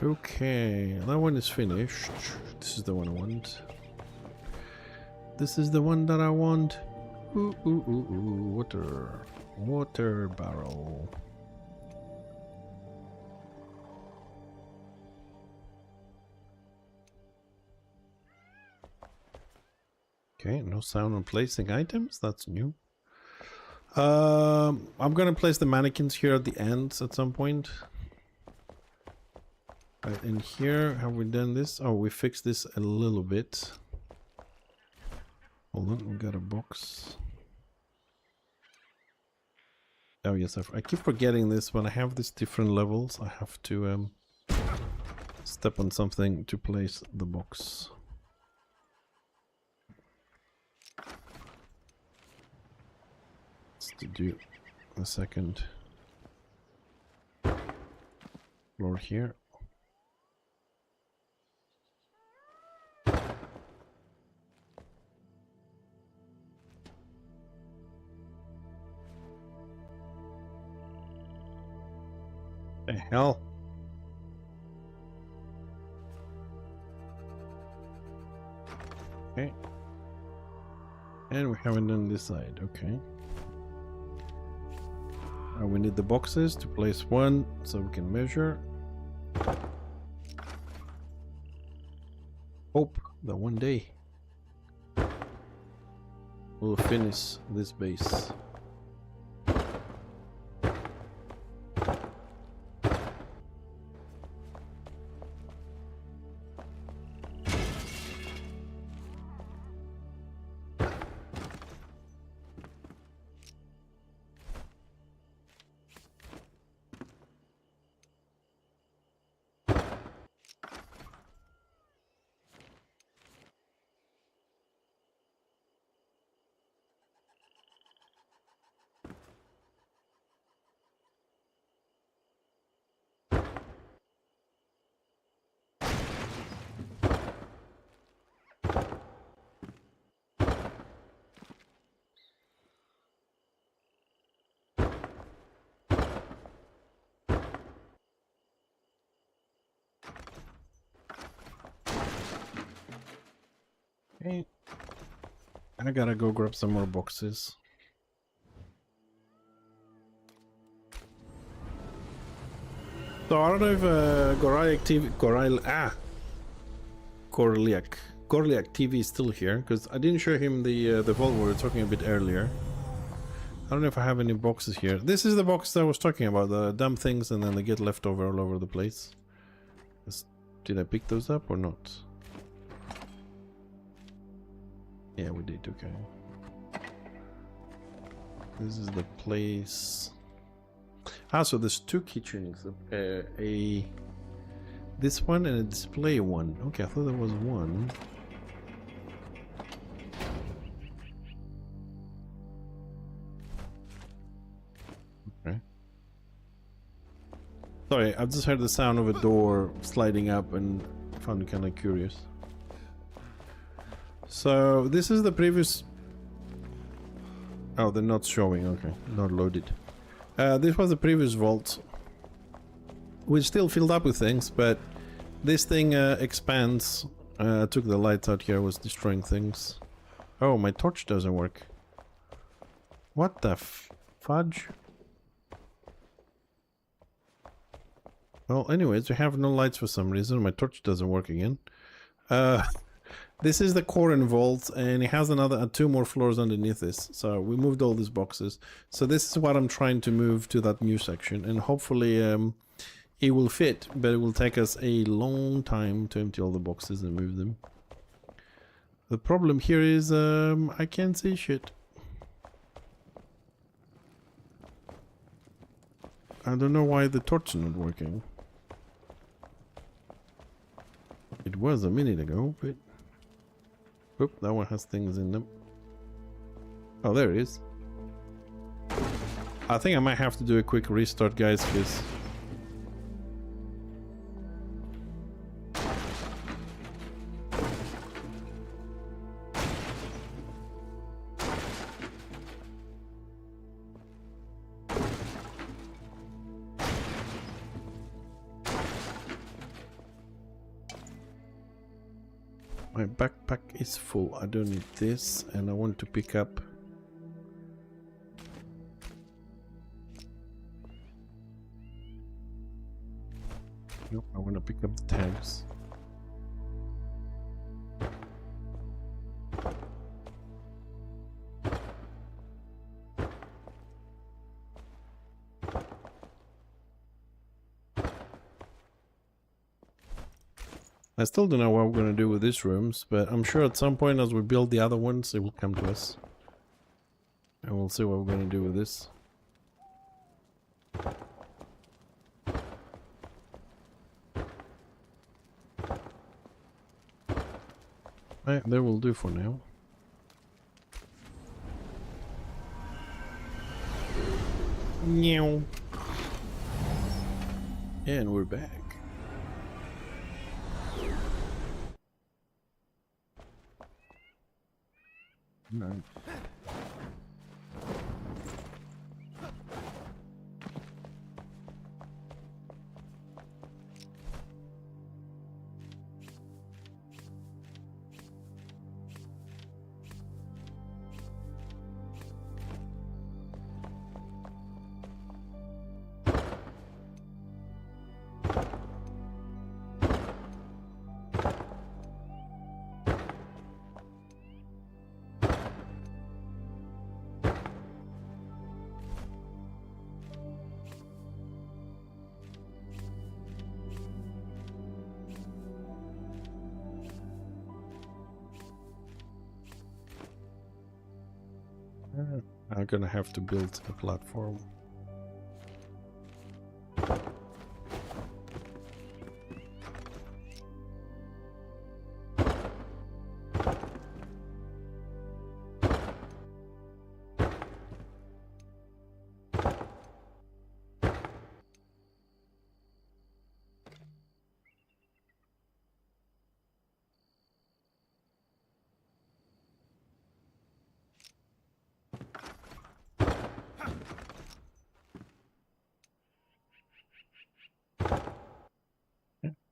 A: Okay, that one is finished. This is the one I want. This is the one that I want. Ooh, ooh, ooh, ooh. Water barrel. Okay, no sound on placing items. That's new. I'm gonna place the mannequins here at the ends at some point. Right in here, have we done this? Oh, we fixed this a little bit. Hold on, we got a box. Oh yes, I keep forgetting this. When I have these different levels, I have to step on something to place the box. To do a second floor here. The hell? Okay. And we haven't done this side, okay. We need the boxes to place one so we can measure. Hope that one day we'll finish this base. Okay. I gotta go grab some more boxes. So I don't know if Gorliak TV is still here, because I didn't show him the vault we were talking a bit earlier. I don't know if I have any boxes here. This is the box that I was talking about, the dumb things and then they get left over all over the place. Did I pick those up or not? Yeah, we did, okay. This is the place. Ah, so there's two kitchens. This one and a display one. Okay, I thought there was one. Okay. Sorry, I've just heard the sound of a door sliding up and found it kind of curious. So this is the previous... Oh, they're not showing. Okay, not loaded. This was the previous vault, which still filled up with things, but this thing expands. I took the lights out here, was destroying things. Oh, my torch doesn't work. What the fudge? Well, anyways, we have no lights for some reason. My torch doesn't work again. This is the core vault, and it has another 2 more floors underneath this. So we moved all these boxes. So this is what I'm trying to move to that new section, and hopefully it will fit, but it will take us a long time to empty all the boxes and move them. The problem here is I can't see shit. I don't know why the torch is not working. It was a minute ago, but... Oop, that one has things in them. Oh, there it is. I think I might have to do a quick restart, guys, because... My backpack is full. I don't need this, and I want to pick up... Nope, I want to pick up the tags. I still don't know what we're going to do with these rooms, but I'm sure at some point as we build the other ones, it will come to us. And we'll see what we're going to do with this. Right, that will do for now. Meow. And we're back. No. I'm gonna have to build a platform.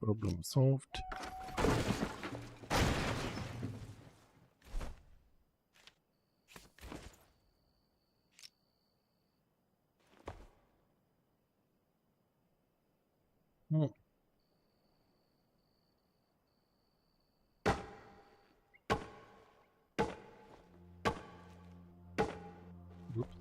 A: Problem solved. Oh. Oops.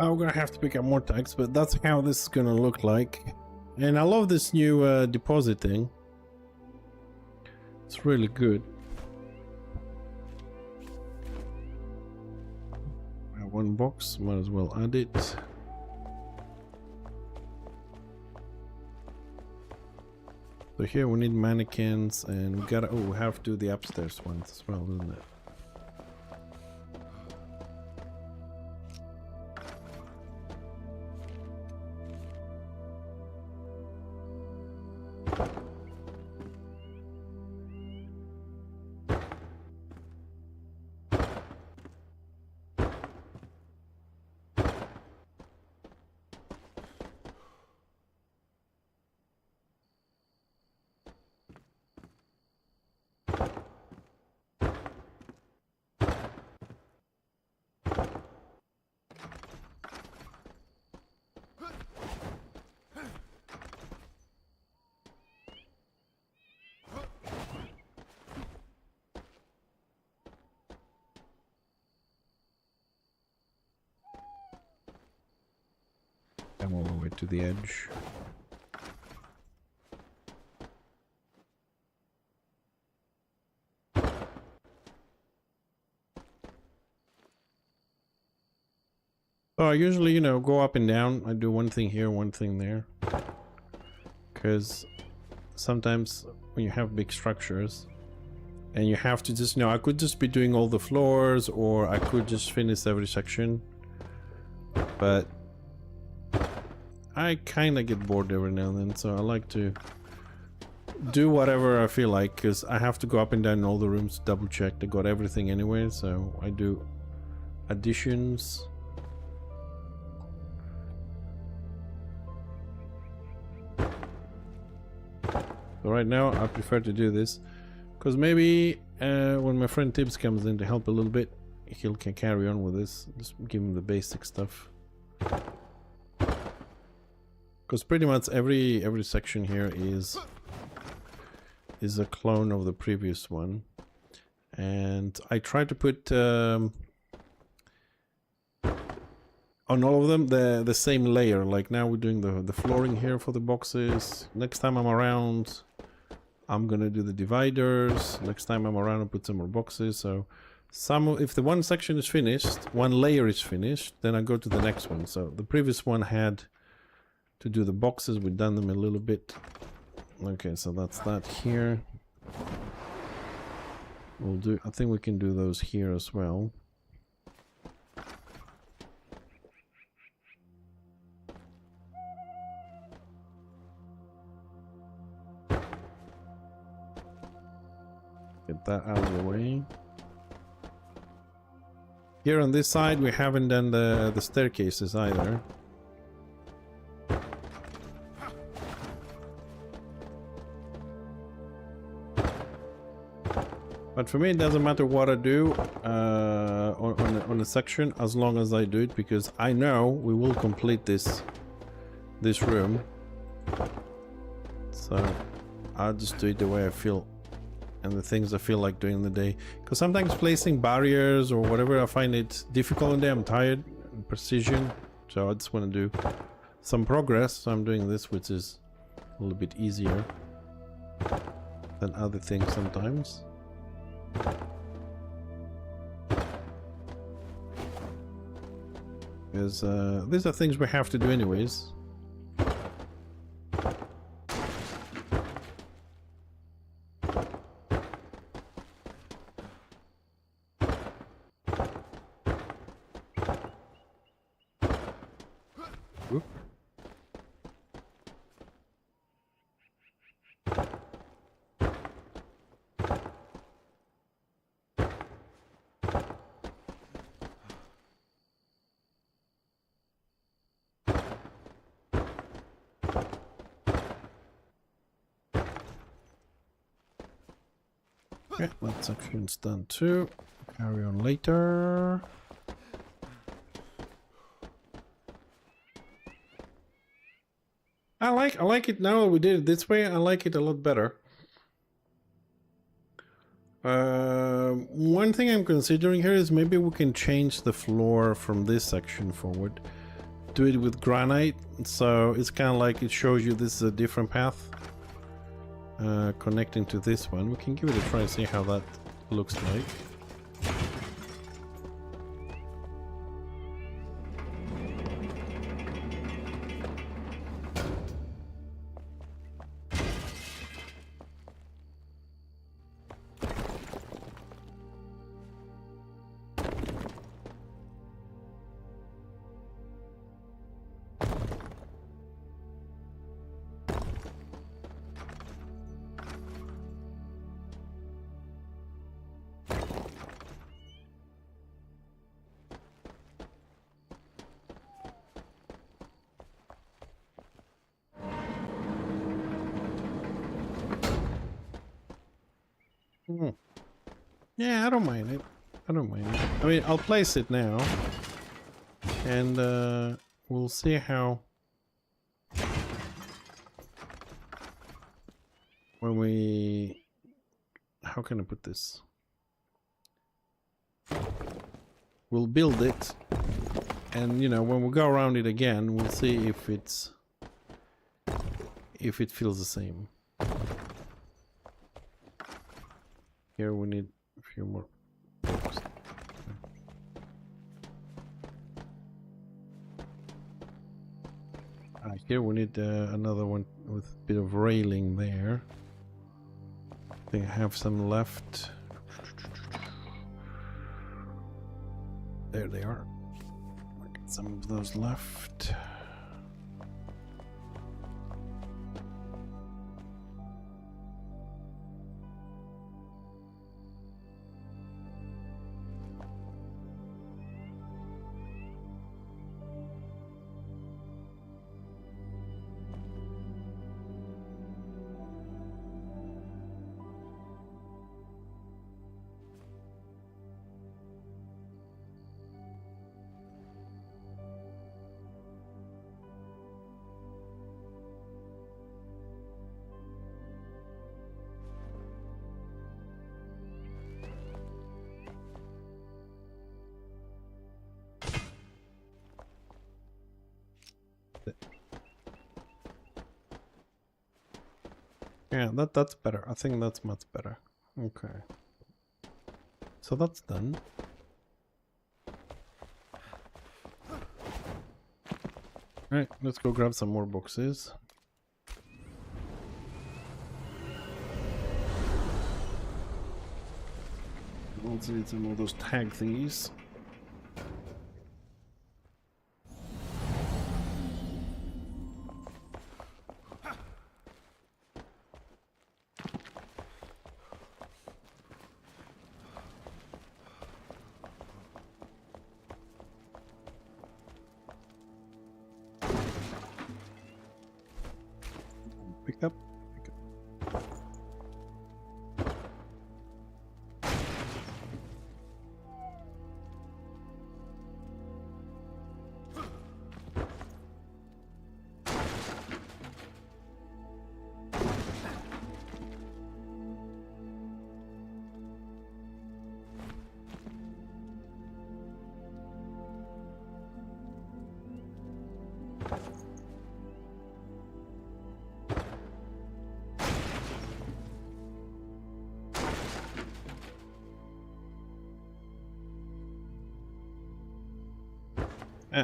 A: I'm gonna have to pick up more tags, but that's how this is gonna look like. And I love this new deposit thing. It's really good. one box, might as well add it. So here we need mannequins, and we gotta, oh, we have to do the upstairs ones as well, isn't it? I'm all the way to the edge. So I usually, you know, go up and down. I do one thing here, one thing there. Because sometimes when you have big structures and you have to just, you know, I could just be doing all the floors, or I could just finish every section. But I kind of get bored every now and then, so I like to do whatever I feel like, because I have to go up and down in all the rooms to double check they got everything anyway. So I do additions. So right now I prefer to do this because maybe when my friend Tibbs comes in to help a little bit, he can carry on with this. Just give him the basic stuff. Because pretty much every section here is a clone of the previous one, and I try to put on all of them the same layer. Like now we're doing the flooring here for the boxes. Next time I'm around, I'm gonna do the dividers. Next time I'm around, I'll put some more boxes. So if the one section is finished, one layer is finished, then I go to the next one. So the previous one had to do the boxes. We've done them a little bit. Okay, so that's that here. We'll do, I think we can do those here as well. Get that out of the way. Here on this side we haven't done the staircases either. But for me, it doesn't matter what I do on a section, as long as I do it, because I know we will complete this room. So I'll just do it the way I feel and the things I feel like doing in the day. Because sometimes placing barriers or whatever, I find it difficult in the day. I'm tired and precision, so I just want to do some progress. So I'm doing this, which is a little bit easier than other things sometimes. Because these are things we have to do anyways. Oop. Okay, that section's done too. Carry on later. I like it now that we did it this way. I like it a lot better. One thing I'm considering here is maybe we can change the floor from this section forward. Do it with granite, so it's kind of like it shows you this is a different path. Connecting to this one. We can give it a try and see how that looks like. Yeah, I don't mind it. I don't mind it. I mean, I'll place it now. And we'll see how... When we... How can I put this? We'll build it. And, you know, when we go around it again, we'll see if it's... If it feels the same. Here we need a few more blocks. Here we need another one with a bit of railing there. I think I have some left. There they are. Get some of those left. Yeah, that's better. I think that's much better. Okay. So that's done. Alright, let's go grab some more boxes. Also need some more of those tag thingies. Pick up.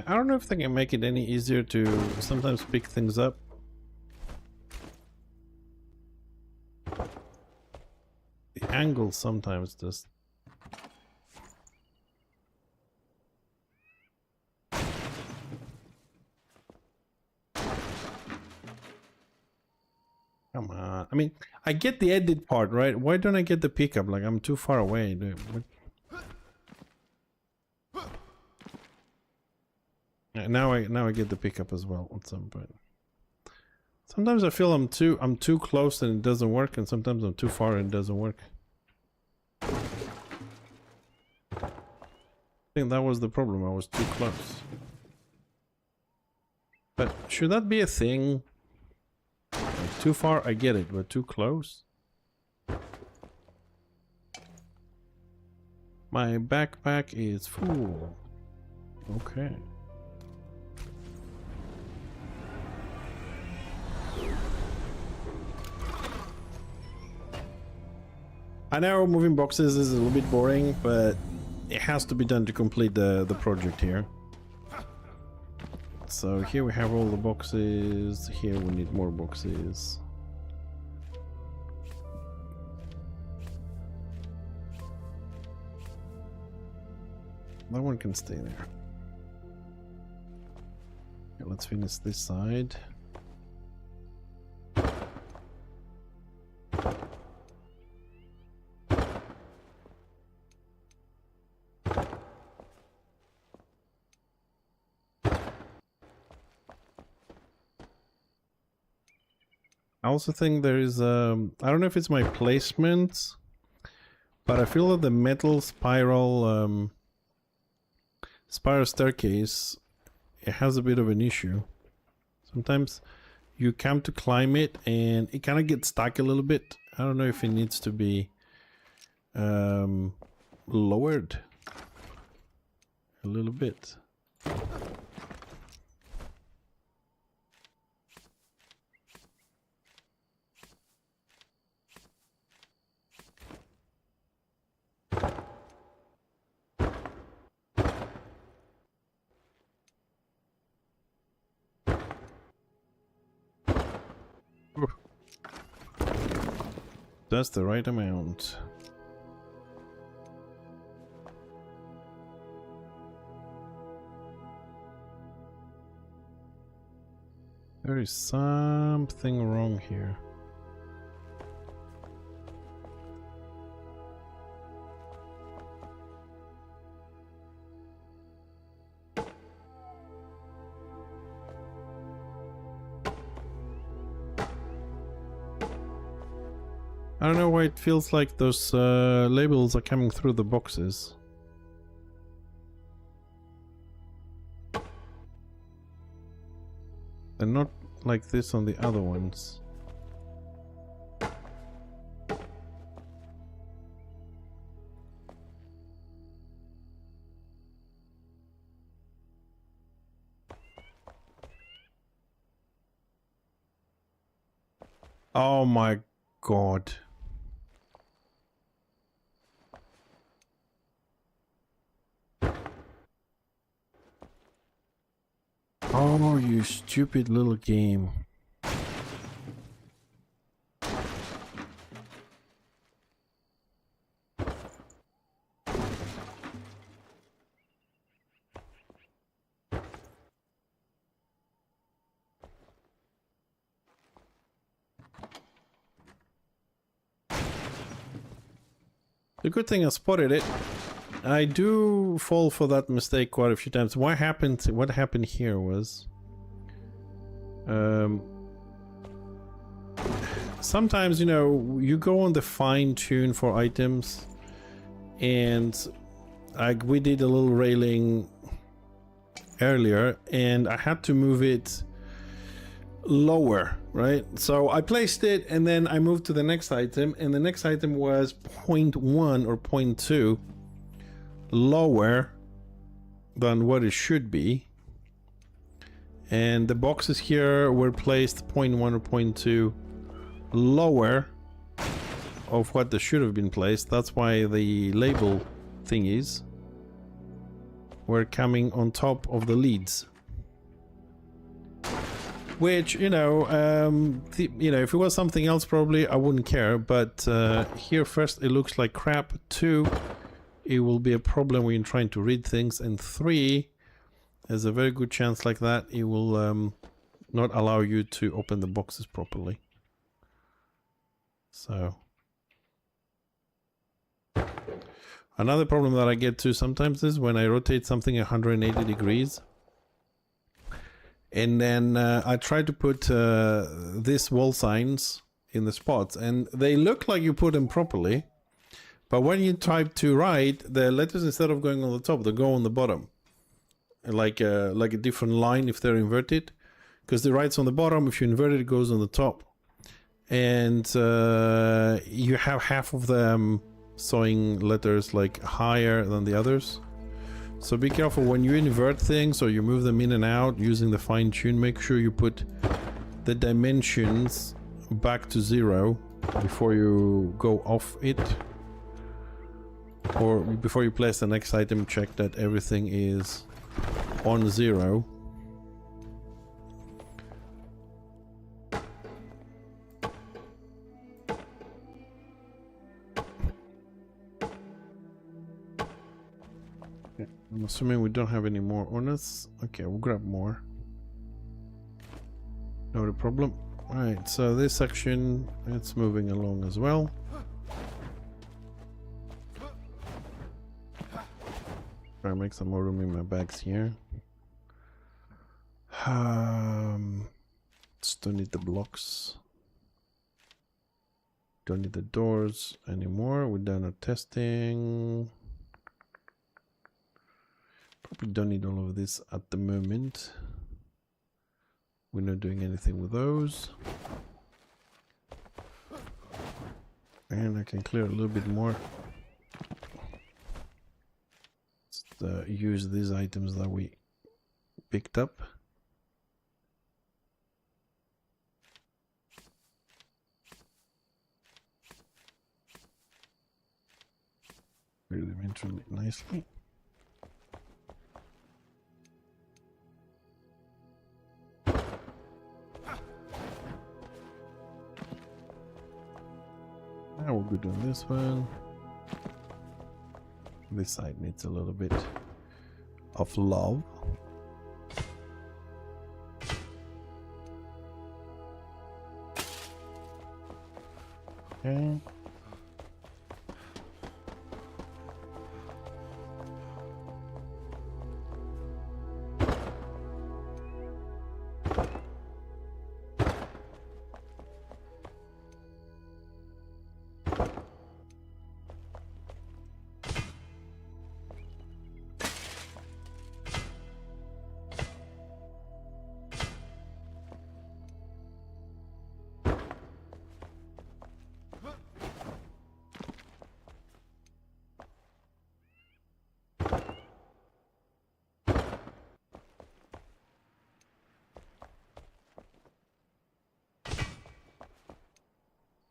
A: I don't know if they can make it any easier to sometimes pick things up. The angle sometimes just... Come on. I mean, I get the edit part, right? Why don't I get the pickup? Like, I'm too far away, dude. Now I get the pickup as well at some point. Sometimes I feel I'm too close and it doesn't work, and sometimes I'm too far and it doesn't work. I think that was the problem. I was too close. But should that be a thing? Like, too far, I get it, but too close? My backpack is full. Okay. I know moving boxes is a little bit boring, but it has to be done to complete the project here. So here we have all the boxes. Here we need more boxes. That one can stay there. Okay, let's finish this side. I also think there is I don't know if it's my placement, But I feel that the metal spiral staircase, it has a bit of an issue. Sometimes you come to climb it and it kind of gets stuck a little bit. I don't know if it needs to be lowered a little bit. That's the right amount. There is something wrong here. I don't know why it feels like those labels are coming through the boxes. And not like this on the other ones. Oh my God. Oh, you stupid little game. The good thing I spotted it. I do fall for that mistake quite a few times. What happened here was sometimes, you know, you go on the fine tune for items, and we did a little railing earlier and I had to move it lower, right? So I placed it and then I moved to the next item, and the next item was 0.1 or 0.2 lower than what it should be, and the boxes here were placed 0.1 or 0.2 lower of what they should have been placed. That's why the label thingies were coming on top of the leads, which, you know, if it was something else probably I wouldn't care, but here, first, it looks like crap. 2, it will be a problem when you're trying to read things, and 3, there's a very good chance like that it will not allow you to open the boxes properly. So another problem that I get to sometimes is when I rotate something 180 degrees and then I try to put these wall signs in the spots, and they look like you put them properly. But when you type to write, the letters, instead of going on the top, they go on the bottom, like a different line if they're inverted, because the right's on the bottom. If you invert it, it goes on the top, and you have half of them showing letters like higher than the others. So be careful when you invert things or you move them in and out using the fine tune. Make sure you put the dimensions back to 0 before you go off it. Or before you place the next item, check that everything is on 0. Okay, I'm assuming we don't have any more on us. Okay, we'll grab more. Not a problem. Alright, so this section, it's moving along as well. Try to make some more room in my bags here. Still need the blocks. Don't need the doors anymore. We're done our testing. Probably don't need all of this at the moment. We're not doing anything with those. And I can clear a little bit more. Just use these items that we picked up. Clear the inventory nicely. Now we're good on this one. This side needs a little bit of love. Okay.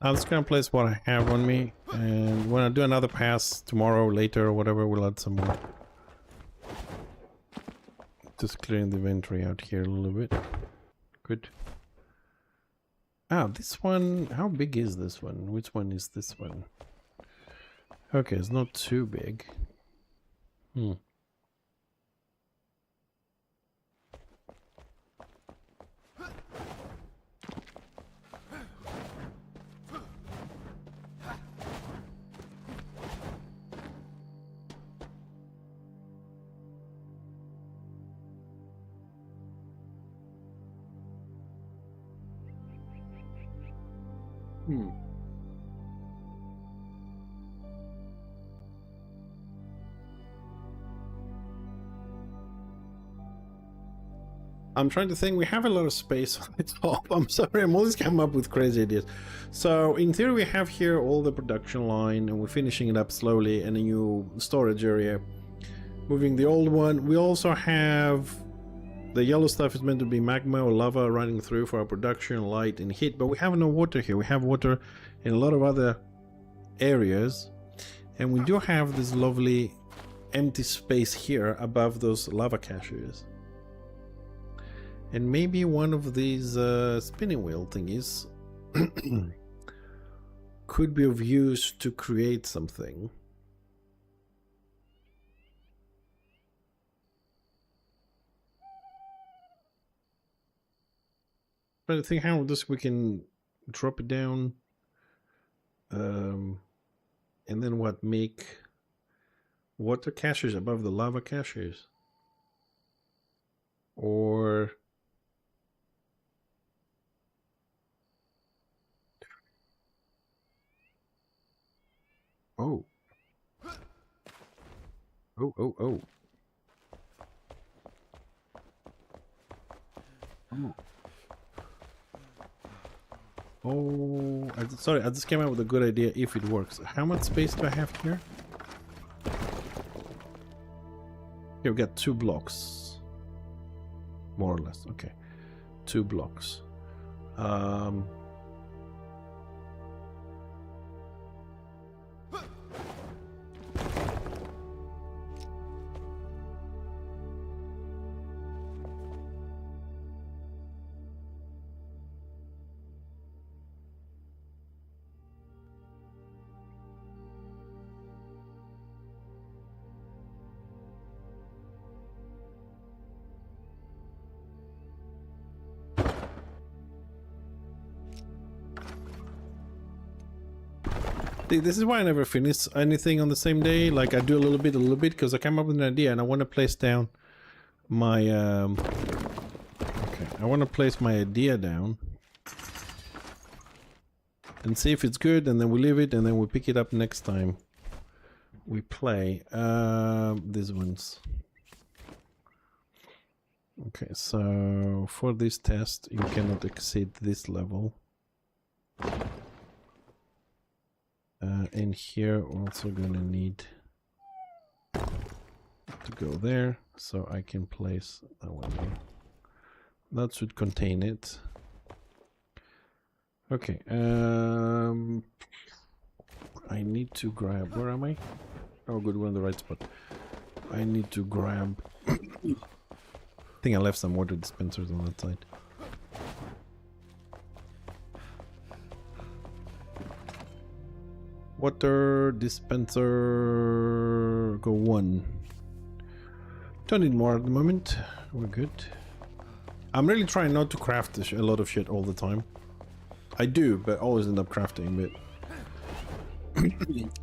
A: I'm just gonna place what I have on me, and when I do another pass tomorrow, later, or whatever, we'll add some more. Just clearing the inventory out here a little bit. Good. Ah, this one, how big is this one? Which one is this one? Okay, it's not too big. I'm trying to think, we have a lot of space on the top. I'm sorry, I'm always coming up with crazy ideas. So in theory we have here all the production line and we're finishing it up slowly, and a new storage area. Moving the old one. We also have the yellow stuff is meant to be magma or lava running through for our production, light and heat, but we have no water here. We have water in a lot of other areas, and we do have this lovely empty space here above those lava caches. And maybe one of these spinning wheel thingies could be of use to create something. But I think how this we can drop it down, and then what, make water caches above the lava caches, or oh. Oh. Oh, sorry, I just came up with a good idea if it works. How much space do I have here? Here we got 2 blocks. More or less, okay. 2 blocks. This is why I never finish anything on the same day. Like I do a little bit, because I come up with an idea and I want to place down my okay, I want to place my idea down. and see if it's good, and then we leave it, and then we pick it up next time we play. These ones. Okay, so for this test, you cannot exceed this level. And here we're also gonna need to go there, so I can place that one there. That should contain it. Okay, I need to grab, where am I? Oh good, we're in the right spot. I need to grab I think I left some water dispensers on that side. Water dispenser, go 1. Don't need more at the moment. We're good. I'm really trying not to craft a lot of shit all the time. I do, but always end up crafting. But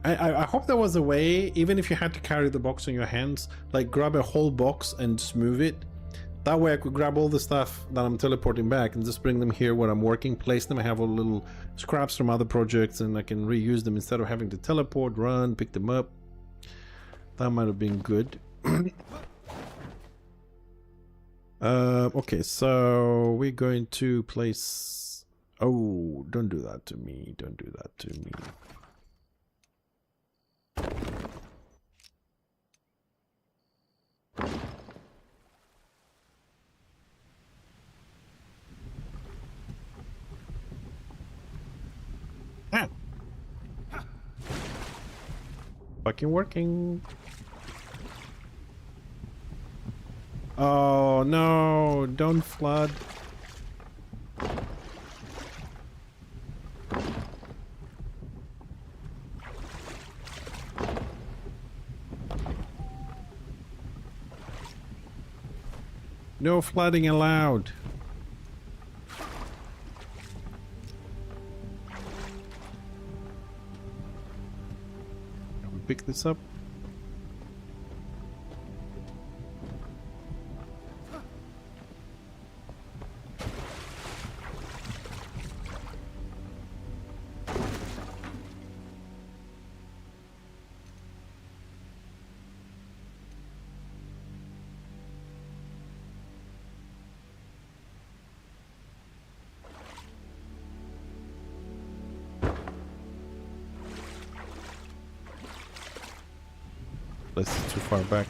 A: I hope there was a way, even if you had to carry the box in your hands, like grab a whole box and just move it. That way I could grab all the stuff that I'm teleporting back and just bring them here where I'm working, place them. I have all little scraps from other projects and I can reuse them instead of having to teleport, run, pick them up. That might have been good. Okay, so we're going to place... Oh, don't do that to me. Don't do that to me. Ah. Fucking working. Oh no, don't flood. No flooding allowed. Can we pick this up? That's too far back.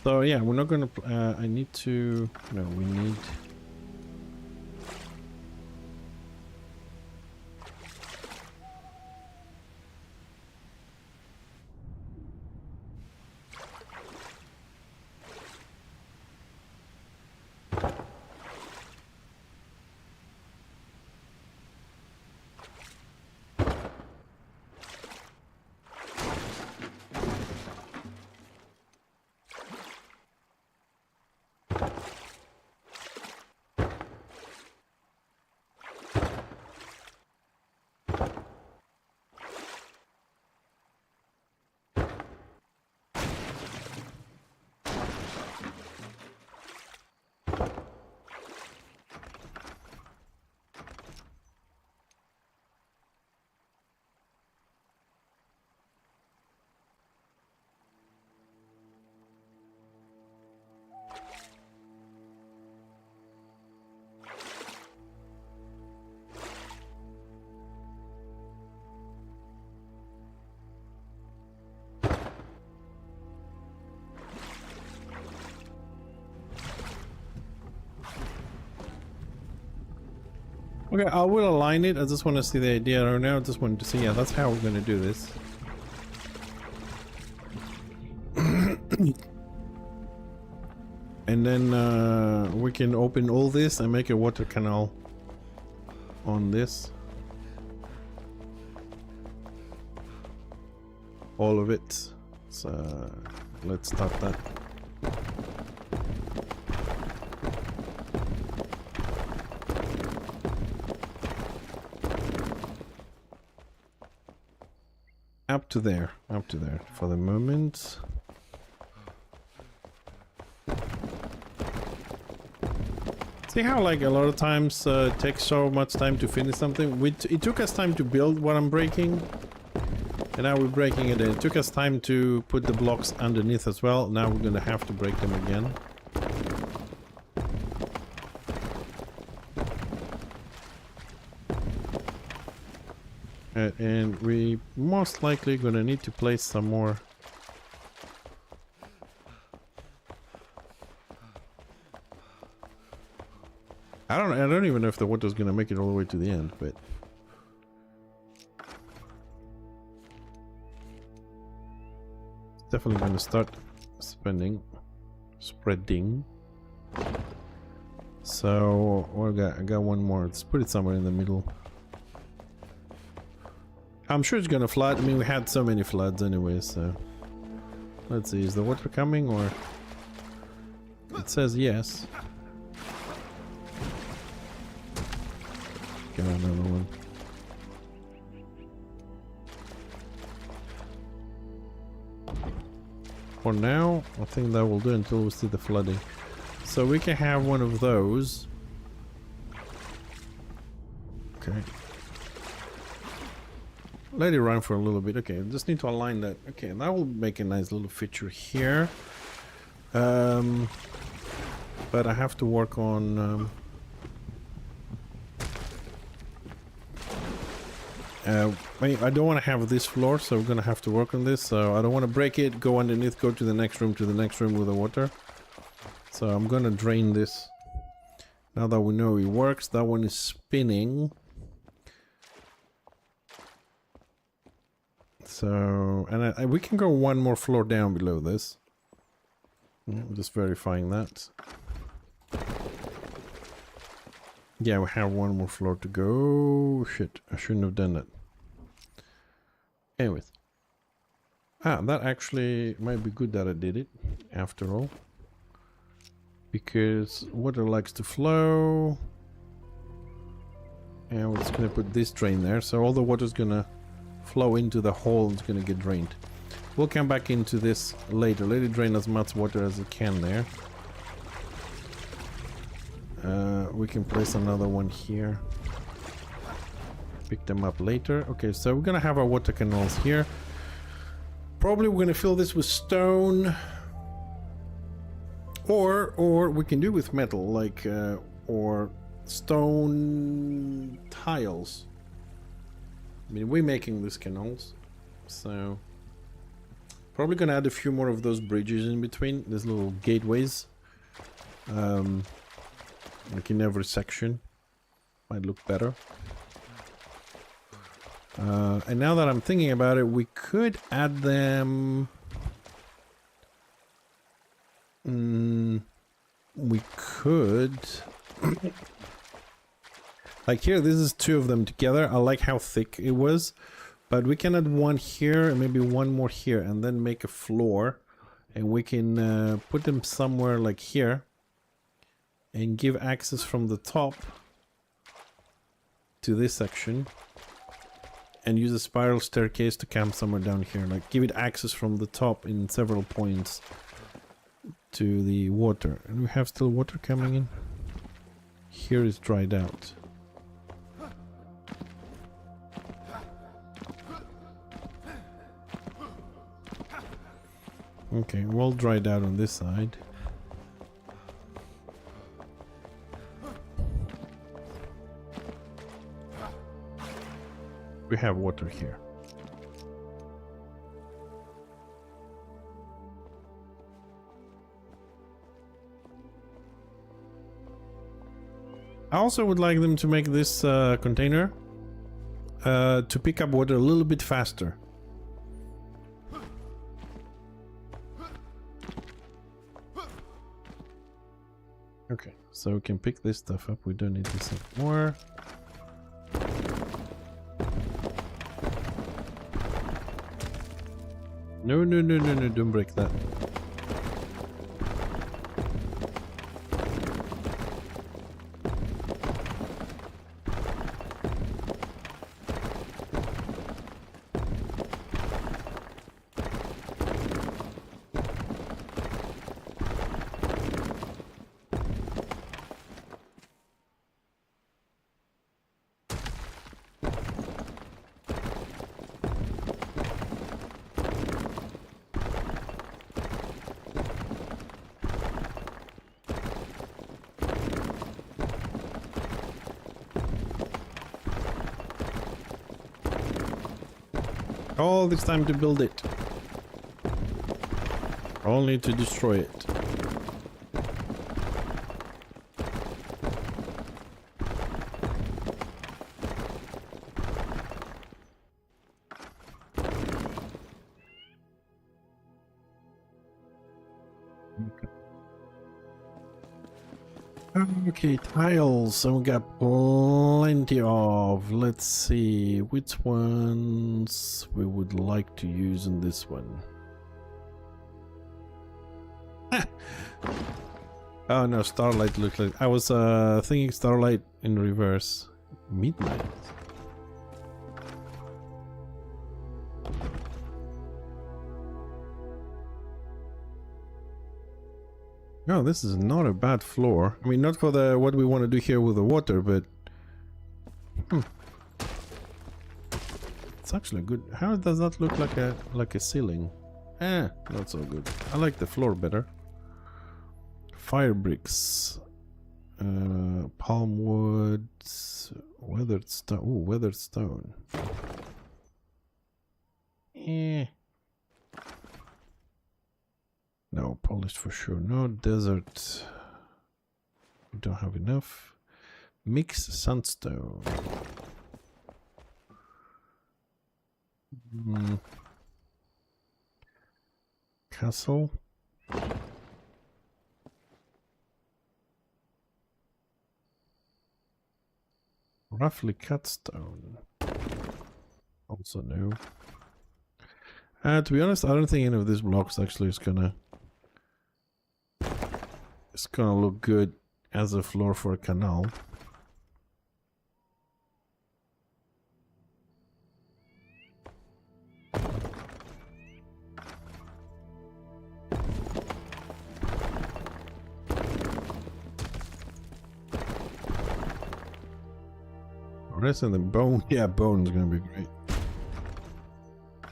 A: So yeah, we're not gonna. I need to. No, we need. Okay, I will align it. I just want to see the idea right now. I just wanted to see, yeah, that's how we're going to do this. And then we can open all this and make a water canal on this. All of it. So let's start that. Up to there for the moment. See how like a lot of times it takes so much time to finish something? It took us time to build what I'm breaking. And now we're breaking it. It took us time to put the blocks underneath as well. Now we're gonna have to break them again. And we most likely gonna need to place some more. I don't even know if the water's gonna make it all the way to the end, but it's definitely gonna start spreading. So I got one more. Let's put it somewhere in the middle. I'm sure it's gonna flood. I mean, we had so many floods anyway, so let's see. Is the water coming, or it says yes. Got another one. For now, I think that will do until we see the flooding. So we can have one of those. Okay. Let it run for a little bit. Okay, just need to align that. Okay, that will make a nice little feature here. But I have to work on I don't want to have this floor, so we're gonna have to work on this. So I don't want to break it, go underneath, go to the next room, with the water. So I'm gonna drain this. Now that we know it works, that one is spinning. So, and we can go one more floor down below this. I'm just verifying that. Yeah, we have one more floor to go. Shit, I shouldn't have done that. Anyways. That actually might be good that I did it, after all. Because water likes to flow. And we're just gonna put this drain there, so all the water's gonna flow into the hole and it's gonna get drained. We'll come back into this later. Let it drain as much water as it can there. We can place another one here. Pick them up later. Okay, so we're gonna have our water canals here. Probably we're gonna fill this with stone. Or we can do with metal, like, or stone tiles. I mean, we're making these canals, so probably gonna add a few more of those bridges in between, these little gateways, like in every section. Might look better. And now that I'm thinking about it, we could add them. We could. Like here, this is two of them together. I like how thick it was. But we can add one here and maybe one more here and then make a floor. And we can put them somewhere like here. And give access from the top to this section. And use a spiral staircase to come somewhere down here. Like give it access from the top in several points to the water. And we have still water coming in. Here is dried out. Okay, well dried out on this side. We have water here. I also would like them to make this container to pick up water a little bit faster. Okay, so we can pick this stuff up. We don't need this anymore. No, no, no, no, no, don't break that. All this time to build it. Only to destroy it. Okay, tiles, and we got plenty of. Let's see which ones we would like to use in this one. Oh no, Starlight looks like... I was thinking Starlight in reverse. Midnight. No, this is not a bad floor. I mean, not for the what we want to do here with the water, but... It's actually good. How does that look like a ceiling? Not so good. I like the floor better. Fire bricks. Palm wood. Weathered stone. Ooh, weathered stone. No, polished for sure. No, desert. We don't have enough. Mixed sandstone. Castle. Roughly cut stone. Also no. To be honest, I don't think any of these blocks actually is gonna... It's gonna look good as a floor for a canal. Rest in the bone. Yeah, bone is gonna be great.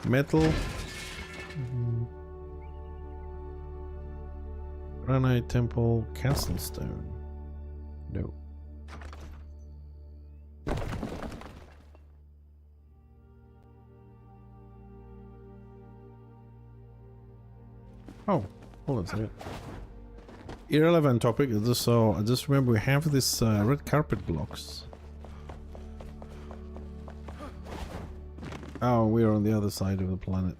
A: Metal. Granite temple, castle stone. No. Oh, hold on a second. Irrelevant topic. So I just remember we have this red carpet blocks. Oh, we're on the other side of the planet.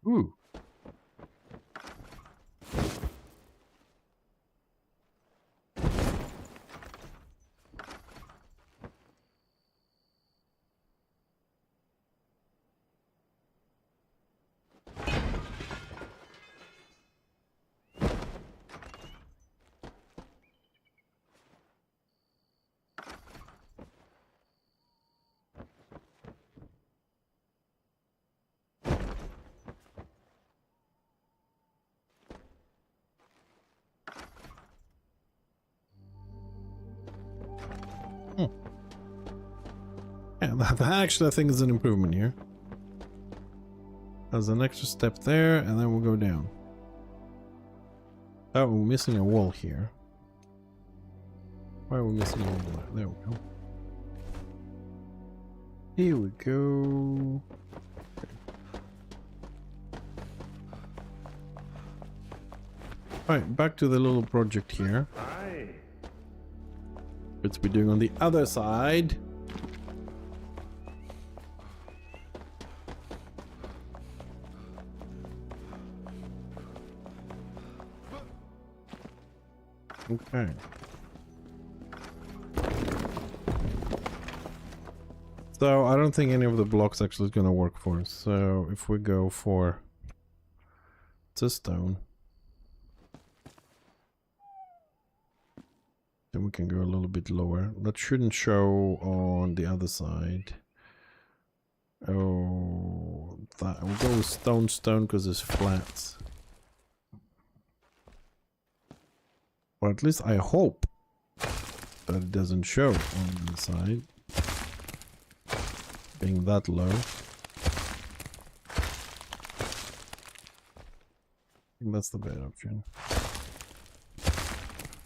A: Ooh. Yeah, that actually I think is an improvement here. There's an extra step there, and then we'll go down. Oh, we're missing a wall here. Why are we missing a wall? There we go. Here we go. Alright, back to the little project here.
B: Hi.
A: Let's be doing on the other side. Okay. So I don't think any of the blocks actually is gonna work for us. So if we go for this stone, then we can go a little bit lower. That shouldn't show on the other side. Oh, that we'll go with stone because it's flat. Or at least I hope that it doesn't show on the side. Being that low. think that's the better option.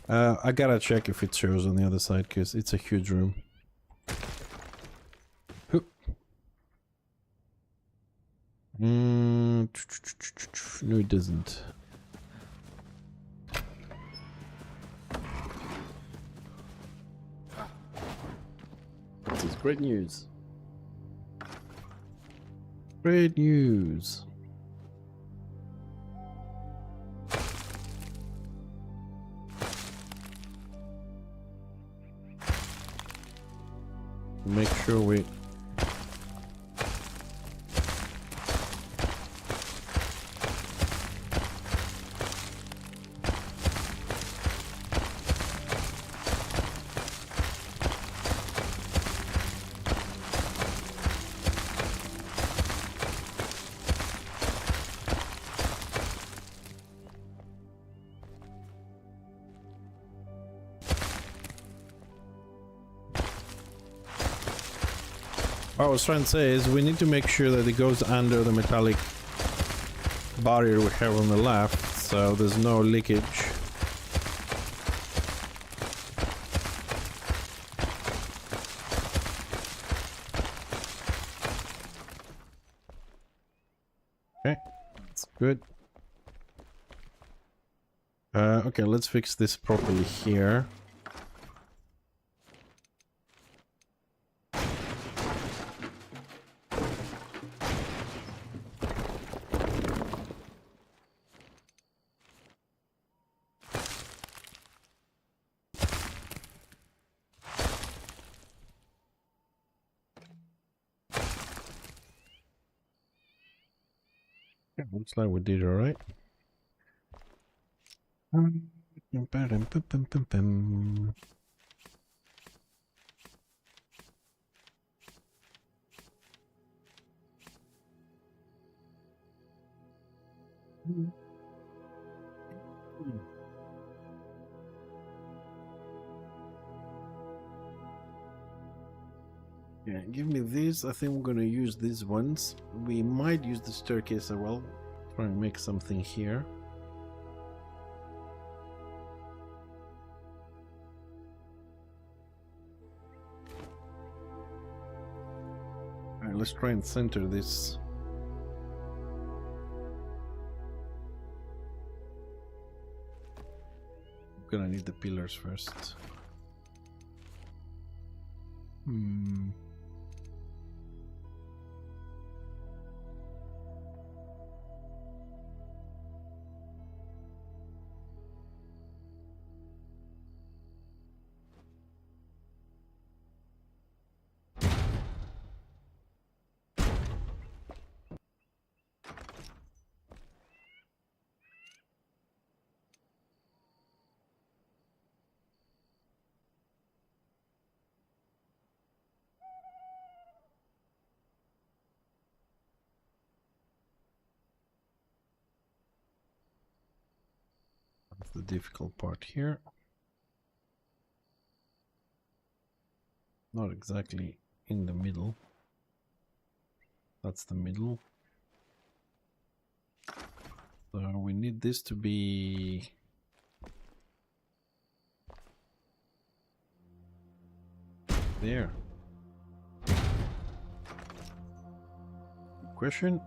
A: I gotta check if it shows on the other side, because it's a huge room. No, it doesn't. This is great news. Great news. Make sure we what I was trying to say is we need to make sure that it goes under the metallic barrier we have on the left, so there's no leakage. Okay, that's good. Okay, let's fix this properly here. Looks like we did all right. Yeah, give me these. I think we're gonna use these ones. We might use the staircase as well. Try and make something here. Alright, let's try and center this. I'm gonna need the pillars first. That's the difficult part here. Not exactly in the middle. That's the middle. So we need this to be there. Question?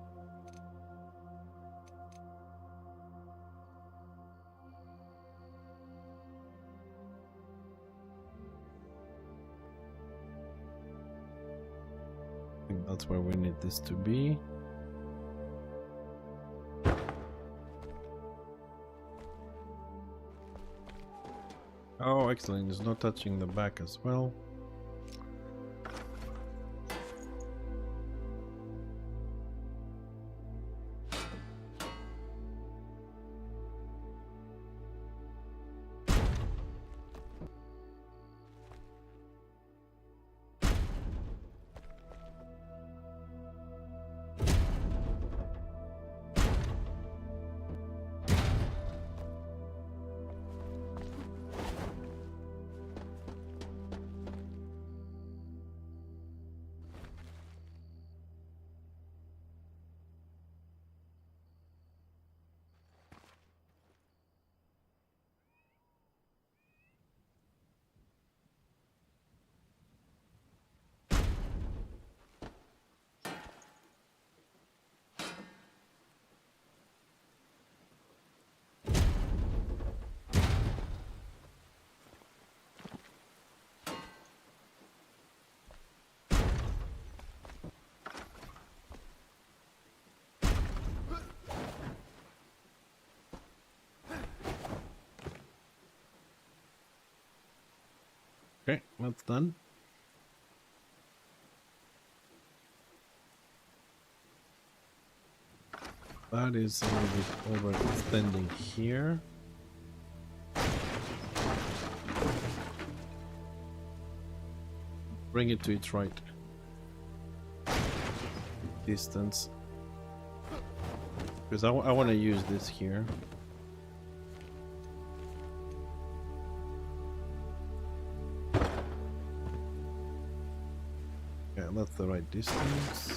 A: I think that's where we need this to be. Oh, excellent. It's not touching the back as well. Okay, that's done. That is a little bit overextending here. Bring it to its right distance. Because I want to use this here. Yeah, that's the right distance.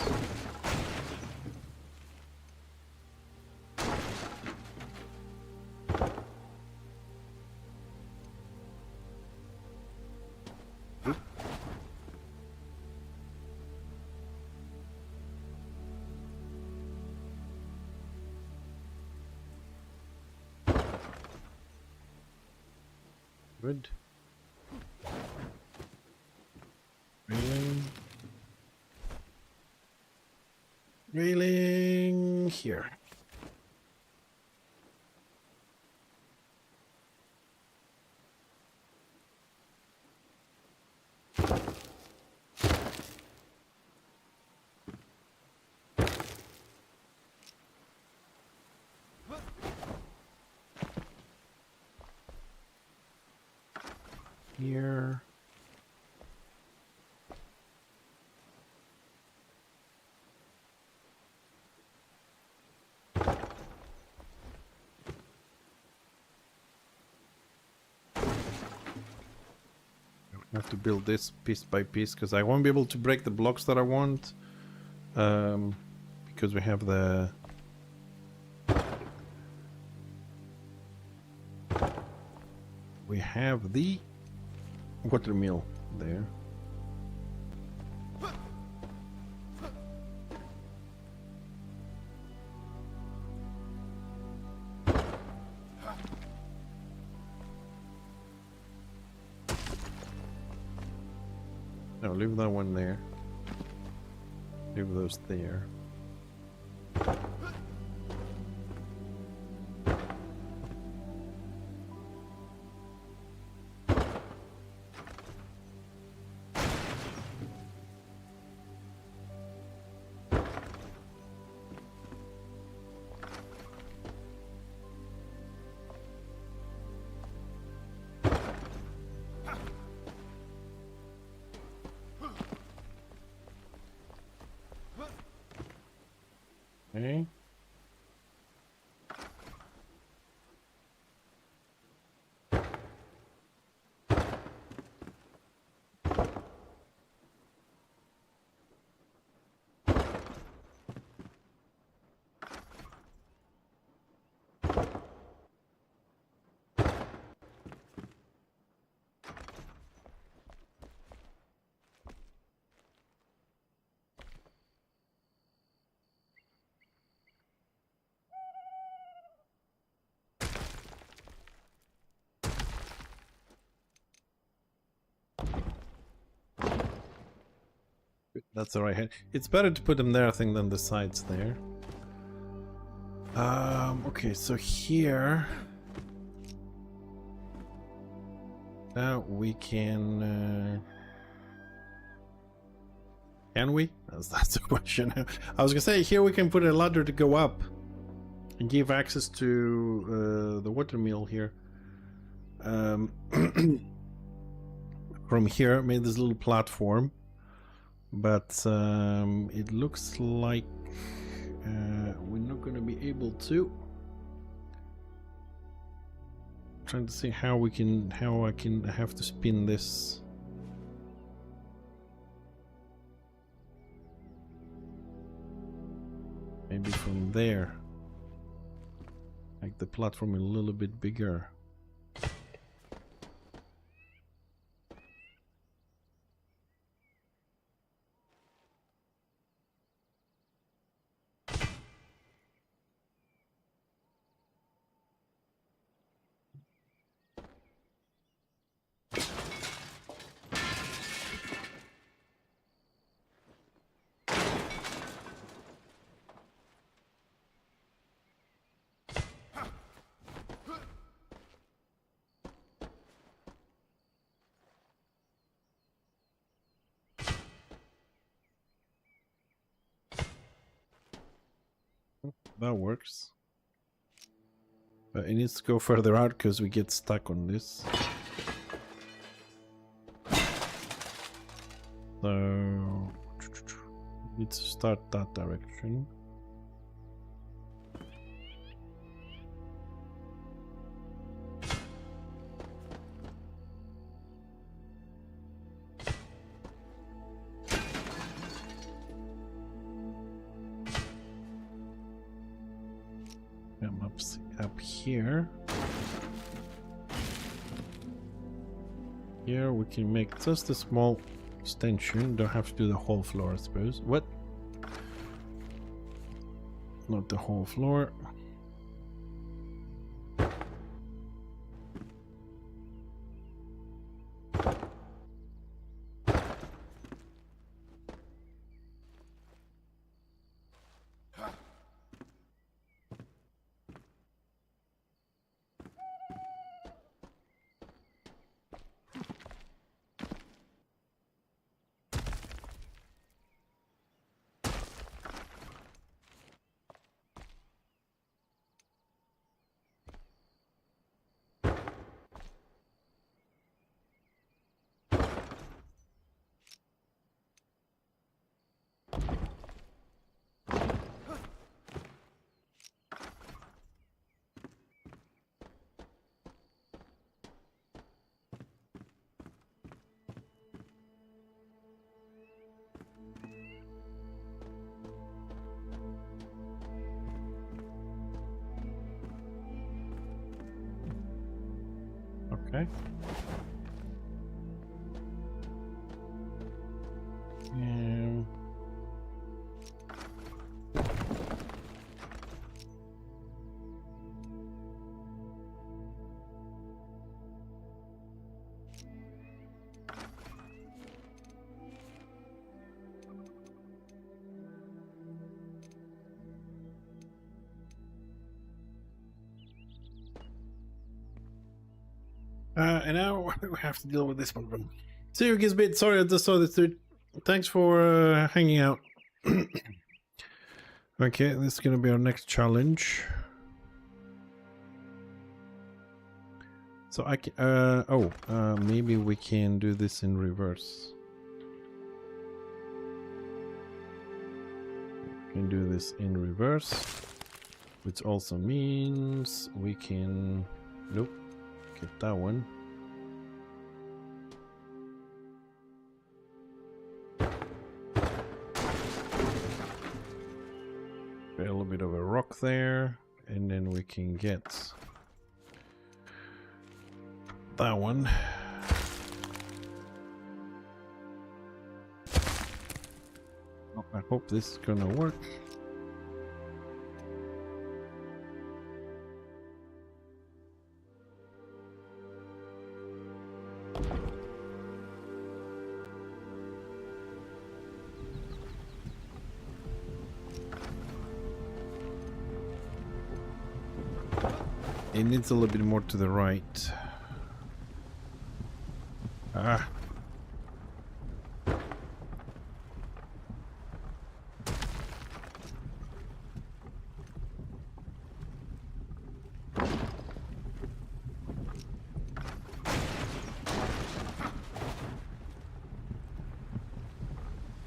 A: Good. Railing. Railing here. Here. I have to build this piece by piece because I won't be able to break the blocks that I want, because we have the water mill there. No, leave that one there. Leave those there. Okay. That's the right hand. It's better to put them there, I think, than the sides there. Okay, so here now we can we? That's the question. I was gonna say here we can put a ladder to go up and give access to the water mill here. From here, made this little platform. But it looks like we're not going to be able to. Trying to see how I can have to spin this. Maybe from there. Make the platform a little bit bigger. That works. But it needs to go further out because we get stuck on this. So need to start that direction. Come up here. Here we can make just a small extension. Don't have to do the whole floor, I suppose. What? Not the whole floor. Okay. And now we have to deal with this one. See you, Gizbit. Sorry, I just saw this dude. Thanks for hanging out. Okay, this is gonna be our next challenge. So I can, maybe we can do this in reverse. We can do this in reverse, which also means we can, nope, get that one. A little bit of a rock there, and then we can get that one. Oh, I hope this is gonna work. It needs a little bit more to the right. Ah.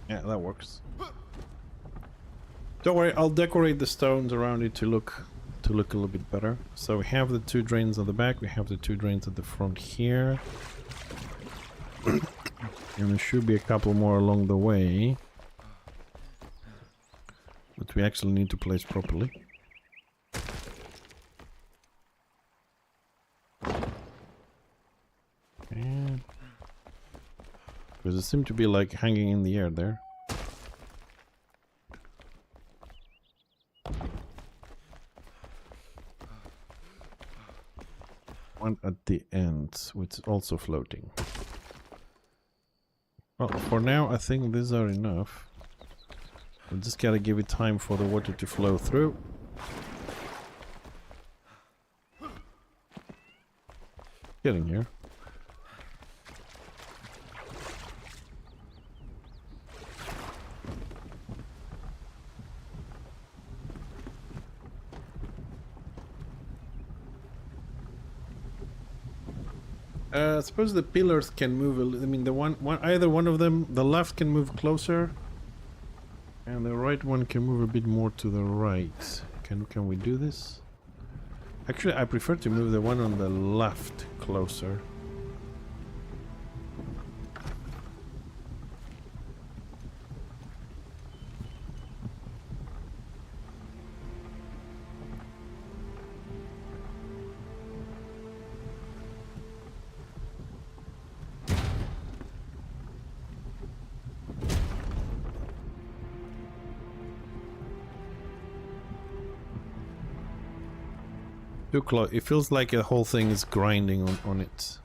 A: Yeah, that works. Don't worry, I'll decorate the stones around it to look a little bit better. So we have the two drains at the back, we have the two drains at the front here. And there should be a couple more along the way, but we actually need to place properly. And because it seemed to be like hanging in the air there. One at the end, which is also floating. Well, for now, I think these are enough. We just gotta give it time for the water to flow through. Getting here. I suppose the pillars can move. I mean, either one of them. The left can move closer, and the right one can move a bit more to the right. Can we do this? Actually, I prefer to move the one on the left closer. Too close. It feels like the whole thing is grinding on it.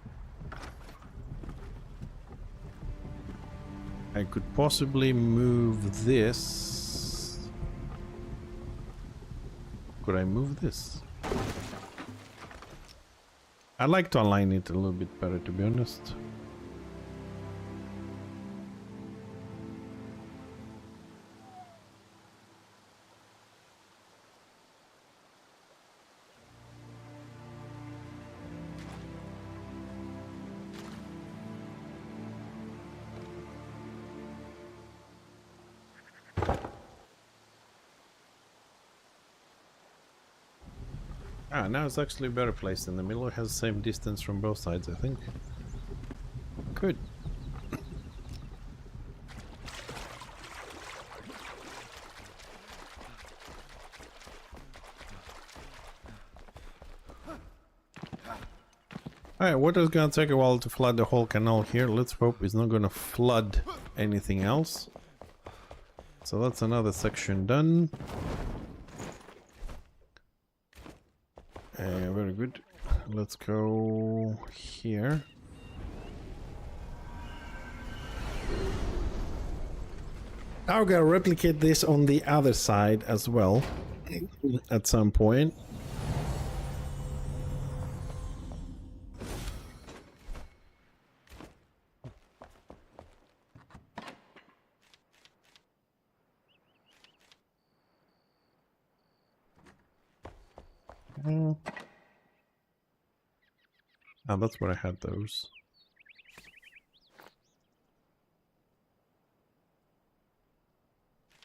A: I could possibly move this. Could I move this? I'd like to align it a little bit better, to be honest. Ah, now it's actually better placed in the middle. It has the same distance from both sides, I think. Good. Alright, water's gonna take a while to flood the whole canal here. Let's hope it's not gonna flood anything else. So that's another section done. Very good. Let's go here. Now we're gonna replicate this on the other side as well at some point. Oh, that's where I had those.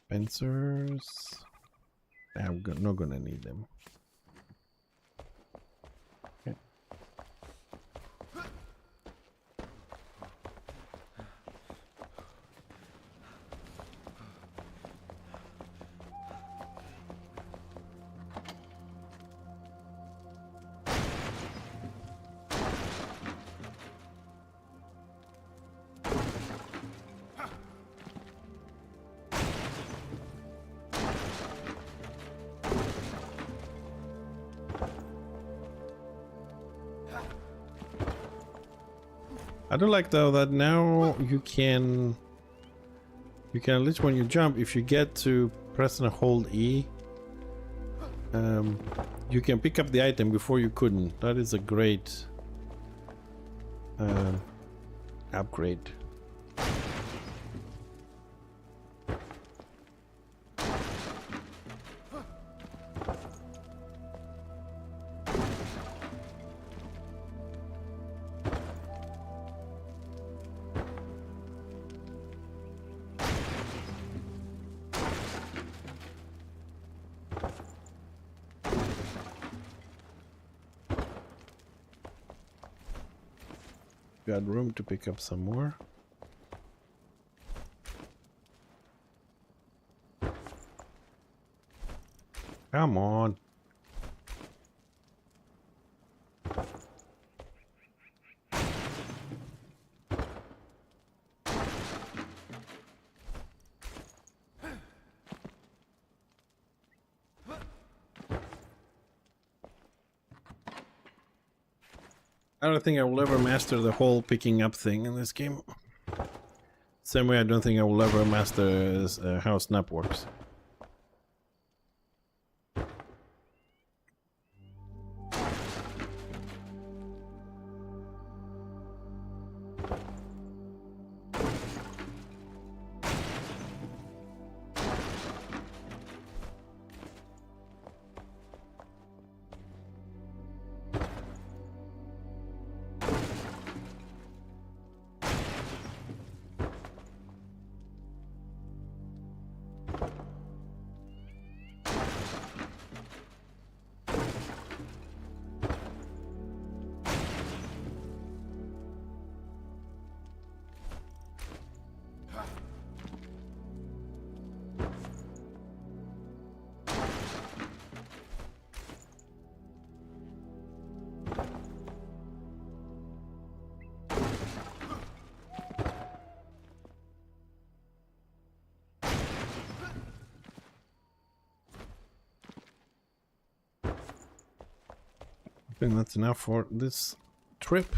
A: Fencers. I'm not gonna need them. Okay. I do like though that now you can at least when you jump, if you get to press and hold E, you can pick up the item before you couldn't. That is a great upgrade. Got room to pick up some more. Come on. I don't think I will ever master the whole picking up thing in this game. Same way I don't think I will ever master how snap works. think that's enough for this trip.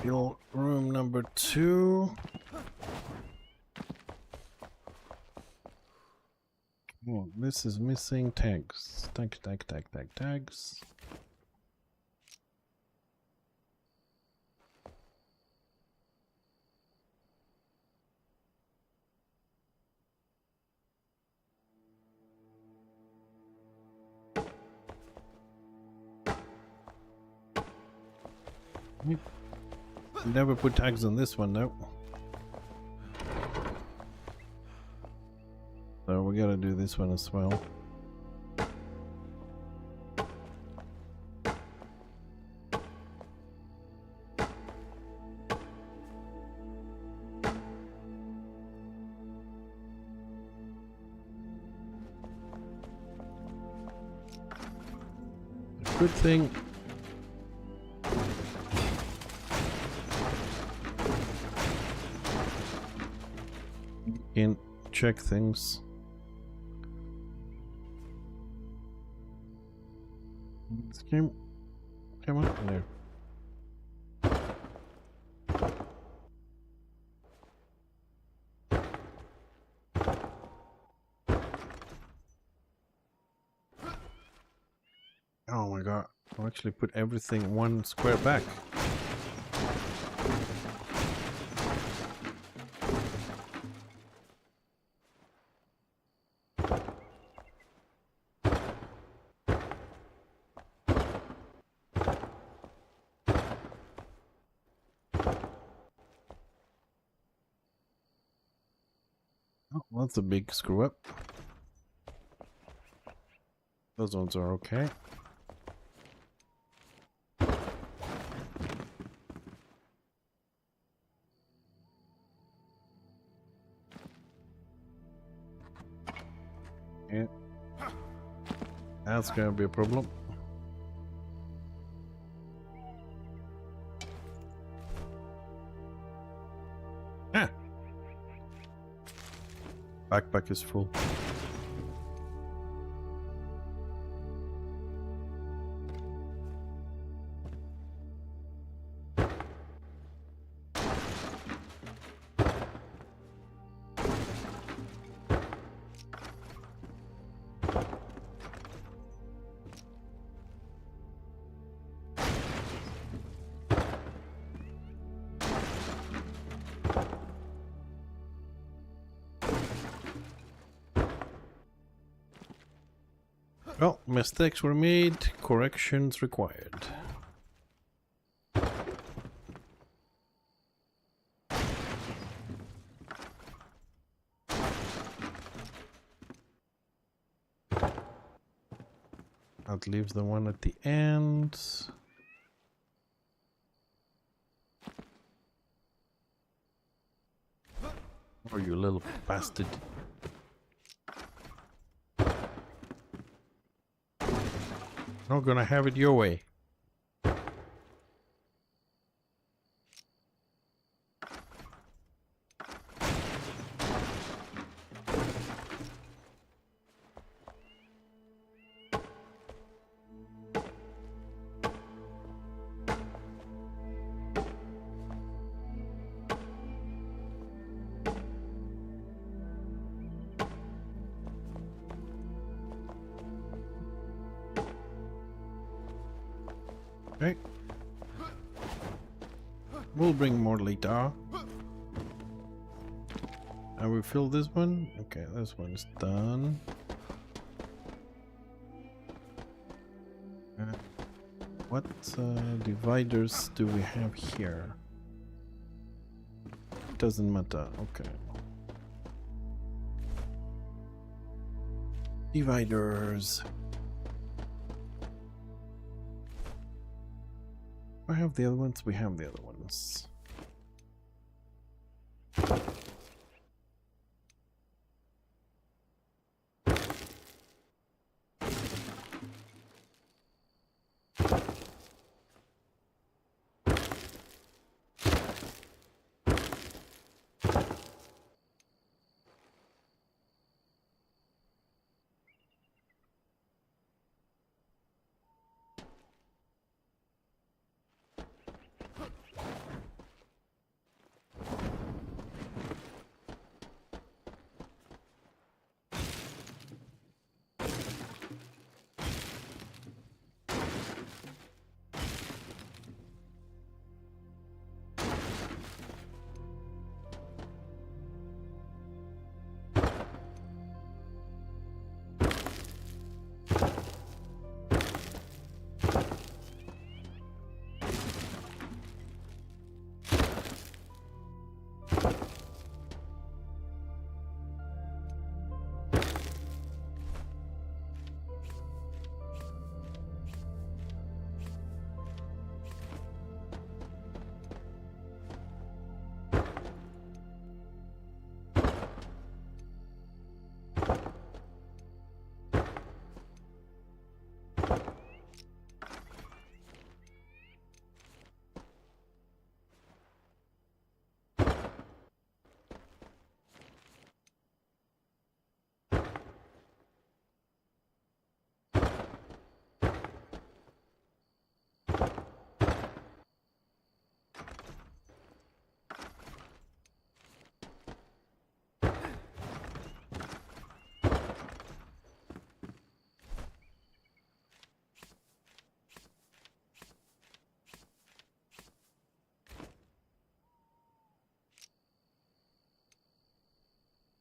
A: Your room number 2. Oh, this is missing tags. Tags. Never put tags on this one, though. So we gotta do this one as well. Good thing can check things. This game, come on there. Oh my god, I'll actually put everything 1 square back. Oh, that's a big screw up. Those ones are okay. Yeah. That's gonna be a problem. Ah! Backpack is full. Well, mistakes were made, corrections required. That leaves the one at the end. Oh, you little bastard. Not gonna have it your way. Okay. We'll bring more later. And we fill this one. Okay, this one's done. What dividers do we have here? Doesn't matter. Okay. Dividers. I have the other ones. We have the other ones.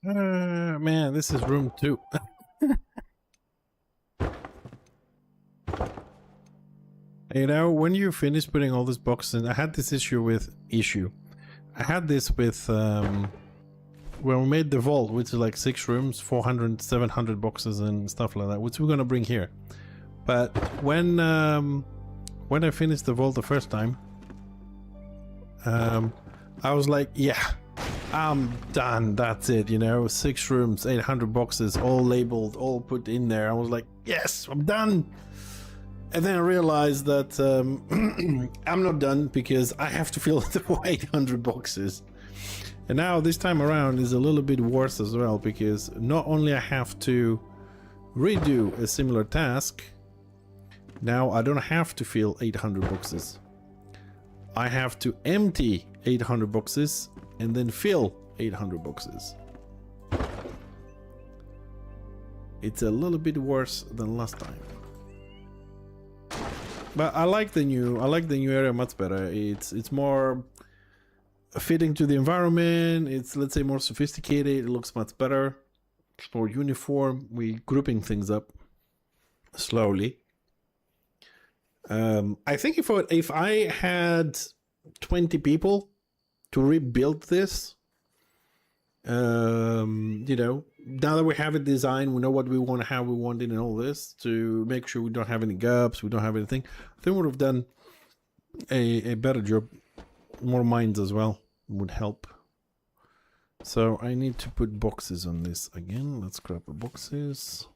A: Man, this is room 2. You know, when you finish putting all these boxes in, I had this issue. I had this with, when we made the vault, which is like 6 rooms, 400, 700 boxes and stuff like that, which we're gonna bring here. But when I finished the vault the first time, I was like, yeah, I'm done, that's it, you know, 6 rooms, 800 boxes, all labeled, all put in there. I was like, yes, I'm done. And then I realized that I'm not done because I have to fill the 800 boxes. And now this time around is a little bit worse as well, because not only I have to redo a similar task, now I don't have to fill 800 boxes. I have to empty 800 boxes and then fill 800 boxes. It's a little bit worse than last time. But I like the new area much better. It's more fitting to the environment. It's, let's say, more sophisticated. It looks much better. It's more uniform. We're grouping things up slowly. I think if I had 20 people to rebuild this, you know, now that we have it designed, we know what we want, how we want it, and all this, to make sure we don't have any gaps, we don't have anything, I think we would have done a better job. More minds as well would help. So I need to put boxes on this again. Let's grab the boxes.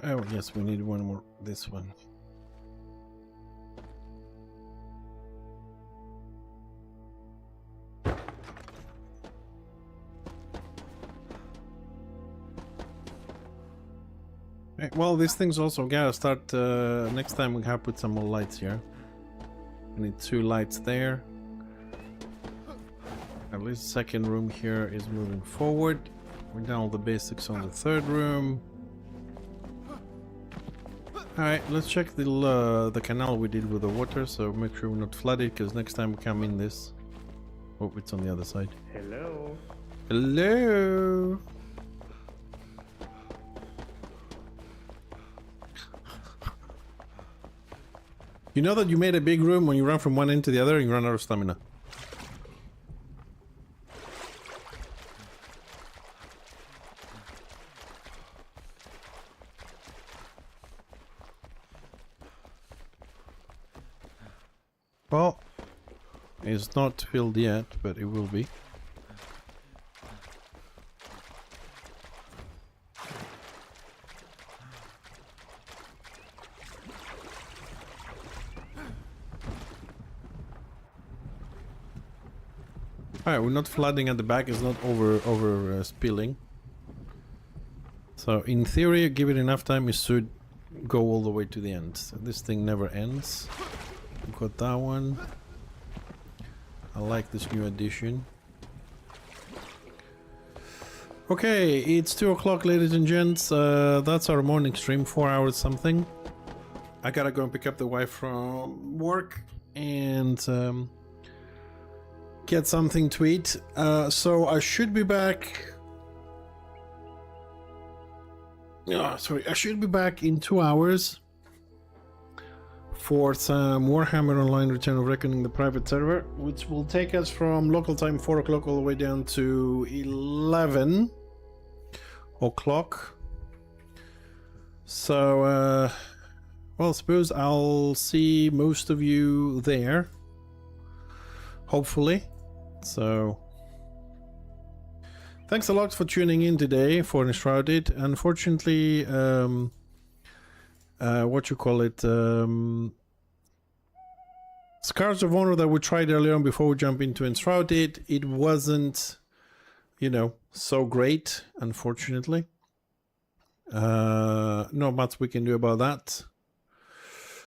A: Oh yes, we need one more. This one. Right, well, these things also gotta start. Next time we have to put some more lights here. We need 2 lights there. At least the second room here is moving forward. We're done all the basics on the 3rd room. Alright, let's check the canal we did with the water, so make sure we're not flooded, because next time we come in this... Oh, it's on the other side.
B: Hello.
A: Hello! You know that you made a big room when you run from one end to the other and you run out of stamina. Well, it's not filled yet, but it will be. Alright, we're not flooding at the back, it's not over spilling. So in theory, give it enough time, it should go all the way to the end. So this thing never ends. We've got that one. I like this new addition. Okay, it's 2 o'clock, ladies and gents. That's our morning stream, 4 hours something. I gotta go and pick up the wife from work and get something to eat. So I should be back. I should be back in 2 hours for some Warhammer Online Return of Reckoning, the private server, which will take us from local time 4 o'clock all the way down to 11 o'clock. So, well, I suppose I'll see most of you there, hopefully. So, thanks a lot for tuning in today for Enshrouded. Unfortunately, Scars of Honor that we tried earlier on before we jump into Enshrouded, it wasn't, you know, so great, unfortunately. Not much we can do about that.